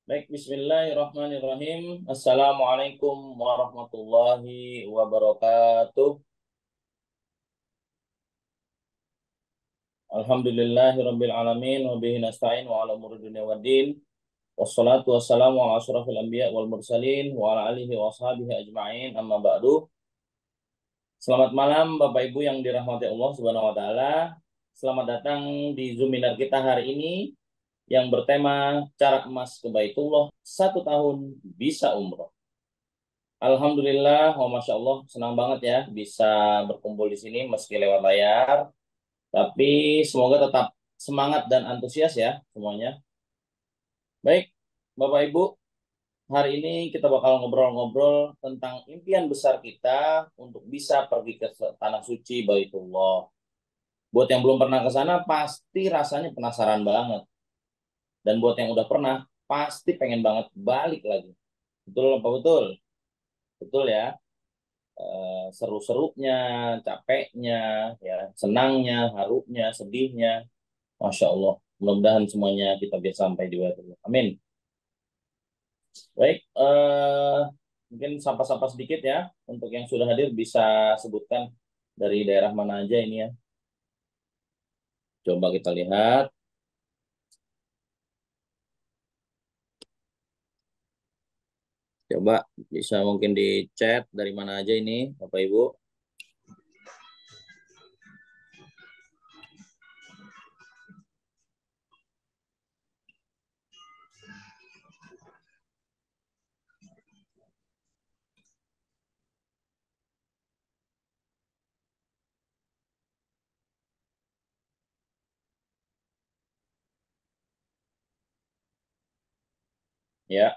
Baik, bismillahirrahmanirrahim. Assalamualaikum warahmatullahi wabarakatuh. Alhamdulillahirabbil alamin wa bihi nasta'in wa ala umuri dunya waddin. Wassalatu wassalamu ala asyrafil anbiya wal mursalin wa ala alihi wa ashabihi ajma'in. Amma ba'du. Selamat malam Bapak Ibu yang dirahmati Allah Subhanahu wa taala. Selamat datang di Zoominar kita hari ini yang bertema Cara Emas ke Baitullah 1 tahun bisa umroh. Alhamdulillah, oh Masya Allah, senang banget ya bisa berkumpul di sini meski lewat layar. Tapi semoga tetap semangat dan antusias ya semuanya. Baik, Bapak Ibu, hari ini kita bakal ngobrol-ngobrol tentang impian besar kita untuk bisa pergi ke Tanah Suci Baitullah. Buat yang belum pernah ke sana, pasti rasanya penasaran banget. Dan buat yang udah pernah, pasti pengen banget balik lagi. Betul apa betul? Betul ya. Seru-serunya, capeknya, ya, senangnya, harunya, sedihnya. Masya Allah. Mudah-mudahan semuanya kita bisa sampai di waktu. Amin. Baik, mungkin sapa-sapa sedikit ya. Untuk yang sudah hadir bisa sebutkan dari daerah mana aja ini ya. Coba kita lihat. Coba bisa mungkin di chat dari mana aja ini, Bapak Ibu. Ya,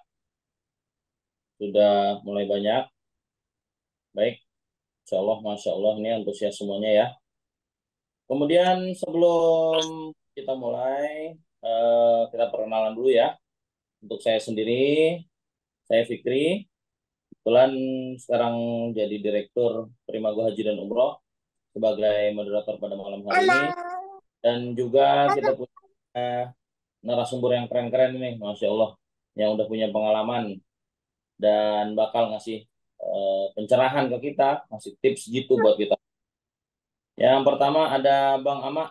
sudah mulai banyak. Baik, Insya Allah, Masya Allah, ini antusias semuanya ya. Kemudian sebelum kita mulai, kita perkenalan dulu ya. Untuk saya sendiri, saya Fikri. Kebetulan sekarang jadi Direktur Primago Haji dan Umroh sebagai moderator pada malam hari ini. Dan juga kita punya narasumber yang keren-keren nih, Masya Allah. Yang udah punya pengalaman dan bakal ngasih pencerahan ke kita, ngasih tips gitu buat kita. Yang pertama ada Bang Ama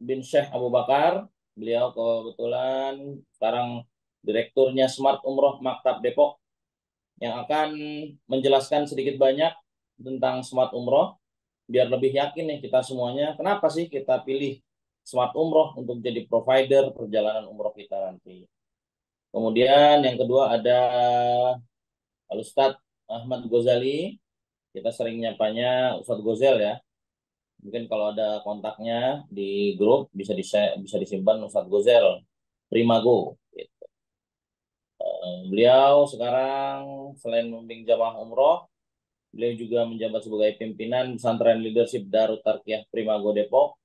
bin Syekh Abu Bakar. Beliau kebetulan sekarang direkturnya Smart Umroh Maktab Depok yang akan menjelaskan sedikit banyak tentang Smart Umroh biar lebih yakin nih kita semuanya kenapa sih kita pilih Smart Umroh untuk jadi provider perjalanan umroh kita nanti. Kemudian yang kedua ada Al Ustadz Ahmad Ghazali. Kita sering nyapanya Ustadz Gozel ya. Mungkin kalau ada kontaknya di grup bisa disimpan Ustadz Gozel Primago. Beliau sekarang selain membimbing jamaah umroh, beliau juga menjabat sebagai pimpinan Pesantren Leadership Darut Tarqiyah Primago Depok.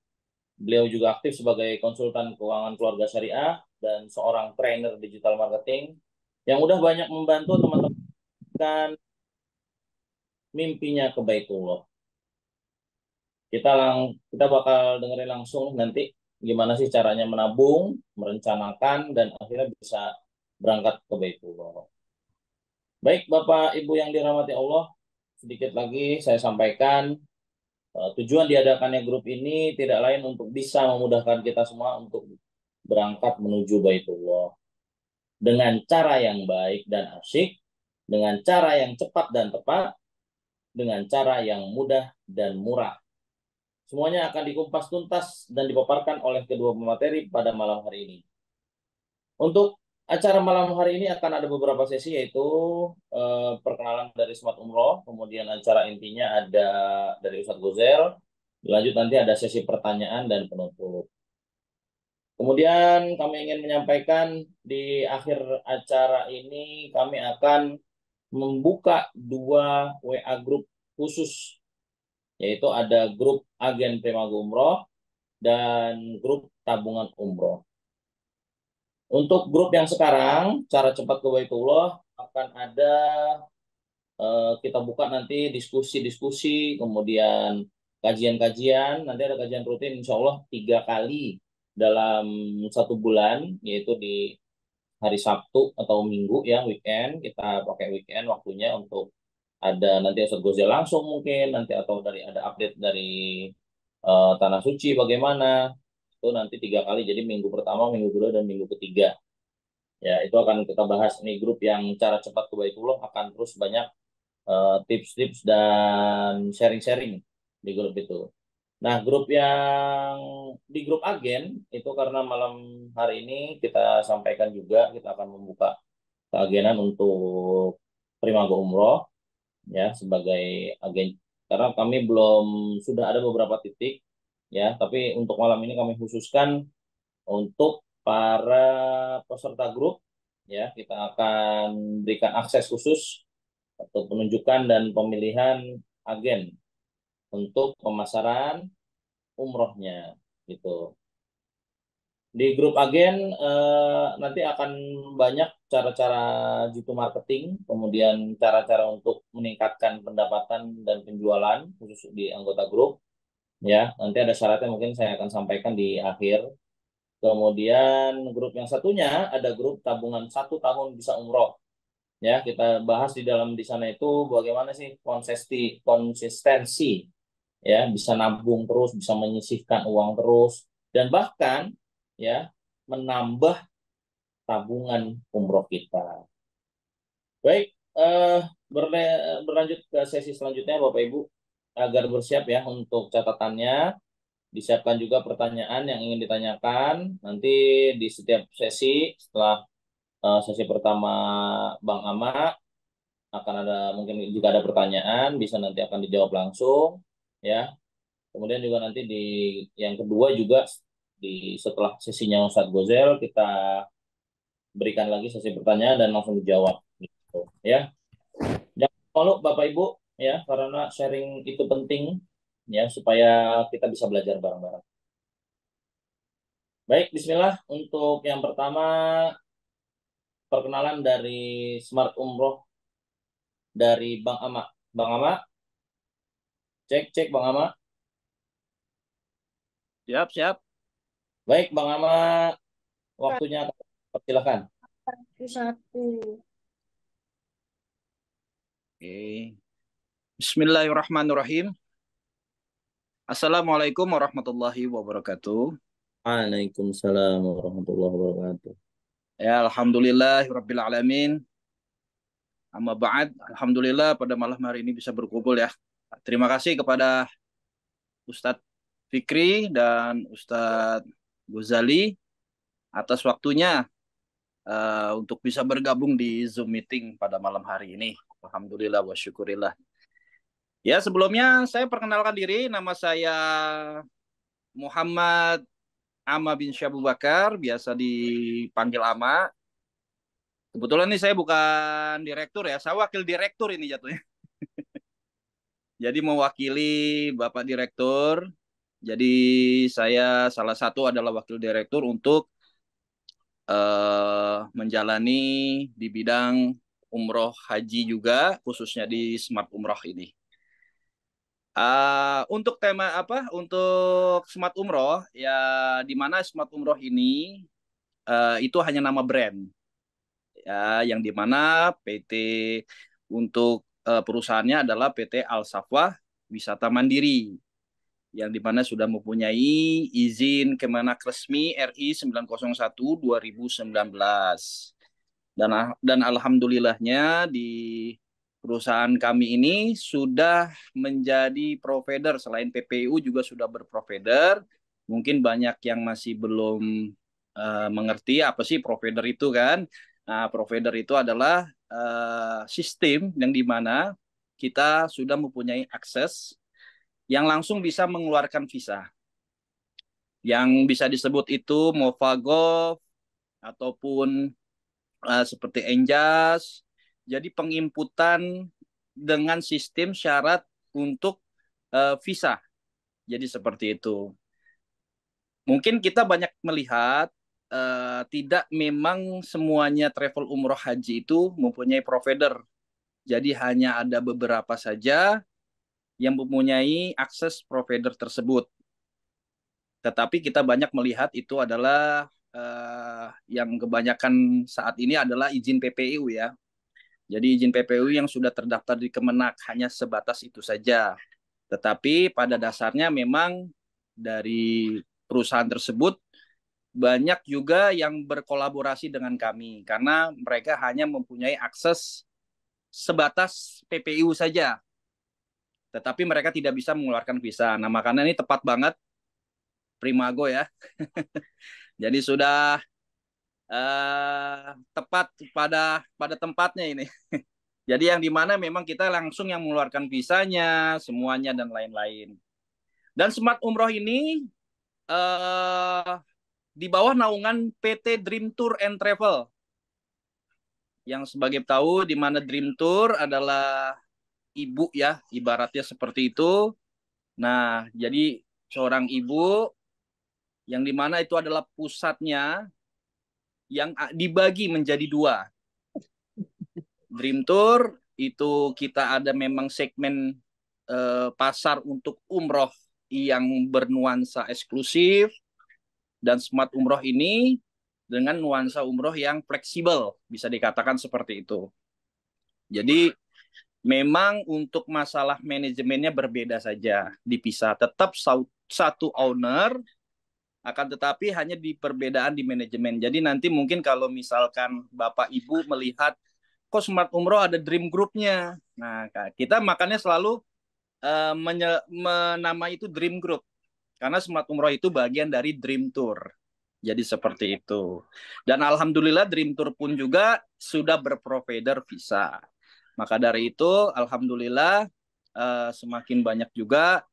Beliau juga aktif sebagai konsultan keuangan keluarga syariah dan seorang trainer digital marketing yang udah banyak membantu teman-teman mimpinya ke Baitullah. Kita bakal dengerin langsung nanti gimana sih caranya menabung, merencanakan dan akhirnya bisa berangkat ke Baitullah. Baik Bapak Ibu yang dirahmati Allah, sedikit lagi saya sampaikan tujuan diadakannya grup ini tidak lain untuk bisa memudahkan kita semua untuk berangkat menuju Baitullah dengan cara yang baik dan asyik, dengan cara yang cepat dan tepat, dengan cara yang mudah dan murah. Semuanya akan dikupas tuntas dan dipaparkan oleh kedua pemateri pada malam hari ini. Untuk acara malam hari ini akan ada beberapa sesi yaitu perkenalan dari Smart Umroh, kemudian acara intinya ada dari Ustadz Gozel, lanjut nanti ada sesi pertanyaan dan penutup. Kemudian kami ingin menyampaikan di akhir acara ini kami akan membuka dua WA grup khusus, yaitu ada grup agen Primago Umroh dan grup tabungan umroh. Untuk grup yang sekarang, cara cepat ke Baitullah akan ada kita buka nanti diskusi-diskusi, kemudian kajian-kajian, nanti ada kajian rutin insya Allah 3 kali dalam 1 bulan, yaitu di hari Sabtu atau Minggu ya, weekend. Kita pakai weekend waktunya untuk ada nanti Ustadz Gozal langsung mungkin nanti, atau dari ada update dari Tanah Suci bagaimana. Itu nanti 3 kali, jadi minggu pertama, minggu kedua, dan minggu ketiga. Ya, itu akan kita bahas nih, grup yang cara cepat ke Baitullah akan terus banyak tips-tips dan sharing-sharing di grup itu. Nah, grup yang di grup agen itu, karena malam hari ini kita sampaikan juga kita akan membuka keagenan untuk Primago Umroh ya sebagai agen, karena kami belum, sudah ada beberapa titik ya, tapi untuk malam ini kami khususkan untuk para peserta grup ya, kita akan berikan akses khusus untuk penunjukan dan pemilihan agen untuk pemasaran umrohnya gitu. Di grup agen nanti akan banyak cara-cara jitu marketing, kemudian cara-cara untuk meningkatkan pendapatan dan penjualan khusus di anggota grup ya. Nanti ada syaratnya, mungkin saya akan sampaikan di akhir. Kemudian grup yang satunya ada grup tabungan 1 tahun bisa umroh. Ya, kita bahas di dalam di sana itu bagaimana sih konsistensi ya, bisa nabung terus, bisa menyisihkan uang terus, dan bahkan ya menambah tabungan umroh kita. Baik, berlanjut ke sesi selanjutnya Bapak Ibu, agar bersiap ya untuk catatannya, disiapkan juga pertanyaan yang ingin ditanyakan nanti di setiap sesi. Setelah sesi pertama Bang Ama, akan ada mungkin jika ada pertanyaan bisa nanti akan dijawab langsung ya. Kemudian juga nanti di yang kedua juga, di setelah sesinya Ustadz Gozel, kita berikan lagi sesi pertanyaan dan langsung dijawab gitu ya. Jangan malu Bapak Ibu ya, karena sharing itu penting ya, supaya kita bisa belajar bareng-bareng. Baik, bismillah. Untuk yang pertama, perkenalan dari Smart Umroh dari Bang Ama. Bang Ama, cek cek Bang Ama. Siap, siap. Baik, Bang Ama, waktunya persilahkan. Satu. Oke. Bismillahirrahmanirrahim. Assalamualaikum warahmatullahi wabarakatuh. Waalaikumsalam warahmatullahi wabarakatuh. Ya, alhamdulillah rabbil alamin. Amma ba'd, alhamdulillah pada malam hari ini bisa berkumpul ya. Terima kasih kepada Ustadz Fikri dan Ustadz Gozali atas waktunya untuk bisa bergabung di Zoom meeting pada malam hari ini. Alhamdulillah wa syukurillah. Ya, sebelumnya saya perkenalkan diri, nama saya Muhammad Ama bin Syabu Bakar, biasa dipanggil Ama. Kebetulan nih saya bukan direktur ya, saya wakil direktur ini jatuhnya. Jadi mewakili Bapak Direktur. Jadi saya salah satu adalah wakil direktur untuk menjalani di bidang umroh haji juga, khususnya di Smart Umroh ini. Untuk tema apa? Untuk Smart Umroh, ya di mana Smart Umroh ini itu hanya nama brand. Ya, yang dimana PT untuk perusahaannya adalah PT Al Safwah Wisata Mandiri, yang dimana sudah mempunyai izin Kemenak resmi RI 901 2019. Dan alhamdulillahnya di perusahaan kami ini sudah menjadi provider, selain PPU juga sudah berprovider. Mungkin banyak yang masih belum mengerti apa sih provider itu kan. Nah, provider itu adalah sistem yang dimana kita sudah mempunyai akses yang langsung bisa mengeluarkan visa. Yang bisa disebut itu Movago ataupun seperti Enjas. Jadi penginputan dengan sistem syarat untuk visa. Jadi seperti itu. Mungkin kita banyak melihat tidak memang semuanya travel umroh haji itu mempunyai provider. Jadi hanya ada beberapa saja yang mempunyai akses provider tersebut. Tetapi kita banyak melihat itu adalah yang kebanyakan saat ini adalah izin PPU ya. Jadi izin PPU yang sudah terdaftar di Kemenak hanya sebatas itu saja. Tetapi pada dasarnya memang dari perusahaan tersebut banyak juga yang berkolaborasi dengan kami karena mereka hanya mempunyai akses sebatas PPU saja. Tetapi mereka tidak bisa mengeluarkan visa. Nah, makanya ini tepat banget Primago ya. Jadi sudah tepat pada tempatnya ini. Jadi yang dimana memang kita langsung yang mengeluarkan visanya, semuanya dan lain-lain. Dan Smart Umroh ini di bawah naungan PT Dream Tour and Travel. Yang sebagai tahu di mana Dream Tour adalah ibu ya, ibaratnya seperti itu. Nah, jadi seorang ibu yang dimana itu adalah pusatnya yang dibagi menjadi dua. Dream Tour itu kita ada memang segmen pasar untuk umroh yang bernuansa eksklusif, dan Smart Umroh ini dengan nuansa umroh yang fleksibel, bisa dikatakan seperti itu. Jadi memang untuk masalah manajemennya berbeda saja, dipisah. Tetap satu owner, akan tetapi hanya di perbedaan di manajemen. Jadi nanti mungkin kalau misalkan Bapak Ibu melihat kok Smart Umroh ada dream group-nya. Nah, kita makanya selalu menamai itu dream group. Karena Smart Umroh itu bagian dari Dream Tour. Jadi seperti itu. Dan alhamdulillah Dream Tour pun juga sudah berprovider visa. Maka dari itu alhamdulillah semakin banyak juga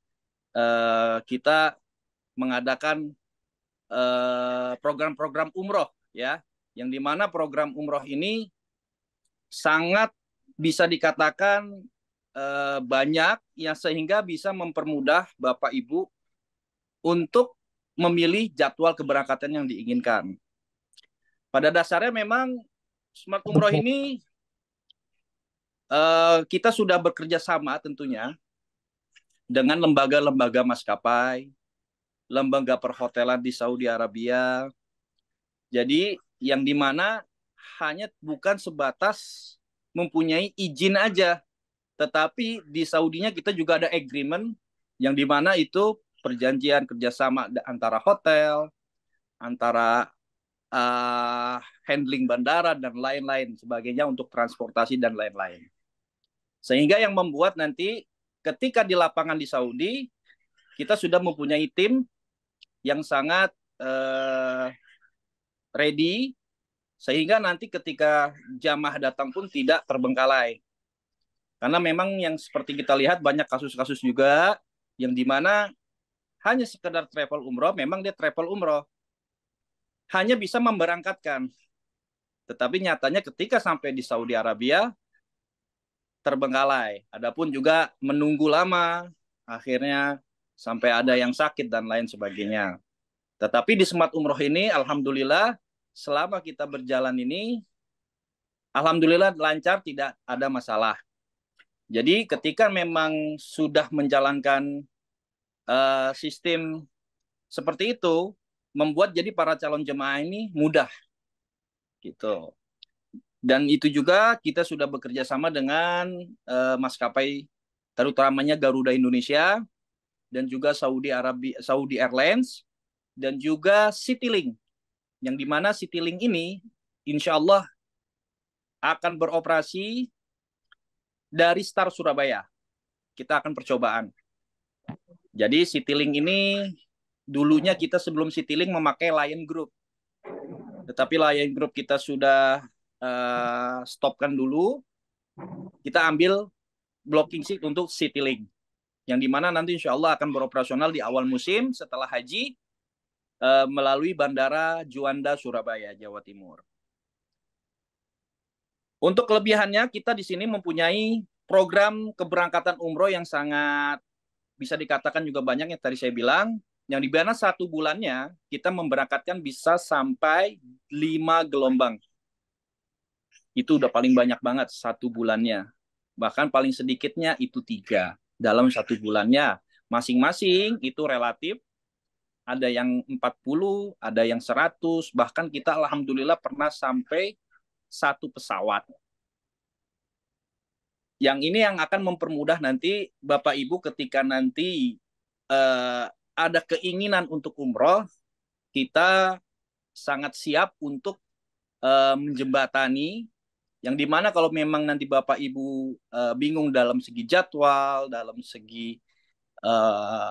kita mengadakan program-program umroh ya, yang dimana program umroh ini sangat bisa dikatakan banyak yang sehingga bisa mempermudah Bapak Ibu untuk memilih jadwal keberangkatan yang diinginkan. Pada dasarnya memang Smart Umroh ini kita sudah bekerja sama tentunya dengan lembaga-lembaga maskapai, lembaga perhotelan di Saudi Arabia. Jadi yang dimana hanya bukan sebatas mempunyai izin aja, tetapi di Saudinya kita juga ada agreement yang dimana itu perjanjian kerjasama antara hotel, antara handling bandara dan lain-lain sebagainya untuk transportasi dan lain-lain. Sehingga yang membuat nanti ketika di lapangan di Saudi kita sudah mempunyai tim yang sangat ready, sehingga nanti ketika jamaah datang pun tidak terbengkalai. Karena memang yang seperti kita lihat banyak kasus-kasus juga yang dimana hanya sekedar travel umroh, memang dia travel umroh, hanya bisa memberangkatkan. Tetapi nyatanya ketika sampai di Saudi Arabia, terbengkalai. Adapun juga menunggu lama, akhirnya sampai ada yang sakit dan lain sebagainya. Tetapi di Smart Umroh ini, alhamdulillah, selama kita berjalan ini, alhamdulillah lancar, tidak ada masalah. Jadi ketika memang sudah menjalankan sistem seperti itu, membuat jadi para calon jemaah ini mudah. Gitu. Dan itu juga kita sudah bekerja sama dengan maskapai, terutamanya Garuda Indonesia, dan juga Saudi Airlines, dan juga Citylink, yang dimana Citylink ini insya Allah akan beroperasi dari Star Surabaya. Kita akan percobaan. Jadi Citylink ini dulunya kita sebelum Citylink memakai Lion Group, tetapi Lion Group kita sudah stopkan dulu. Kita ambil blocking seat untuk Citylink, yang dimana nanti insya Allah akan beroperasional di awal musim setelah haji melalui Bandara Juanda, Surabaya, Jawa Timur. Untuk kelebihannya, kita di sini mempunyai program keberangkatan umroh yang sangat bisa dikatakan juga banyak yang tadi saya bilang, yang di mana 1 bulannya kita memberangkatkan bisa sampai 5 gelombang. Itu udah paling banyak banget 1 bulannya. Bahkan paling sedikitnya itu 3 dalam 1 bulannya. Masing-masing itu relatif. ada yang 40, ada yang 100, bahkan kita alhamdulillah pernah sampai 1 pesawat. Yang ini yang akan mempermudah nanti Bapak Ibu ketika nanti ada keinginan untuk umroh, kita sangat siap untuk menjembatani, yang dimana kalau memang nanti Bapak Ibu bingung dalam segi jadwal, dalam segi uh,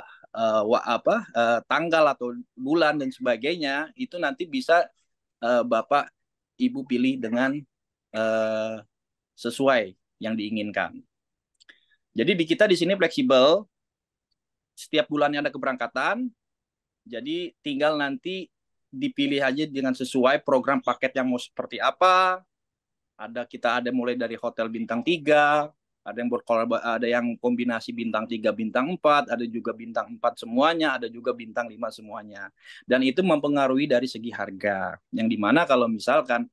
tanggal atau bulan dan sebagainya, itu nanti bisa Bapak Ibu pilih dengan uh, sesuai yang diinginkan. Jadi di kita di sini fleksibel, setiap bulannya ada keberangkatan, jadi tinggal nanti dipilih aja dengan sesuai program paket yang mau seperti apa. Kita ada mulai dari hotel bintang 3, ada yang kombinasi bintang 3 bintang 4, ada juga bintang 4 semuanya, ada juga bintang 5 semuanya. Dan itu mempengaruhi dari segi harga. Yang dimana kalau misalkan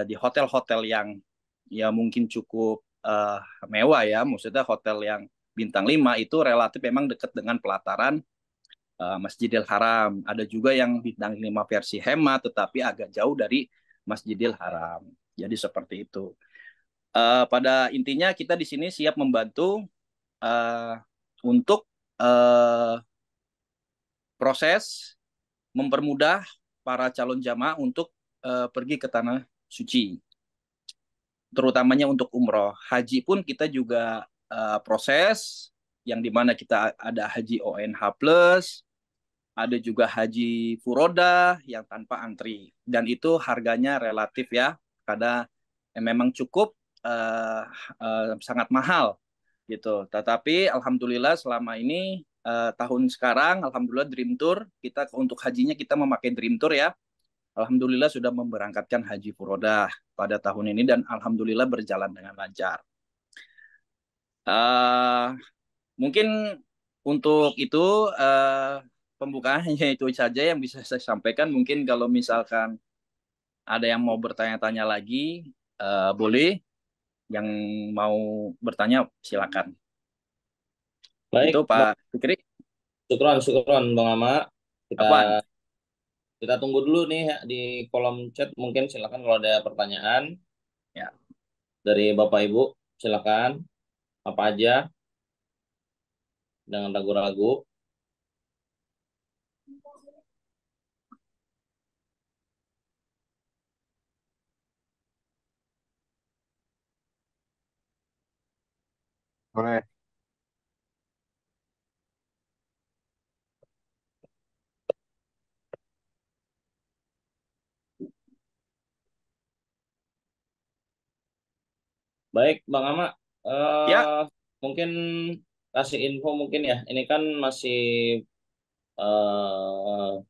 di hotel-hotel yang ya mungkin cukup mewah ya, maksudnya hotel yang bintang 5 itu relatif memang dekat dengan pelataran Masjidil Haram. Ada juga yang bintang 5 versi hemat tetapi agak jauh dari Masjidil Haram. Jadi seperti itu. Pada intinya kita di sini siap membantu untuk proses mempermudah para calon jamaah untuk pergi ke tanah suci, terutamanya untuk umroh. Haji pun kita juga proses, yang dimana kita ada haji ONH plus, ada juga haji furoda yang tanpa antri, dan itu harganya relatif ya, karena memang cukup sangat mahal gitu. Tetapi alhamdulillah selama ini tahun sekarang alhamdulillah Dream Tour kita untuk hajinya kita memakai Dream Tour ya. Alhamdulillah sudah memberangkatkan haji furoda pada tahun ini dan alhamdulillah berjalan dengan lancar. Uh, Mungkin untuk itu pembukaannya itu saja yang bisa saya sampaikan. Mungkin kalau misalkan ada yang mau bertanya-tanya lagi, boleh. Yang mau bertanya silakan. Itu Baik, Pak Fikri. syukron Bang Ama. Kita Apaan? kita tunggu dulu nih ya, di kolom chat, mungkin silakan kalau ada pertanyaan Ya. dari Bapak Ibu, silakan apa aja, jangan ragu-ragu. Boleh. Baik, Bang Ama, Ya. mungkin kasih info mungkin ya. Ini kan masih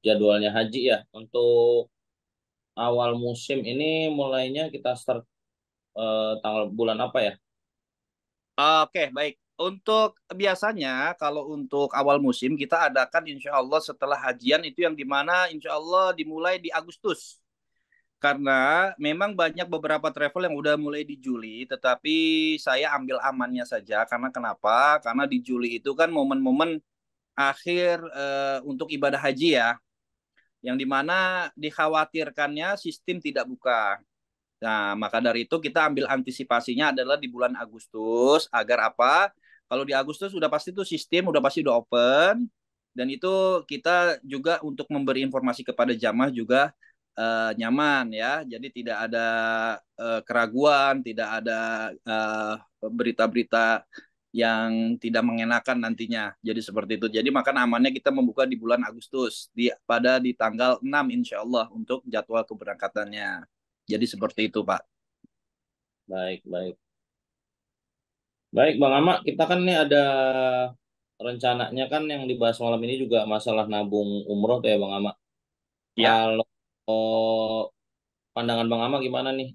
jadwalnya haji ya. Untuk awal musim ini mulainya kita start tanggal bulan apa ya? Oke, baik. Untuk biasanya kalau untuk awal musim kita adakan insya Allah setelah hajian itu yang dimana insya Allah dimulai di Agustus. Karena memang banyak beberapa travel yang udah mulai di Juli, tetapi saya ambil amannya saja. Karena kenapa? Karena di Juli itu kan momen-momen akhir untuk ibadah haji ya, yang dimana dikhawatirkannya sistem tidak buka. Nah, maka dari itu kita ambil antisipasinya adalah di bulan Agustus, agar apa? Kalau di Agustus udah pasti tuh sistem udah pasti udah open, dan itu kita juga untuk memberi informasi kepada jamaah juga nyaman ya. Jadi tidak ada keraguan, tidak ada berita-berita yang tidak mengenakan nantinya. Jadi seperti itu. Jadi maka amannya kita membuka di bulan Agustus di tanggal 6 insya Allah untuk jadwal keberangkatannya. Jadi seperti itu, Pak. Baik, baik. Baik, Bang Ama, kita kan nih ada rencananya kan yang dibahas malam ini juga masalah nabung umroh tuh ya, Bang Ama. Ya, Kalau pandangan Bang Ama gimana nih?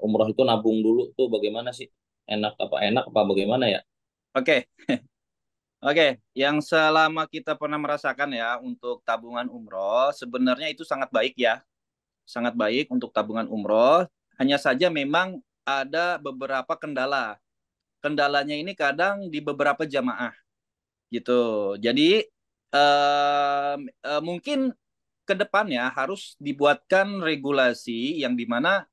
Umroh itu nabung dulu tuh bagaimana sih? Enak apa bagaimana ya? oke. Oke, yang selama kita pernah merasakan ya untuk tabungan umroh, sebenarnya itu sangat baik ya. Sangat baik untuk tabungan umroh. Hanya saja memang ada beberapa kendala. Kendalanya ini kadang di beberapa jamaah gitu. Jadi mungkin ke depannya harus dibuatkan regulasi yang dimana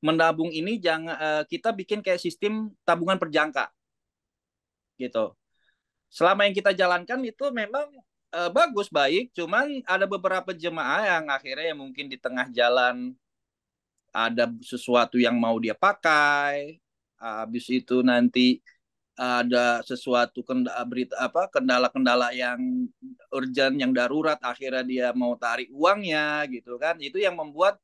menabung ini jangan kita bikin kayak sistem tabungan berjangka gitu. Selama yang kita jalankan itu memang bagus baik, cuman ada beberapa jemaah yang akhirnya mungkin di tengah jalan ada sesuatu yang mau dia pakai, habis itu nanti ada sesuatu kendala-kendala yang urgent yang darurat akhirnya dia mau tarik uangnya gitu kan, itu yang membuat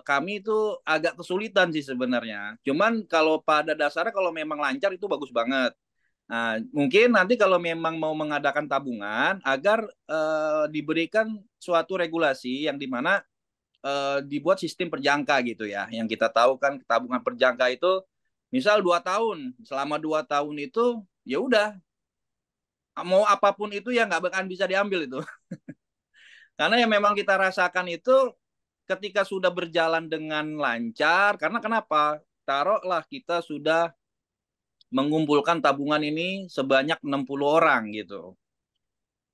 kami itu agak kesulitan sih sebenarnya. Cuman kalau pada dasarnya kalau memang lancar itu bagus banget. Nah, mungkin nanti kalau memang mau mengadakan tabungan agar diberikan suatu regulasi yang dimana dibuat sistem perjangka gitu ya. Yang kita tahu kan tabungan perjangka itu misal 2 tahun, selama 2 tahun itu ya udah mau apapun itu ya nggak bakalan bisa diambil itu. Karena yang memang kita rasakan itu ketika sudah berjalan dengan lancar, karena kenapa? Taruhlah kita sudah mengumpulkan tabungan ini sebanyak 60 orang gitu.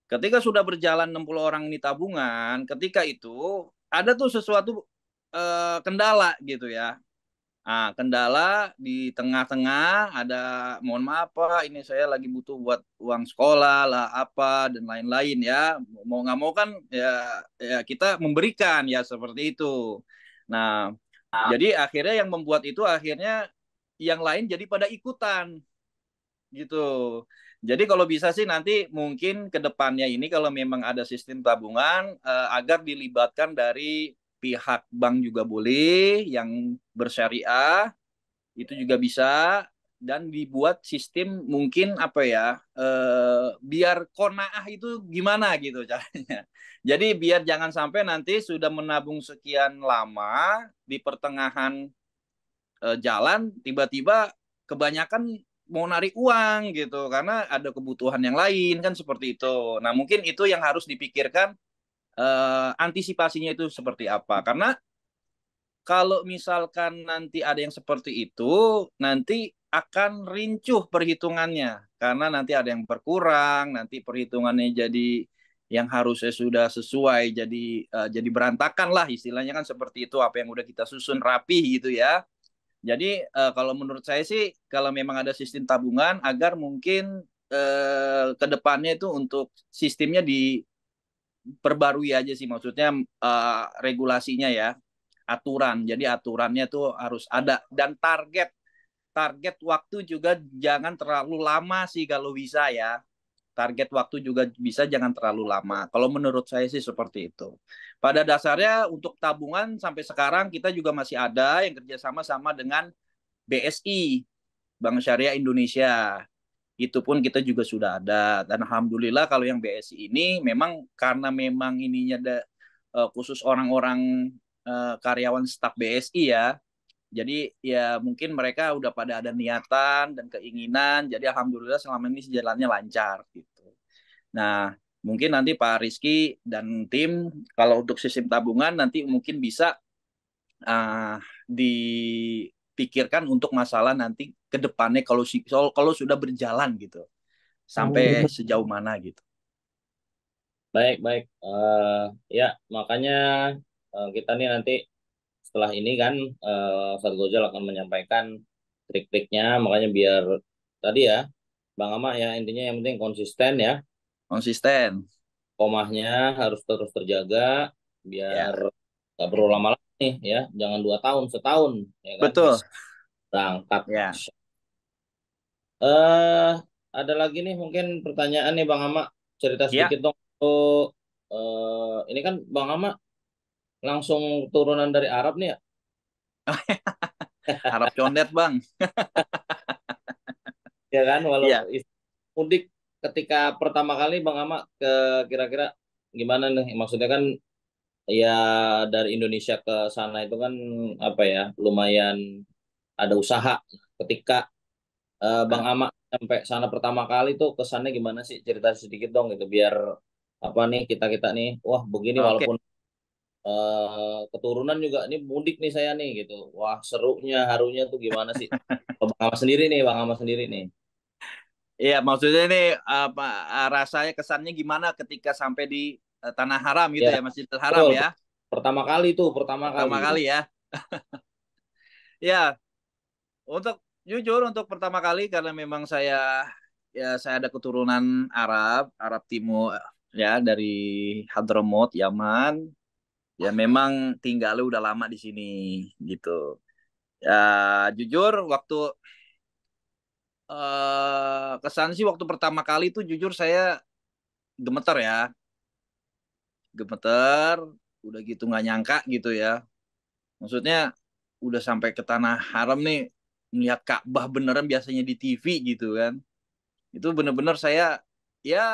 Ketika sudah berjalan 60 orang ini tabungan, ketika itu ada tuh sesuatu kendala gitu ya. Nah, kendala di tengah-tengah ada, mohon maaf Pak, ini saya lagi butuh buat uang sekolah lah apa dan lain-lain ya. Mau nggak mau kan ya kita memberikan ya seperti itu. Nah, jadi akhirnya yang membuat itu akhirnya yang lain jadi pada ikutan gitu. Jadi kalau bisa sih nanti mungkin ke depannya ini kalau memang ada sistem tabungan agar dilibatkan dari pihak bank juga boleh yang bersyariah itu juga bisa dan dibuat sistem mungkin apa ya biar konaah itu gimana gitu caranya. Jadi biar jangan sampai nanti sudah menabung sekian lama di pertengahan jalan tiba-tiba kebanyakan mau narik uang gitu karena ada kebutuhan yang lain kan seperti itu. Nah, mungkin itu yang harus dipikirkan antisipasinya itu seperti apa. Karena kalau misalkan nanti ada yang seperti itu, nanti akan rincuh perhitungannya karena nanti ada yang berkurang, nanti perhitungannya jadi yang harusnya sudah sesuai jadi berantakan lah istilahnya kan seperti itu apa yang udah kita susun rapi gitu ya. Jadi kalau menurut saya sih kalau memang ada sistem tabungan agar mungkin ke depannya itu untuk sistemnya diperbarui aja sih maksudnya regulasinya ya aturan. Jadi aturannya tuh harus ada dan target waktu juga jangan terlalu lama sih kalau bisa ya. Target waktu juga bisa jangan terlalu lama. Kalau menurut saya sih seperti itu. Pada dasarnya untuk tabungan sampai sekarang kita juga masih ada yang kerjasama sama dengan BSI, Bank Syariah Indonesia. Itu pun kita juga sudah ada. Dan alhamdulillah kalau yang BSI ini memang karena memang ininya ada khusus orang-orang karyawan staf BSI ya. Jadi ya mungkin mereka udah pada ada niatan dan keinginan. Jadi alhamdulillah selama ini jalannya lancar gitu. Nah, mungkin nanti Pak Rizky dan tim kalau untuk sistem tabungan nanti mungkin bisa dipikirkan untuk masalah nanti ke depannya kalau sudah berjalan gitu sampai sejauh mana gitu. Baik, baik. Ya, makanya kita nih nanti setelah ini kan Ustadz Gozal akan menyampaikan trik-triknya, makanya biar tadi ya, Bang Ama ya, intinya yang penting konsisten ya, Konsisten. komahnya harus terus terjaga, biar Ya, nggak perlu lama lama nih ya, jangan 2 tahun, setahun ya kan betul. bisa berangkat. Ya. Eh, ada lagi nih mungkin pertanyaan nih Bang Ama, cerita Ya, sedikit dong. Oh, ini kan Bang Ama langsung turunan dari Arab nih ya. Arab condet, Bang. Ya kan, walau Iya. mudik ketika pertama kali Bang Ama ke kira-kira gimana nih? Maksudnya kan ya dari Indonesia ke sana itu kan apa ya, lumayan ada usaha. Ketika Bang Nah, Ama sampai sana pertama kali tuh kesannya gimana sih? Cerita sedikit dong gitu biar apa nih kita-kita nih, wah begini oke. walaupun keturunan juga ini mudik nih saya nih gitu. Wah serunya, harunya tuh gimana sih? Kalau Bang Ama sendiri nih, Bang Ama sendiri nih. Iya, maksudnya ini apa rasanya kesannya gimana ketika sampai di Tanah Haram gitu Ya, ya, Masjidil Haram betul. ya, Pertama kali tuh, pertama kali. pertama kali ya. Ya, untuk jujur untuk pertama kali karena memang saya ada keturunan Arab Timur ya dari Hadramaut, Yaman. Ya memang tinggalnya udah lama di sini gitu. Ya jujur waktu kesan sih waktu pertama kali itu jujur saya gemeter ya, gemeter, udah gitu nggak nyangka gitu ya. Maksudnya udah sampai ke tanah haram nih, melihat Ka'bah beneran biasanya di TV gitu kan. Itu bener-bener saya ya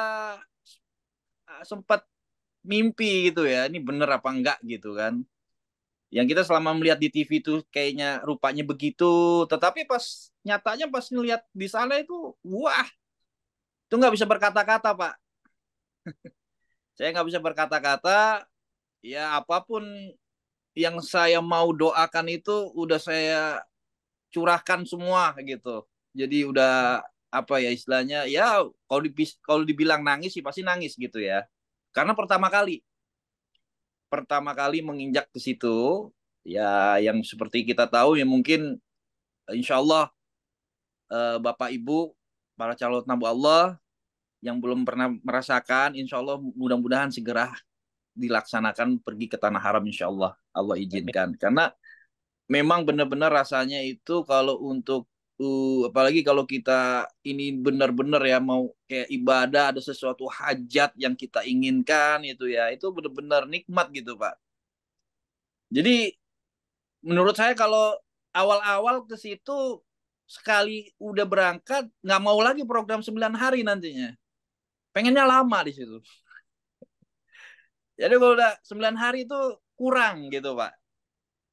sempat mimpi gitu ya, ini bener apa enggak gitu kan. Yang kita selama melihat di TV itu kayaknya rupanya begitu, tetapi pas nyatanya pas ngelihat di sana itu, wah, itu nggak bisa berkata-kata Pak. Saya nggak bisa berkata-kata, ya apapun yang saya mau doakan itu udah saya curahkan semua gitu. Jadi udah apa ya istilahnya ya kalau dibilang nangis sih pasti nangis gitu ya. Karena pertama kali menginjak ke situ ya yang seperti kita tahu ya mungkin insya Allah Bapak Ibu para calon tamu Allah yang belum pernah merasakan insya Allah mudah-mudahan segera dilaksanakan pergi ke tanah haram insya Allah Allah izinkan karena memang benar-benar rasanya itu kalau untuk apalagi kalau kita ini benar-benar ya mau kayak ibadah ada sesuatu hajat yang kita inginkan itu benar-benar nikmat gitu Pak. Jadi menurut saya kalau awal-awal ke situ sekali udah berangkat nggak mau lagi program 9 hari nantinya. Pengennya lama di situ. Jadi kalau udah 9 hari itu kurang gitu Pak.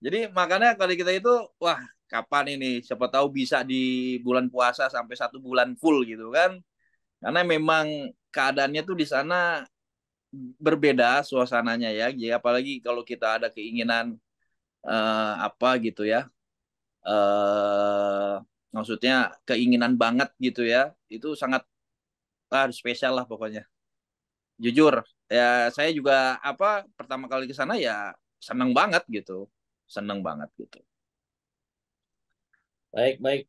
Jadi makanya kalau kita itu wah kapan ini siapa tahu bisa di bulan puasa sampai 1 bulan full gitu kan. Karena memang keadaannya tuh di sana berbeda suasananya ya. Jadi apalagi kalau kita ada keinginan apa gitu ya. eh Maksudnya keinginan banget gitu ya. Itu sangat spesial lah pokoknya. Jujur ya saya juga apa pertama kali ke sana ya seneng banget gitu. Seneng banget gitu. Baik, baik.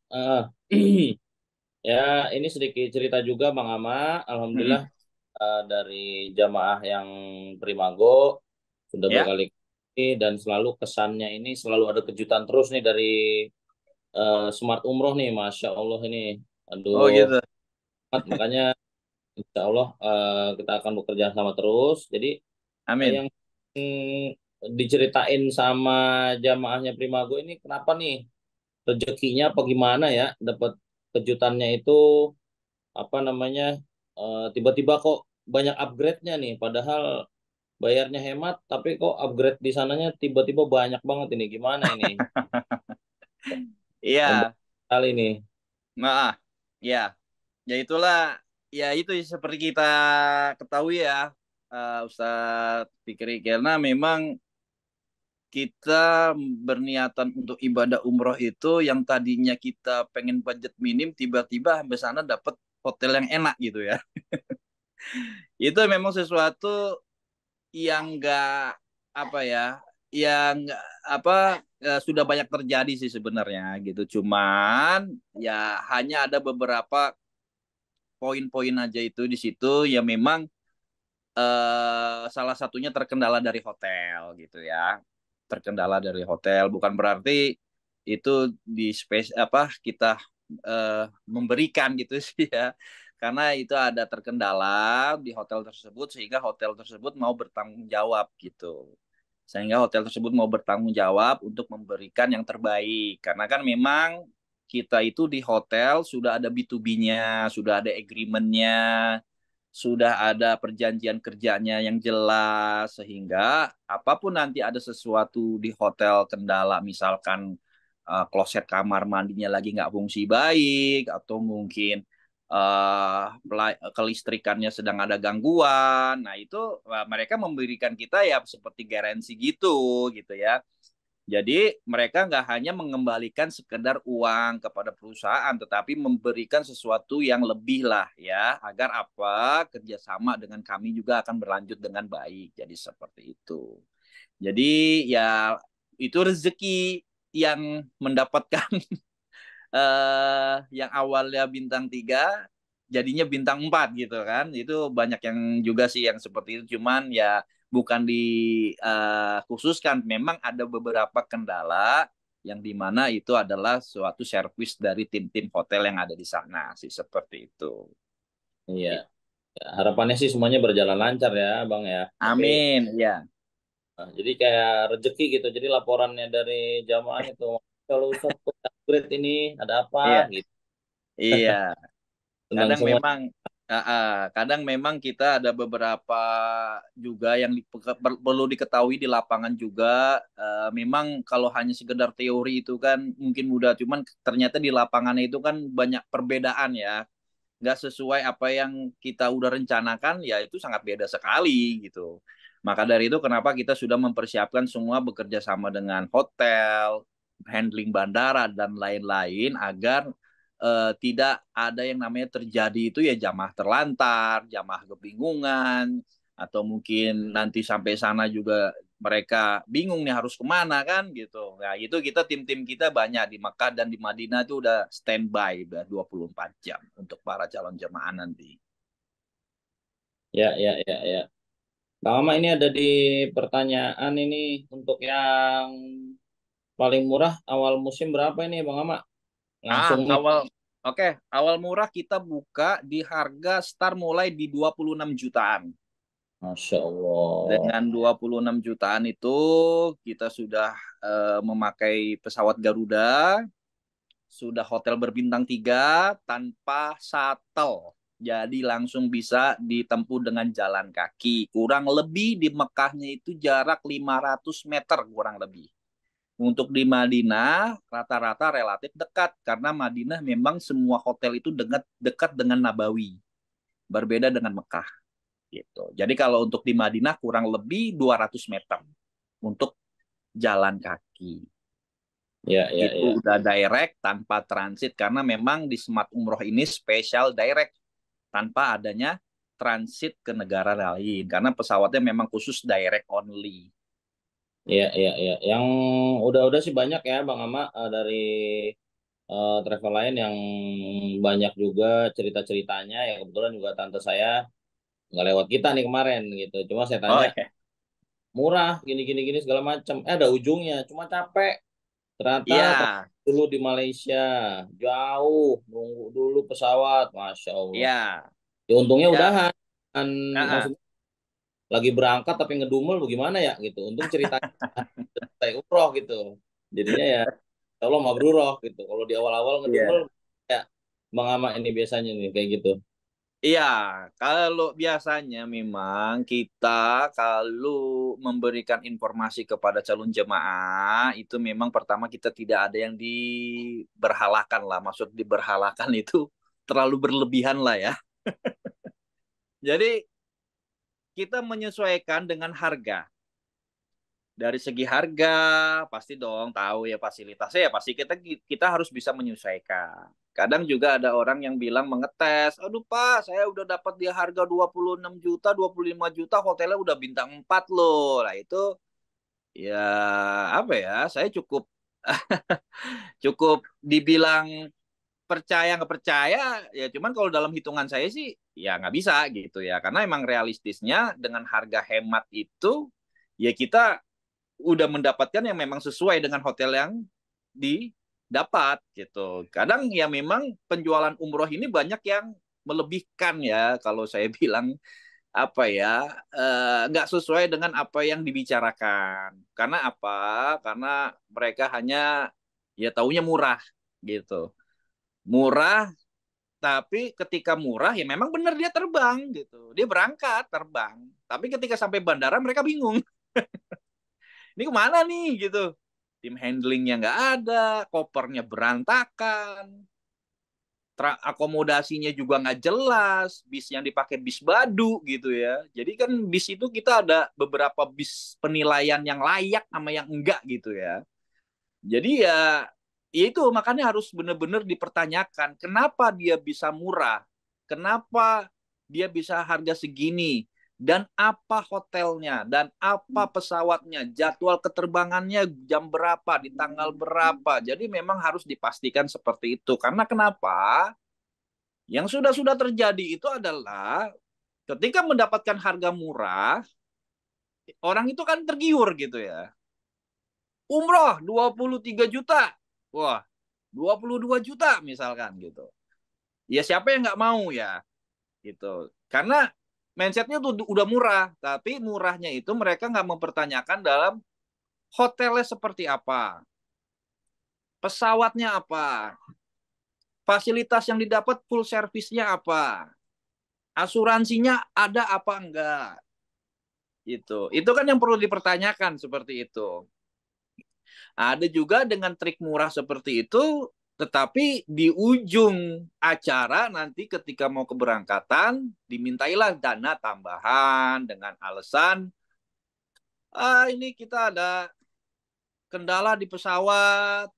Ya, ini sedikit cerita juga Bang Ama. Alhamdulillah Mm-mm. dari jamaah yang Primago sudah Ya. berkali-kali dan selalu kesannya ini selalu ada kejutan terus nih dari Smart Umroh nih, Masya Allah ini. Aduh, Oh gitu. makanya Insya Allah kita akan bekerja sama terus. Jadi Amin. yang diceritain sama jamaahnya Primago ini kenapa nih rezekinya apa gimana ya dapat kejutannya itu apa namanya tiba-tiba kok banyak upgrade-nya nih padahal bayarnya hemat tapi kok upgrade di sananya tiba-tiba banyak banget ini gimana ini Iya. membuat kali ini. Nah, ya. Ya itulah ya itu seperti kita ketahui ya Ustadz Fikri karena memang kita berniatan untuk ibadah umroh itu yang tadinya kita pengen budget minim tiba-tiba sampai sana dapat hotel yang enak gitu ya. Itu memang sesuatu yang enggak apa ya, yang apa sudah banyak terjadi sih sebenarnya gitu. Cuman ya hanya ada beberapa poin-poin aja itu di situ ya memang salah satunya terkendala dari hotel gitu ya. Terkendala dari hotel bukan berarti itu di space apa kita memberikan gitu sih ya. Karena itu ada terkendala di hotel tersebut sehingga hotel tersebut mau bertanggung jawab gitu. Sehingga hotel tersebut mau bertanggung jawab untuk memberikan yang terbaik. Karena kan memang kita itu di hotel sudah ada B2B-nya, sudah ada agreement-nya, sudah ada perjanjian kerjanya yang jelas sehingga apapun nanti ada sesuatu di hotel kendala misalkan kloset kamar mandinya lagi nggak fungsi baik atau mungkin kelistrikannya sedang ada gangguan nah itu mereka memberikan kita ya seperti garansi gitu gitu ya Jadi mereka nggak hanya mengembalikan sekedar uang kepada perusahaan, tetapi memberikan sesuatu yang lebih lah ya, agar apa kerjasama dengan kami juga akan berlanjut dengan baik. Jadi seperti itu. Jadi ya itu rezeki yang mendapatkan yang awalnya bintang 3 jadinya bintang 4 gitu kan. Itu banyak yang juga sih yang seperti itu. Cuman ya bukan dikhususkan. Memang ada beberapa kendala yang dimana itu adalah suatu servis dari tim-tim hotel yang ada di sana sih seperti itu. Iya. Ya, harapannya sih semuanya berjalan lancar ya, Bang ya. Tapi Amin. Ya. jadi kayak rezeki gitu. Jadi laporannya dari jamaah itu, kalau Ustadz kok upgrade ini ada apa Iya. gitu. Iya. Tentang Kadang semua. memang kadang memang kita ada beberapa juga yang perlu diketahui di lapangan juga. Memang kalau hanya sekedar teori itu kan mungkin mudah, cuman ternyata di lapangan itu kan banyak perbedaan ya, nggak sesuai apa yang kita udah rencanakan, ya itu sangat beda sekali gitu. Maka dari itu kenapa kita sudah mempersiapkan semua bekerja sama dengan hotel, handling bandara dan lain-lain agar tidak ada yang namanya terjadi itu ya jamaah terlantar, jamaah kebingungan, atau mungkin nanti sampai sana juga mereka bingung nih harus kemana kan gitu. Nah itu kita tim-tim kita banyak di Makkah dan di Madinah itu udah standby udah 24 jam untuk para calon jemaah nanti. Ya, ya, ya, ya. Bang Ama, ini ada di pertanyaan ini untuk yang paling murah awal musim berapa ini Bang Ama? Langsung nih. Awal murah kita buka di harga start mulai di 26 jutaan. Masya Allah. Dengan 26 jutaan itu kita sudah memakai pesawat Garuda, sudah hotel berbintang 3 tanpa shuttle. Jadi langsung bisa ditempuh dengan jalan kaki. Kurang lebih di Mekahnya itu jarak 500 meter kurang lebih. Untuk di Madinah rata-rata relatif dekat karena Madinah memang semua hotel itu dekat dengan Nabawi. Berbeda dengan Mekah gitu. Jadi kalau untuk di Madinah kurang lebih 200 meter untuk jalan kaki. Ya, ya, ya. Itu udah direct tanpa transit karena memang di Smart Umroh ini spesial direct tanpa adanya transit ke negara lain karena pesawatnya memang khusus direct only. Ya, ya, ya. Yang udah-udah sih banyak ya Bang Ama, dari travel lain yang banyak juga cerita-ceritanya. Ya kebetulan juga tante saya nggak lewat kita nih kemarin gitu. Cuma saya Oh tanya, ya. murah gini gini gini segala macam. Ada ujungnya, cuma capek. Ternyata Iya, dulu di Malaysia jauh, nunggu dulu pesawat, masya Allah. iya. Ya untungnya Ya, udahan, kan heeh. maksudnya lagi berangkat tapi ngedumel bagaimana ya gitu. Untung ceritanya saya umroh gitu. Jadinya ya, ya Allah mabruroh gitu. Kalau di awal-awal ngedumel, Iya. ya Bang Ama ini biasanya nih kayak gitu. Iya, kalau biasanya memang kita kalau memberikan informasi kepada calon jemaah itu memang pertama kita tidak ada yang diberhalakan lah. Maksud diberhalakan itu terlalu berlebihan lah ya. Jadi kita menyesuaikan dengan harga. Dari segi harga pasti dong tahu ya fasilitasnya ya pasti kita harus bisa menyesuaikan. Kadang juga ada orang yang bilang mengetes, aduh Pak, saya udah dapat di harga 26 juta, 25 juta, hotelnya udah bintang 4 loh. Nah itu ya apa ya, saya cukup cukup dibilang percaya nggak percaya ya cuman kalau dalam hitungan saya sih ya nggak bisa gitu ya karena emang realistisnya dengan harga hemat itu ya kita udah mendapatkan yang memang sesuai dengan hotel yang didapat gitu. Kadang ya memang penjualan umroh ini banyak yang melebihkan ya kalau saya bilang apa ya nggak sesuai dengan apa yang dibicarakan. Karena apa? Karena mereka hanya ya taunya murah gitu. Murah tapi ketika murah ya memang benar dia terbang gitu. Dia berangkat terbang. Tapi ketika sampai bandara mereka bingung ini kemana nih gitu, tim handlingnya nggak ada, kopernya berantakan, akomodasinya juga nggak jelas, bis yang dipakai bis Badu gitu ya. Jadi kan bis itu kita ada beberapa bis penilaian yang layak sama yang enggak gitu ya. Jadi ya itu makanya harus benar-benar dipertanyakan kenapa dia bisa murah, kenapa dia bisa harga segini, dan apa hotelnya, dan apa pesawatnya, jadwal keterbangannya jam berapa, di tanggal berapa. Jadi memang harus dipastikan seperti itu. Karena kenapa? Yang sudah-sudah terjadi itu adalah ketika mendapatkan harga murah, orang itu kan tergiur gitu ya. Umroh 23 juta. Wah, 22 juta misalkan gitu. Ya siapa yang nggak mau ya gitu. Karena mindsetnya tuh udah murah, tapi murahnya itu mereka nggak mempertanyakan dalam hotelnya seperti apa, pesawatnya apa, fasilitas yang didapat full service-nya apa, asuransinya ada apa enggak. Itu kan yang perlu dipertanyakan seperti itu. Ada juga dengan trik murah seperti itu, tetapi di ujung acara nanti ketika mau keberangkatan, dimintailah dana tambahan dengan alasan, ini kita ada kendala di pesawat,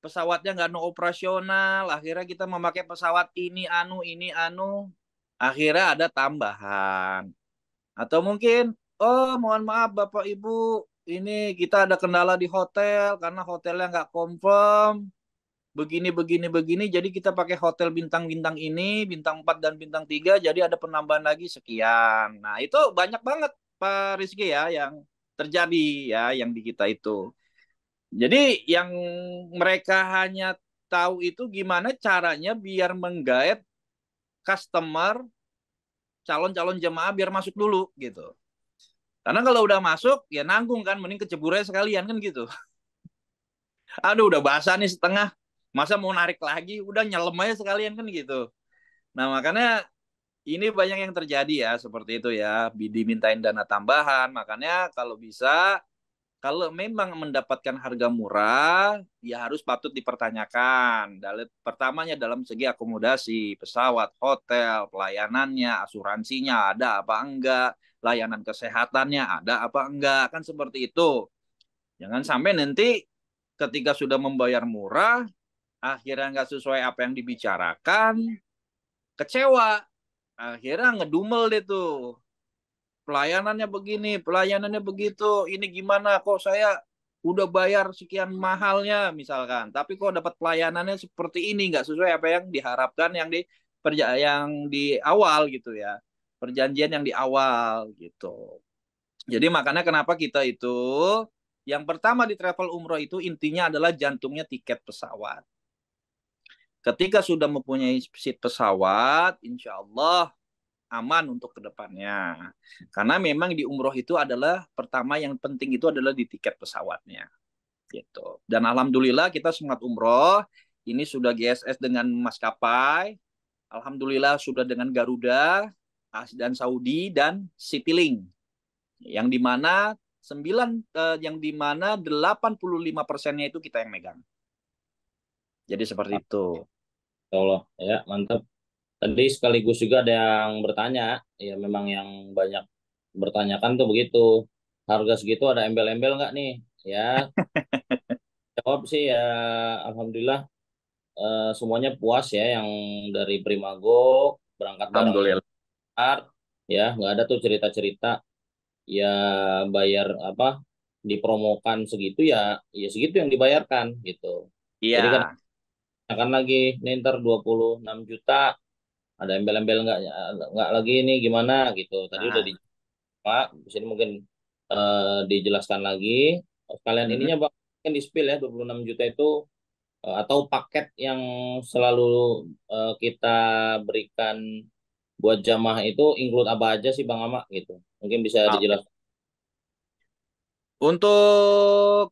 pesawatnya nggak no operasional, akhirnya kita memakai pesawat ini anu, akhirnya ada tambahan. Atau mungkin, oh mohon maaf Bapak Ibu, ini kita ada kendala di hotel karena hotelnya nggak confirm. Begini, jadi kita pakai hotel bintang-bintang ini, bintang 4 dan bintang 3, jadi ada penambahan lagi sekian. Nah itu banyak banget Pak Rizky ya yang terjadi ya, yang di kita itu. Jadi yang mereka hanya tahu itu gimana caranya biar menggait customer, calon-calon jemaah biar masuk dulu gitu. Karena kalau udah masuk, ya nanggung kan, mending keceburnya sekalian kan gitu. Aduh, udah basah nih setengah, masa mau narik lagi, udah nyelam aja sekalian kan gitu. Nah, makanya ini banyak yang terjadi ya, seperti itu ya, dimintain dana tambahan. Makanya kalau bisa, kalau memang mendapatkan harga murah, ya harus patut dipertanyakan. Pertamanya dalam segi akomodasi, pesawat, hotel, pelayanannya, asuransinya ada apa enggak, layanan kesehatannya ada apa enggak, kan seperti itu. Jangan sampai nanti ketika sudah membayar murah, akhirnya nggak sesuai apa yang dibicarakan, kecewa, akhirnya ngedumel deh tuh. Pelayanannya begini, pelayanannya begitu, ini gimana kok saya udah bayar sekian mahalnya misalkan, tapi kok dapat pelayanannya seperti ini, nggak sesuai apa yang diharapkan yang di awal gitu ya, perjanjian yang di awal gitu. Jadi makanya kenapa kita itu yang pertama di travel umroh itu intinya adalah jantungnya tiket pesawat. Ketika sudah mempunyai seat pesawat, insya Allah aman untuk kedepannya. Karena memang di umroh itu adalah pertama yang penting itu adalah di tiket pesawatnya. Gitu. Dan alhamdulillah kita semangat umroh, ini sudah GSS dengan maskapai, alhamdulillah sudah dengan Garuda, dan Saudi dan Citylink. Yang dimana 85%-nya itu kita yang megang. Jadi seperti itu. Allah ya, mantap. Tadi sekaligus juga ada yang bertanya, ya memang yang banyak bertanyakan tuh begitu. Harga segitu ada embel-embel nggak nih? Ya, jawab sih ya, alhamdulillah semuanya puas ya, yang dari Primago berangkat bareng Alhamdulillah. Art, ya nggak ada tuh cerita-cerita ya bayar apa dipromokan segitu ya, ya segitu yang dibayarkan gitu. Jadi kan Iya. akan lagi nih ntar 26 juta ada embel-embel nggak lagi ini gimana gitu. Tadi udah Nah. di Pak, di sini mungkin dijelaskan lagi. Sekalian Mm-mm. ininya Bang, kan di spill ya 26 juta itu atau paket yang selalu kita berikan buat jamaah itu include apa aja sih Bang Ama gitu. Mungkin bisa Oke. dijelaskan. Untuk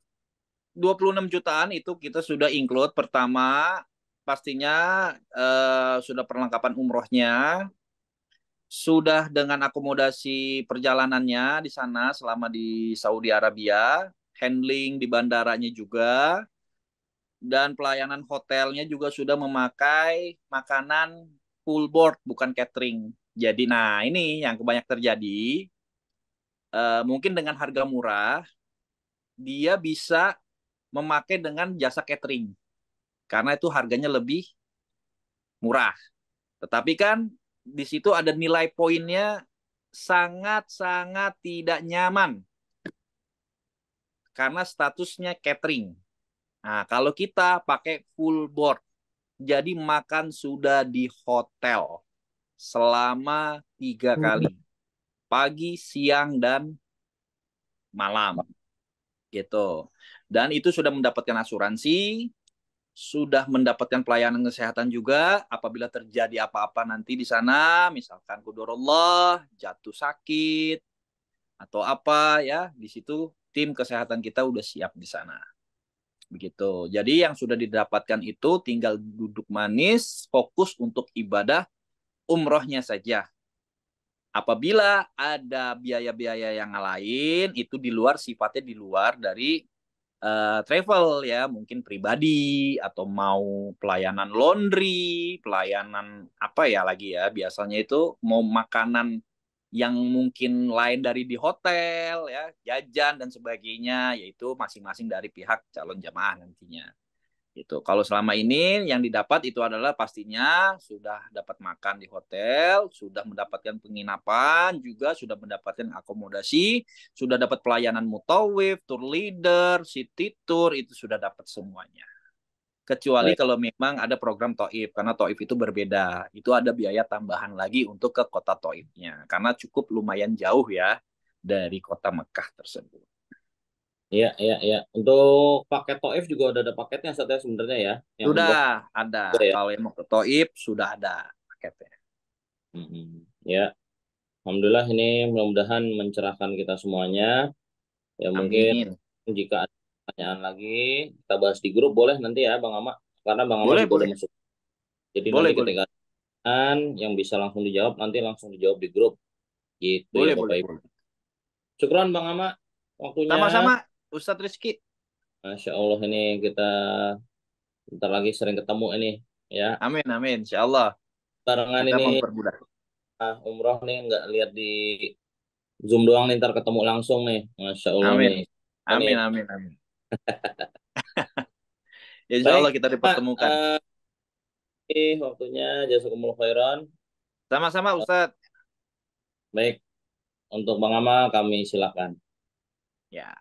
26 jutaan itu kita sudah include pertama pastinya sudah perlengkapan umrohnya, sudah dengan akomodasi perjalanannya di sana selama di Saudi Arabia, handling di bandaranya juga, dan pelayanan hotelnya juga sudah memakai makanan full board bukan catering. Jadi nah ini yang kebanyak terjadi, mungkin dengan harga murah dia bisa memakai dengan jasa catering karena itu harganya lebih murah. Tetapi kan di situ ada nilai poinnya sangat-sangat tidak nyaman karena statusnya catering. Nah, kalau kita pakai full board, jadi makan sudah di hotel selama 3 kali, pagi, siang, dan malam, gitu. Dan itu sudah mendapatkan asuransi, sudah mendapatkan pelayanan kesehatan juga. Apabila terjadi apa-apa nanti di sana, misalkan kudurullah, jatuh sakit, atau apa ya, di situ tim kesehatan kita udah siap di sana. Begitu. Jadi yang sudah didapatkan itu tinggal duduk manis, fokus untuk ibadah umrohnya saja. Apabila ada biaya-biaya yang lain, itu di luar sifatnya di luar dari travel ya, mungkin pribadi atau mau pelayanan laundry, pelayanan apa ya lagi ya, biasanya itu mau makanan yang mungkin lain dari di hotel ya, jajan dan sebagainya, yaitu masing-masing dari pihak calon jamaah nantinya. Itu kalau selama ini yang didapat itu adalah pastinya sudah dapat makan di hotel, sudah mendapatkan penginapan, juga sudah mendapatkan akomodasi, sudah dapat pelayanan mutawif, tour leader, city tour, itu sudah dapat semuanya. Kecuali Baik. kalau memang ada program Toif, karena Toif itu berbeda. Itu ada biaya tambahan lagi untuk ke kota Toifnya, karena cukup lumayan jauh ya dari kota Mekah tersebut. Iya, iya, iya. Untuk paket Toif juga udah ada paketnya saat ya sebenarnya ya, yang umroh Sudah ada, juga ya. kalau yang mau ke Toif sudah ada paketnya. Mhm. Ya, Alhamdulillah ini mudah-mudahan mencerahkan kita semuanya. Ya mungkin Amin. jika ada pertanyaan lagi kita bahas di grup boleh nanti ya Bang Ama. Karena Bang Ama Boleh, juga udah boleh. masuk. Jadi nanti Boleh, boleh. ketika yang bisa langsung dijawab nanti langsung dijawab di grup. Gitu ya Boleh, Bapak boleh, Ibu. boleh. Syukron Bang Ama waktunya. Sama-sama, Ustadz Rizky. Masya Allah ini kita bentar lagi sering ketemu ini ya. Amin, amin. Insya Allah Barengan kita ini mempermudah. umroh nih nggak lihat di Zoom doang nih ntar ketemu langsung nih. Masya Allah nih. Amin. Ini Amin, amin, amin. Ya, insya baik Allah kita Pak. dipertemukan. Waktunya jazakumullah khairan. Sama-sama, Ustadz. Baik, untuk Bang Ama kami silakan. Ya,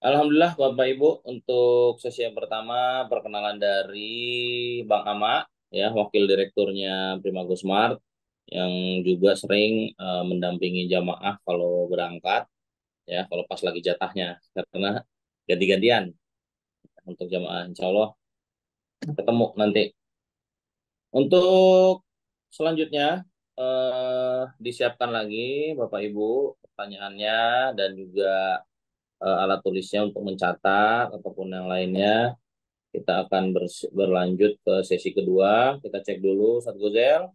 Alhamdulillah Bapak Ibu untuk sesi yang pertama perkenalan dari Bang Ama ya wakil direkturnya Primago Smart yang juga sering mendampingi jamaah kalau berangkat ya kalau pas lagi jatahnya karena ganti-gantian untuk jamaah Insya Allah ketemu nanti. Untuk selanjutnya disiapkan lagi Bapak Ibu pertanyaannya dan juga alat tulisnya untuk mencatat ataupun yang lainnya. Kita akan berlanjut ke sesi kedua. Kita cek dulu Ustadz Gozel.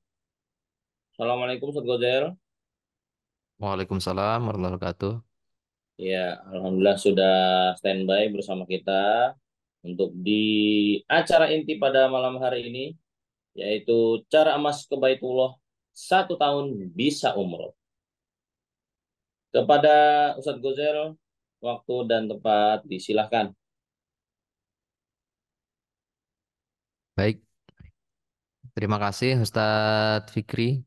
Assalamualaikum Ustadz Gozel. Waalaikumsalam warahmatullahi wabarakatuh. Ya, Alhamdulillah sudah standby bersama kita untuk di acara inti pada malam hari ini, yaitu cara emas ke Baitullah 1 tahun bisa umroh. Kepada Ustadz Gozel, waktu dan tempat disilahkan. Baik, terima kasih Ustadz Fikri.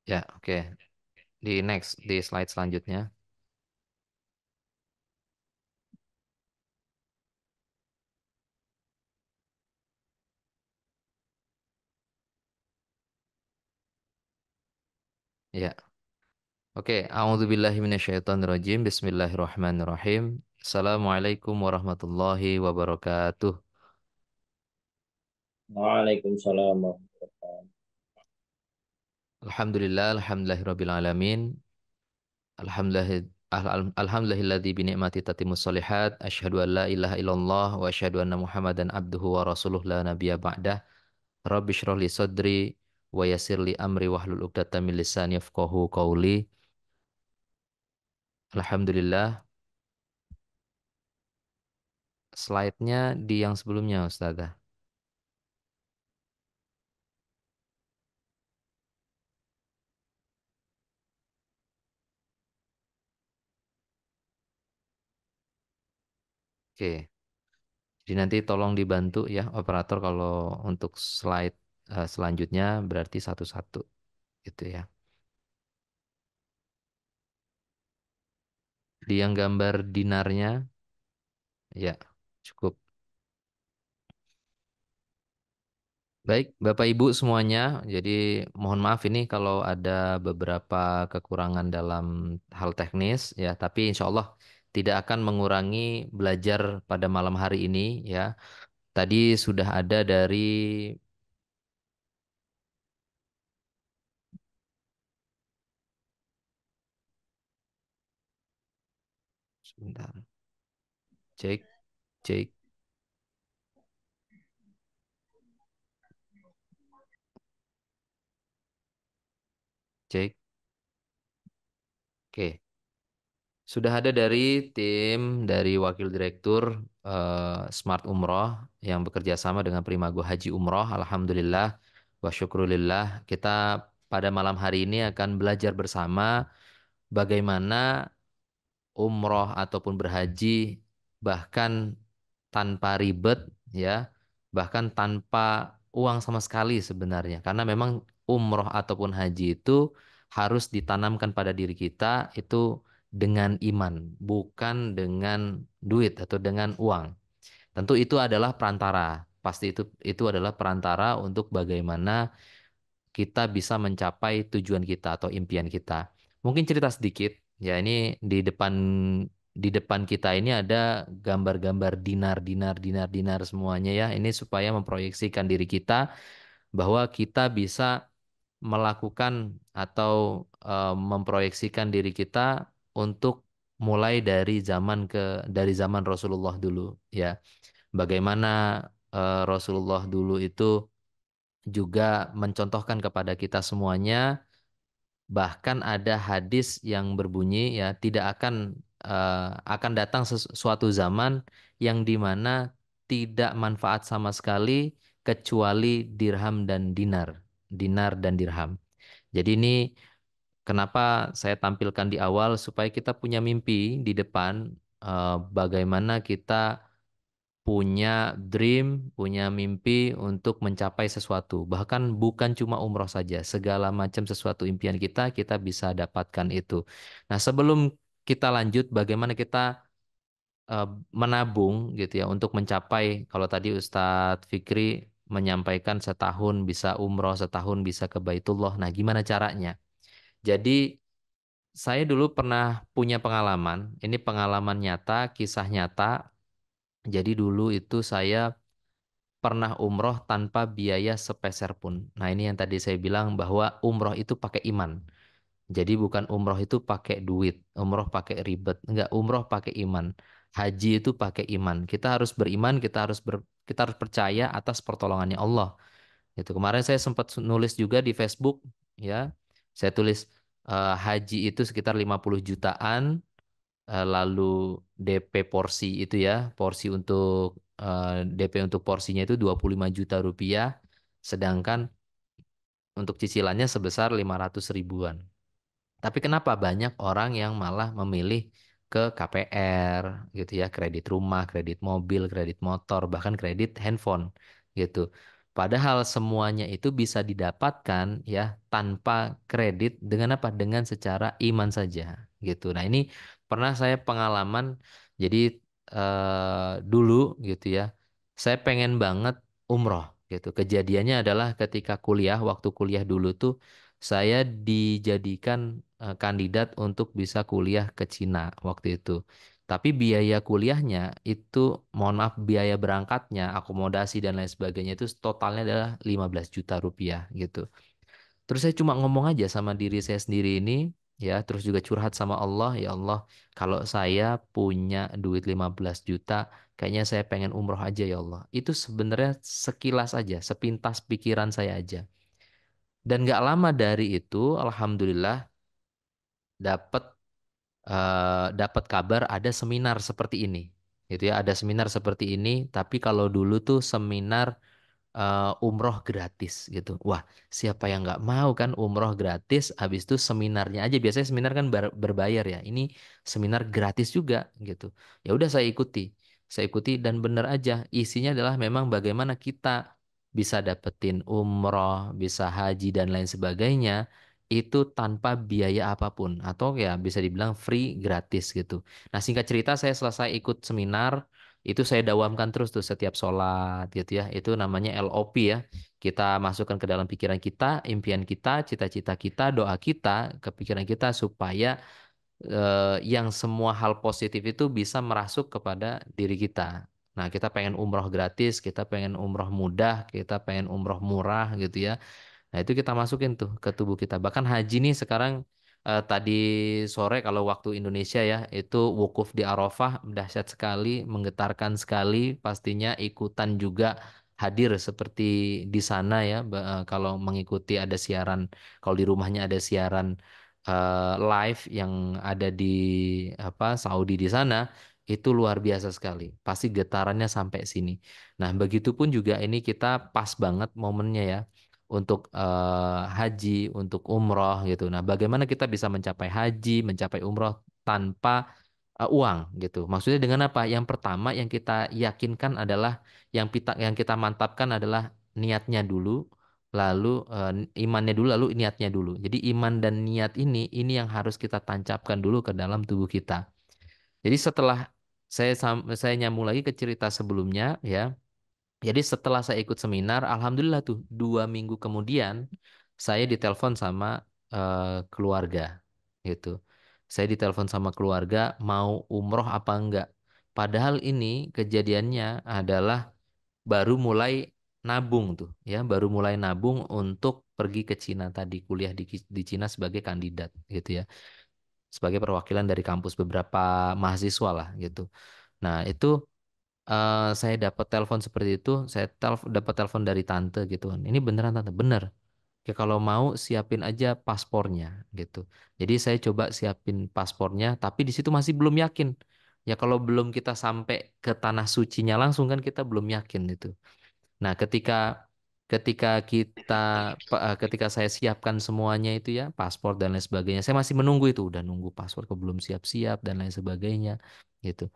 Ya, oke. Di next, di slide selanjutnya. Ya, oke. A'udzubillahi minasyaitonirrajim. Bismillahirrahmanirrahim. Assalamualaikum warahmatullahi wabarakatuh. Waalaikumsalam warahmatullahi wabarakatuh. Alhamdulillah, alhamdulillahirabbil alamin. Alhamdulillahilladzi bi ni'mati tatimmus shalihat. Asyhadu an la ilaha illallah wa asyhadu anna Muhammadan abduhu wa rasuluh la nabiyya ba'dah. Rabbi shrah li sadri wa yassir li amri wahlul 'uqdatam min lisani yafqahu qawli. Alhamdulillah, slide-nya di yang sebelumnya Ustazah. Oke. Jadi nanti tolong dibantu ya operator kalau untuk slide selanjutnya berarti satu-satu gitu ya. Di yang gambar dinarnya ya cukup. Baik, Bapak Ibu semuanya. Jadi mohon maaf ini kalau ada beberapa kekurangan dalam hal teknis ya, tapi insya Allah tidak akan mengurangi belajar pada malam hari ini ya. Tadi sudah ada dari sebentar. Cek, cek, cek. Oke. Sudah ada dari tim dari Wakil Direktur Smart Umroh yang bekerja sama dengan Primago Haji Umroh. Alhamdulillah wa syukrulillah. Kita pada malam hari ini akan belajar bersama bagaimana umroh ataupun berhaji bahkan tanpa ribet ya, bahkan tanpa uang sama sekali sebenarnya. Karena memang umroh ataupun haji itu harus ditanamkan pada diri kita itu dengan iman, bukan dengan duit atau dengan uang. Tentu itu adalah perantara. Pasti itu adalah perantara untuk bagaimana kita bisa mencapai tujuan kita atau impian kita. Mungkin cerita sedikit, ya ini di depan kita ini ada gambar-gambar dinar, dinar, dinar, dinar semuanya ya. Ini supaya memproyeksikan diri kita bahwa kita bisa melakukan atau memproyeksikan diri kita untuk mulai dari zaman Rasulullah dulu ya. Bagaimana Rasulullah dulu itu juga mencontohkan kepada kita semuanya. Bahkan ada hadis yang berbunyi ya akan datang suatu zaman yang dimana tidak manfaat sama sekali kecuali dirham dan dinar, dinar dan dirham. Jadi ini kenapa saya tampilkan di awal supaya kita punya mimpi di depan bagaimana kita punya dream, punya mimpi untuk mencapai sesuatu. Bahkan bukan cuma umroh saja, segala macam sesuatu impian kita, kita bisa dapatkan itu. Nah, sebelum kita lanjut, bagaimana kita eh, menabung gitu ya untuk mencapai, kalau tadi Ustadz Fikri menyampaikan setahun bisa umroh, setahun bisa ke Baitullah. Nah, gimana caranya? Jadi, saya dulu pernah punya pengalaman, ini pengalaman nyata, kisah nyata. Jadi dulu itu saya pernah umroh tanpa biaya sepeser pun. Nah, ini yang tadi saya bilang bahwa umroh itu pakai iman. Jadi bukan umroh itu pakai duit, umroh pakai ribet. Enggak, umroh pakai iman. Haji itu pakai iman. Kita harus beriman, kita harus percaya atas pertolongannya Allah. Itu kemarin saya sempat nulis juga di Facebook ya. Saya tulis haji itu sekitar 50 jutaan, lalu DP porsi itu ya, porsi untuk DP untuk porsinya itu 25 juta rupiah, sedangkan untuk cicilannya sebesar 500 ribuan. Tapi kenapa banyak orang yang malah memilih ke KPR gitu ya, kredit rumah, kredit mobil, kredit motor, bahkan kredit handphone gitu. Padahal semuanya itu bisa didapatkan ya tanpa kredit dengan apa? Dengan secara iman saja gitu. Nah, ini pernah saya pengalaman jadi dulu gitu ya. Saya pengen banget umroh gitu. Kejadiannya adalah ketika kuliah, waktu kuliah dulu tuh saya dijadikan kandidat untuk bisa kuliah ke Cina waktu itu. Tapi biaya kuliahnya itu, mohon maaf, biaya berangkatnya, akomodasi dan lain sebagainya itu totalnya adalah 15 juta rupiah gitu. Terus saya cuma ngomong aja sama diri saya sendiri ini, ya, terus juga curhat sama Allah, ya Allah, kalau saya punya duit 15 juta, kayaknya saya pengen umroh aja ya Allah. Itu sebenarnya sekilas aja, sepintas pikiran saya aja. Dan gak lama dari itu, alhamdulillah dapat dapat kabar ada seminar seperti ini. Gitu ya, ada seminar seperti ini, tapi kalau dulu tuh seminar umroh gratis gitu. Wah, siapa yang nggak mau kan umroh gratis, habis itu seminarnya aja. Biasanya seminar kan berbayar ya. Ini seminar gratis juga gitu. Ya udah saya ikuti. saya ikuti dan benar aja. Isinya adalah memang bagaimana kita bisa dapetin umroh, bisa haji dan lain sebagainya itu tanpa biaya apapun atau ya bisa dibilang free gratis gitu. Nah, singkat cerita saya selesai ikut seminar itu saya dawamkan terus tuh setiap sholat gitu ya. Itu namanya LOP ya. Kita masukkan ke dalam pikiran kita, impian kita, cita-cita kita, doa kita, ke pikiran kita supaya yang semua hal positif itu bisa merasuk kepada diri kita. Nah, kita pengen umroh gratis, kita pengen umroh mudah, kita pengen umroh murah gitu ya. Nah, itu kita masukin tuh ke tubuh kita. Bahkan haji nih sekarang tadi sore kalau waktu Indonesia ya, itu wukuf di Arafah dahsyat sekali, menggetarkan sekali, pastinya ikutan juga hadir seperti di sana ya. Kalau mengikuti ada siaran, kalau di rumahnya ada siaran live yang ada di apa Saudi di sana, itu luar biasa sekali. Pasti getarannya sampai sini. Nah, begitupun juga ini kita pas banget momennya ya untuk haji, untuk umroh gitu. Nah, bagaimana kita bisa mencapai haji, mencapai umroh tanpa uang gitu? Maksudnya dengan apa? Yang pertama yang kita yakinkan adalah yang kita mantapkan adalah niatnya dulu, lalu imannya dulu, lalu niatnya dulu. Jadi iman dan niat ini yang harus kita tancapkan dulu ke dalam tubuh kita. Jadi setelah saya nyambung lagi ke cerita sebelumnya ya. Jadi setelah saya ikut seminar, alhamdulillah tuh 2 minggu kemudian saya ditelepon sama keluarga gitu. Saya ditelepon sama keluarga mau umroh apa enggak. Padahal ini kejadiannya adalah baru mulai nabung tuh ya, baru mulai nabung untuk pergi ke Cina tadi kuliah di Cina sebagai kandidat gitu ya, sebagai perwakilan dari kampus beberapa mahasiswa lah gitu. Nah itu saya dapat telepon seperti itu, saya dapat telepon dari tante gitu kan. Ini beneran tante, bener. Ya kalau mau siapin aja paspornya gitu. Jadi saya coba siapin paspornya, tapi di situ masih belum yakin. Ya kalau belum kita sampai ke tanah sucinya langsung kan kita belum yakin itu. Nah, ketika kita ketika saya siapkan semuanya itu ya, paspor dan lain sebagainya, saya masih menunggu itu, udah nunggu paspor kok belum siap-siap dan lain sebagainya gitu.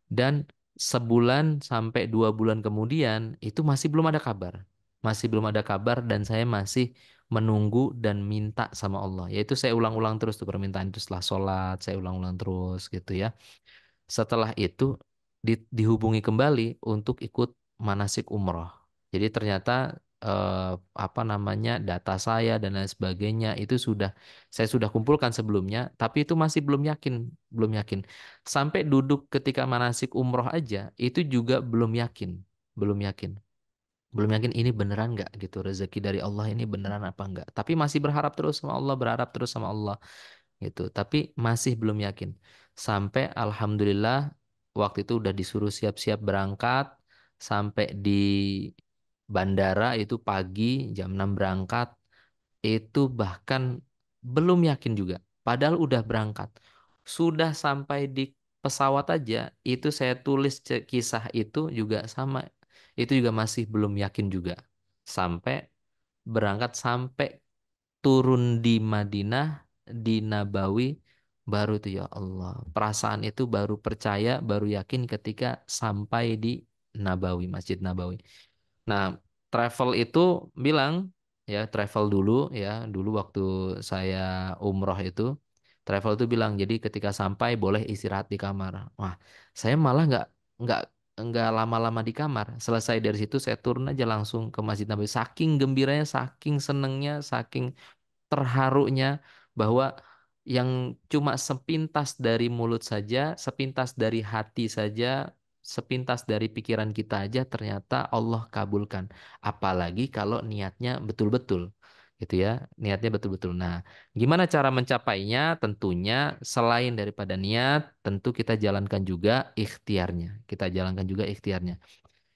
Dan sebulan sampai 2 bulan kemudian itu masih belum ada kabar. Masih belum ada kabar dan saya masih menunggu dan minta sama Allah. Yaitu saya ulang-ulang terus tuh permintaan itu setelah sholat, saya ulang-ulang terus gitu ya. Setelah itu dihubungi kembali untuk ikut manasik umroh. Jadi ternyata eh, apa namanya data saya dan lain sebagainya itu saya sudah kumpulkan sebelumnya, tapi itu masih belum yakin. Sampai duduk ketika manasik umroh aja itu juga belum yakin, belum yakin ini beneran nggak gitu rezeki dari Allah ini beneran apa enggak. Tapi masih berharap terus sama Allah, berharap terus sama Allah gitu. Tapi masih belum yakin. Sampai alhamdulillah waktu itu udah disuruh siap-siap berangkat sampai di bandara itu pagi jam 6 berangkat itu bahkan belum yakin juga. Padahal udah berangkat. Sudah sampai di pesawat aja itu saya tulis kisah itu juga sama. Itu juga masih belum yakin juga. Sampai berangkat sampai turun di Madinah, di Nabawi, baru tuh ya Allah. Perasaan itu baru percaya, baru yakin ketika sampai di Nabawi, Masjid Nabawi. Nah, travel itu bilang, ya travel dulu ya, dulu waktu saya umroh itu, travel itu bilang, jadi ketika sampai boleh istirahat di kamar. Wah, saya malah nggak nggak lama-lama di kamar. Selesai dari situ saya turun aja langsung ke Masjid Nabawi. Saking gembiranya, saking senengnya, saking terharunya bahwa yang cuma sepintas dari mulut saja, sepintas dari hati saja, sepintas dari pikiran kita aja ternyata Allah kabulkan. Apalagi kalau niatnya betul-betul. Gitu ya, niatnya betul-betul. Nah, gimana cara mencapainya? Tentunya selain daripada niat, tentu kita jalankan juga ikhtiarnya. Kita jalankan juga ikhtiarnya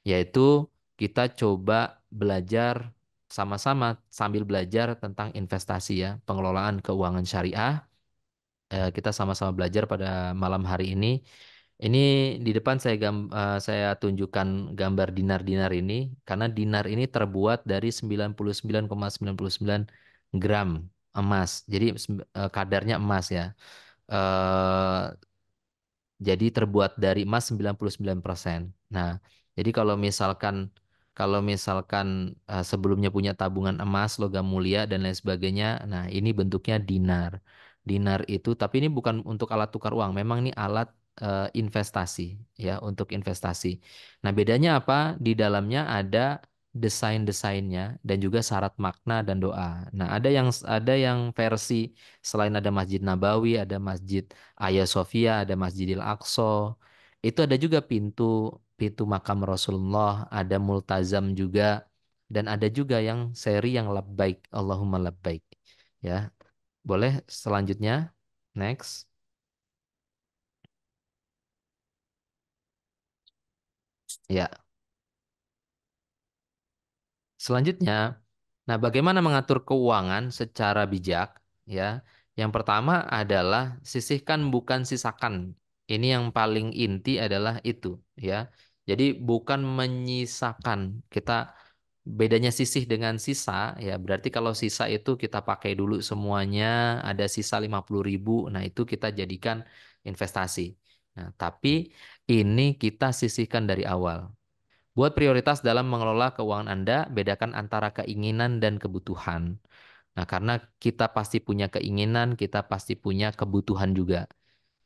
yaitu kita coba belajar sama-sama sambil belajar tentang investasi ya, pengelolaan keuangan syariah. Kita sama-sama belajar pada malam hari ini. Ini di depan saya tunjukkan gambar dinar-dinar ini karena dinar ini terbuat dari 99,99 gram emas. Jadi kadarnya emas ya. Eh, Jadi terbuat dari emas 99%. Nah, jadi kalau misalkan sebelumnya punya tabungan emas, logam mulia dan lain sebagainya, nah ini bentuknya dinar. Dinar itu tapi ini bukan untuk alat tukar uang, memang ini alat investasi ya, untuk investasi. Nah, bedanya apa? Di dalamnya ada desain-desainnya dan juga syarat makna dan doa. Nah, ada yang versi selain ada Masjid Nabawi, ada Masjid Hagia Sophia, ada Masjidil Aqsa. Itu ada juga pintu pintu makam Rasulullah, ada multazam juga, dan ada juga yang seri yang labbaik, Allahumma labbaik. Ya, boleh selanjutnya, next. Ya, selanjutnya, nah bagaimana mengatur keuangan secara bijak? Ya, yang pertama adalah sisihkan bukan sisakan. Ini yang paling inti adalah itu, ya. Jadi bukan menyisakan. Kita bedanya sisih dengan sisa, ya. Berarti kalau sisa itu kita pakai dulu semuanya, ada sisa 50.000. Nah, itu kita jadikan investasi. Nah, tapi ini kita sisihkan dari awal. Buat prioritas dalam mengelola keuangan Anda, bedakan antara keinginan dan kebutuhan. Nah, karena kita pasti punya keinginan, kita pasti punya kebutuhan juga.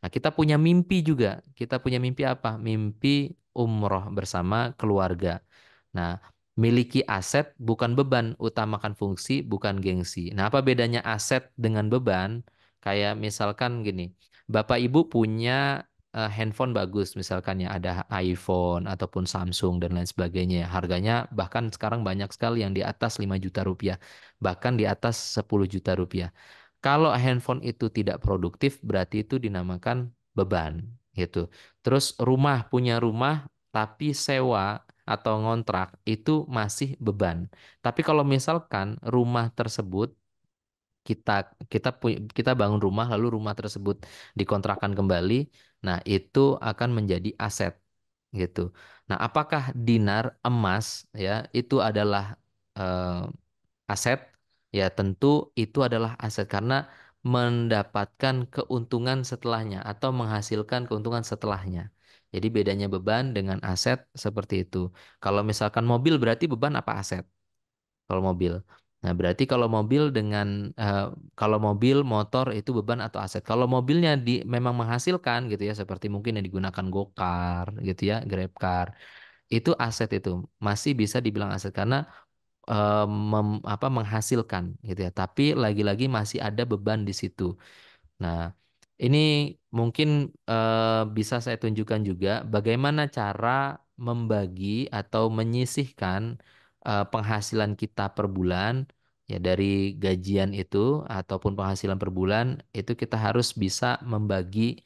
Nah, kita punya mimpi juga. Kita punya mimpi apa? Mimpi umroh bersama keluarga. Nah, miliki aset bukan beban, utamakan fungsi bukan gengsi. Nah, apa bedanya aset dengan beban? Kayak misalkan gini, Bapak Ibu punya handphone bagus, misalkan ya ada iPhone ataupun Samsung dan lain sebagainya. Harganya bahkan sekarang banyak sekali yang di atas 5 juta rupiah, bahkan di atas 10 juta rupiah. Kalau handphone itu tidak produktif, berarti itu dinamakan beban, gitu. Terus punya rumah, tapi sewa atau ngontrak itu masih beban. Tapi kalau misalkan rumah tersebut kita bangun rumah lalu rumah tersebut dikontrakan kembali, nah itu akan menjadi aset, gitu. Nah, apakah dinar emas ya itu adalah eh, aset? Ya, tentu itu adalah aset karena mendapatkan keuntungan setelahnya atau menghasilkan keuntungan setelahnya. Jadi bedanya beban dengan aset seperti itu. Kalau misalkan mobil berarti beban apa aset? Kalau mobil. Nah, berarti eh, kalau mobil, motor itu beban atau aset. Kalau mobilnya memang menghasilkan gitu ya, seperti mungkin yang digunakan Gokar gitu ya, GrabCar, itu aset itu masih bisa dibilang aset karena menghasilkan gitu ya. Tapi lagi-lagi masih ada beban di situ. Nah, ini mungkin bisa saya tunjukkan juga bagaimana cara membagi atau menyisihkan penghasilan kita per bulan ya dari gajian itu ataupun penghasilan per bulan itu kita harus bisa membagi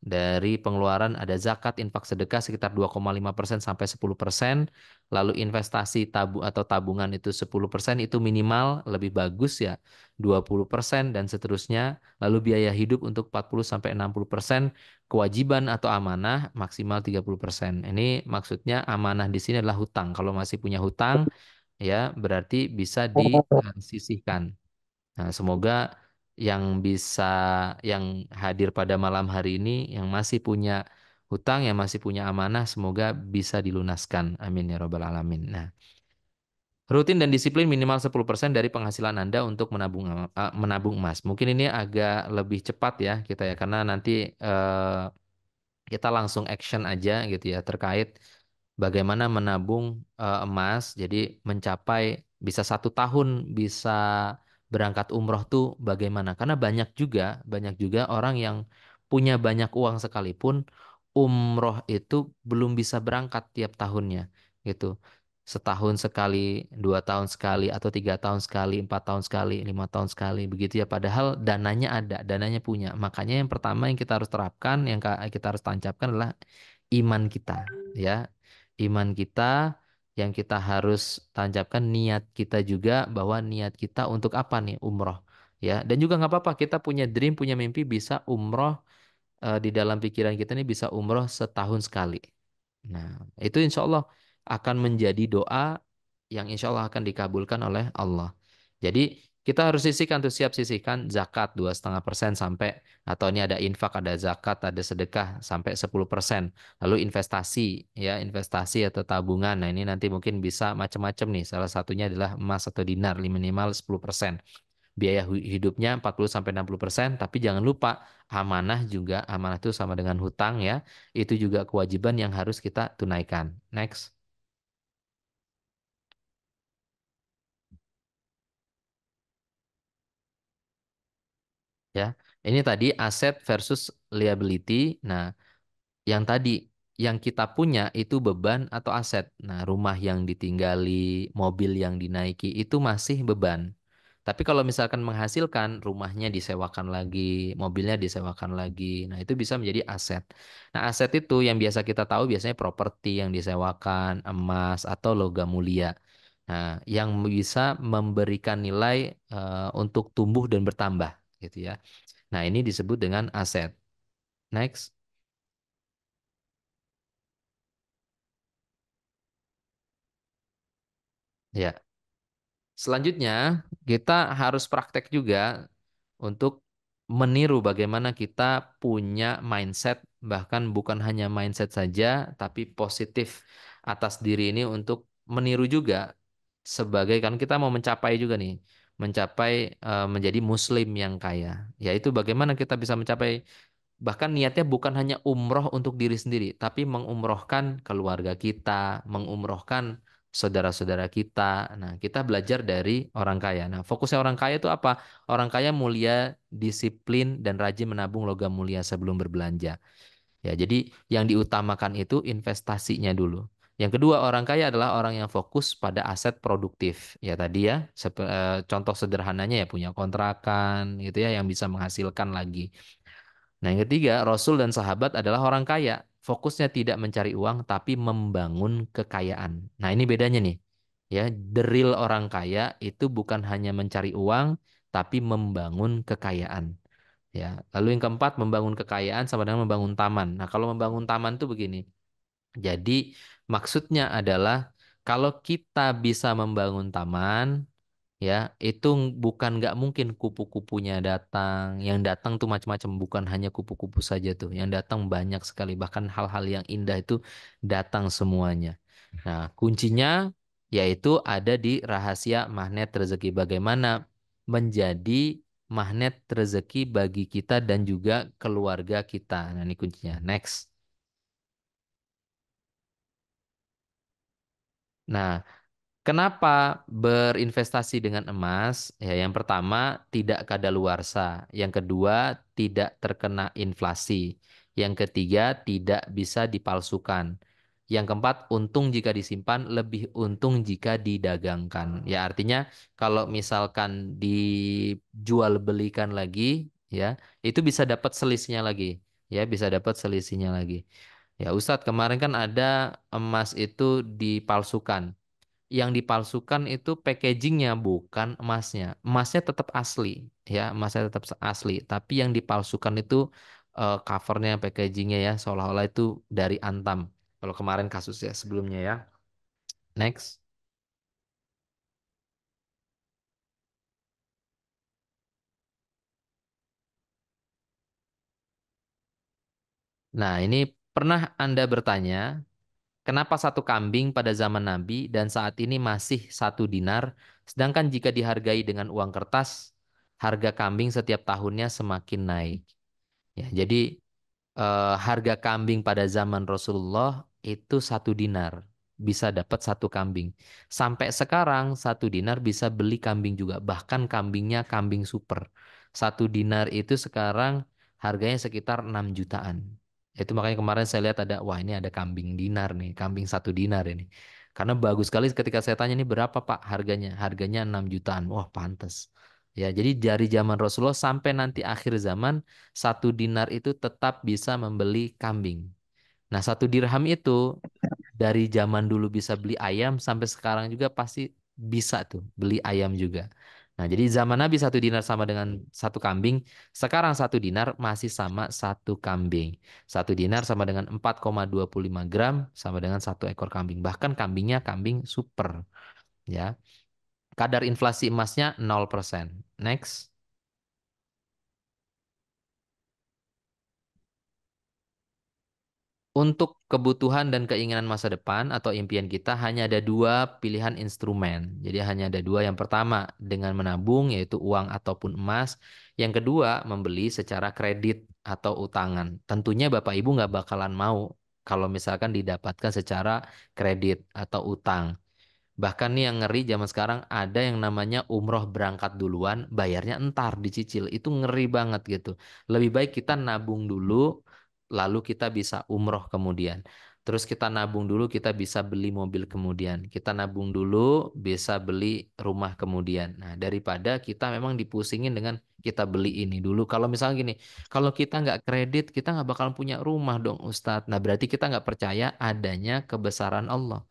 dari pengeluaran ada zakat, infak, sedekah sekitar 2,5% sampai 10%, lalu investasi atau tabungan itu 10% itu minimal, lebih bagus ya 20% dan seterusnya. Lalu biaya hidup untuk 40 sampai 60%, kewajiban atau amanah maksimal 30%. Ini maksudnya amanah di sini adalah hutang. Kalau masih punya hutang ya berarti bisa disisihkan. Nah, semoga yang hadir pada malam hari ini yang masih punya hutang, yang masih punya amanah semoga bisa dilunaskan. Amin ya robbal alamin. Nah, rutin dan disiplin minimal 10% dari penghasilan Anda untuk menabung emas. Mungkin ini agak lebih cepat ya kita ya karena nanti kita langsung action aja gitu ya terkait bagaimana menabung emas. Jadi mencapai bisa 1 tahun bisa berangkat umroh tuh bagaimana? Karena banyak juga orang yang punya banyak uang sekalipun umroh itu belum bisa berangkat tiap tahunnya gitu. Setahun sekali, 2 tahun sekali, atau 3 tahun sekali, 4 tahun sekali, 5 tahun sekali, begitu ya. Padahal dananya ada, dananya punya. Makanya yang pertama yang kita harus terapkan, yang kita harus tancapkan adalah iman kita, ya. Iman kita yang kita harus tancapkan niat kita juga bahwa niat kita untuk apa nih umroh, ya. Dan juga nggak apa-apa kita punya dream, punya mimpi bisa umroh di dalam pikiran kita ini bisa umroh setahun sekali. Nah, itu insya Allah akan menjadi doa yang insya Allah akan dikabulkan oleh Allah. Jadi Kita harus sisihkan tuh, siap sisihkan zakat 2,5% sampai, atau ini ada infak, ada zakat, ada sedekah sampai 10%. Lalu investasi, ya investasi atau tabungan. Nah ini nanti mungkin bisa macam-macam nih. Salah satunya adalah emas atau dinar minimal 10%. Biaya hidupnya 40 sampai 60%, tapi jangan lupa amanah juga, amanah itu sama dengan hutang ya. Itu juga kewajiban yang harus kita tunaikan. Next. Ya. Ini tadi aset versus liability. Nah, yang tadi yang kita punya itu beban atau aset. Nah, rumah yang ditinggali, mobil yang dinaiki itu masih beban. Tapi kalau misalkan menghasilkan, rumahnya disewakan lagi, mobilnya disewakan lagi. Nah, itu bisa menjadi aset. Nah, aset itu yang biasa kita tahu biasanya properti yang disewakan, emas atau logam mulia. Nah, yang bisa memberikan nilai untuk tumbuh dan bertambah, gitu ya. Nah, ini disebut dengan aset. Next. Ya. Selanjutnya, kita harus praktek juga untuk meniru bagaimana kita punya mindset, bahkan bukan hanya mindset saja, tapi positif atas diri ini untuk meniru juga sebagai, kan kita mau mencapai juga nih, mencapai menjadi muslim yang kaya. Yaitu bagaimana kita bisa mencapai. Bahkan niatnya bukan hanya umroh untuk diri sendiri, tapi mengumrohkan keluarga kita, mengumrohkan saudara-saudara kita. Nah, kita belajar dari orang kaya. Nah, fokusnya orang kaya itu apa? Orang kaya mulia, disiplin, dan rajin menabung logam mulia sebelum berbelanja. Ya, jadi yang diutamakan itu investasinya dulu. Yang kedua, orang kaya adalah orang yang fokus pada aset produktif. Ya tadi ya, contoh sederhananya ya punya kontrakan gitu ya yang bisa menghasilkan lagi. Nah, yang ketiga, Rasul dan sahabat adalah orang kaya. Fokusnya tidak mencari uang, tapi membangun kekayaan. Nah, ini bedanya nih. Ya, the real orang kaya itu bukan hanya mencari uang, tapi membangun kekayaan. Ya, lalu yang keempat, membangun kekayaan sama dengan membangun taman. Nah, kalau membangun taman tuh begini. Jadi, maksudnya adalah kalau kita bisa membangun taman, ya itu bukan nggak mungkin kupu-kupunya datang. Yang datang tuh macam-macam, bukan hanya kupu-kupu saja tuh, yang datang banyak sekali, bahkan hal-hal yang indah itu datang semuanya. Nah, kuncinya yaitu ada di rahasia magnet rezeki, bagaimana menjadi magnet rezeki bagi kita dan juga keluarga kita. Nah, ini kuncinya. Next. Nah, kenapa berinvestasi dengan emas? Ya, yang pertama, tidak kadaluarsa. Yang kedua, tidak terkena inflasi. Yang ketiga, tidak bisa dipalsukan. Yang keempat, untung jika disimpan, lebih untung jika didagangkan. Ya, artinya kalau misalkan dijual belikan lagi, ya, itu bisa dapat selisihnya lagi. Ya, bisa dapat selisihnya lagi. Ya, Ustadz, kemarin kan ada emas itu dipalsukan. Yang dipalsukan itu packagingnya bukan emasnya. Emasnya tetap asli, ya, emasnya tetap asli. Tapi yang dipalsukan itu covernya, packagingnya ya, seolah-olah itu dari Antam. Kalau kemarin kasusnya sebelumnya ya. Next. Nah, ini pernah Anda bertanya, kenapa satu kambing pada zaman Nabi dan saat ini masih 1 dinar, sedangkan jika dihargai dengan uang kertas, harga kambing setiap tahunnya semakin naik. Ya, jadi harga kambing pada zaman Rasulullah itu 1 dinar. Bisa dapat satu kambing. Sampai sekarang 1 dinar bisa beli kambing juga. Bahkan kambingnya kambing super. 1 dinar itu sekarang harganya sekitar 6 jutaan. Itu makanya kemarin saya lihat ada, wah ini ada kambing dinar nih. Kambing 1 dinar ini. Karena bagus sekali ketika saya tanya ini berapa Pak harganya? Harganya 6 jutaan. Wah pantas. Ya, jadi dari zaman Rasulullah sampai nanti akhir zaman 1 dinar itu tetap bisa membeli kambing. Nah, 1 dirham itu dari zaman dulu bisa beli ayam sampai sekarang juga pasti bisa tuh beli ayam juga. Nah, jadi zaman Nabi 1 dinar sama dengan satu kambing. Sekarang 1 dinar masih sama satu kambing. 1 dinar sama dengan 4,25 gram sama dengan satu ekor kambing. Bahkan kambingnya kambing super, ya. Kadar inflasi emasnya 0%. Next. Untuk kebutuhan dan keinginan masa depan atau impian kita hanya ada dua pilihan instrumen. Jadi hanya ada dua. Yang pertama dengan menabung yaitu uang ataupun emas. Yang kedua membeli secara kredit atau utangan. Tentunya Bapak Ibu nggak bakalan mau kalau misalkan didapatkan secara kredit atau utang. Bahkan nih yang ngeri zaman sekarang ada yang namanya umroh berangkat duluan, bayarnya entar dicicil. Itu ngeri banget gitu. Lebih baik kita nabung dulu, lalu kita bisa umroh kemudian. Terus kita nabung dulu, kita bisa beli mobil kemudian. Kita nabung dulu, bisa beli rumah kemudian. Nah, daripada kita memang dipusingin dengan kita beli ini dulu. Kalau misalnya gini, kalau kita nggak kredit, kita nggak bakal punya rumah dong Ustadz. Nah, berarti kita nggak percaya adanya kebesaran Allah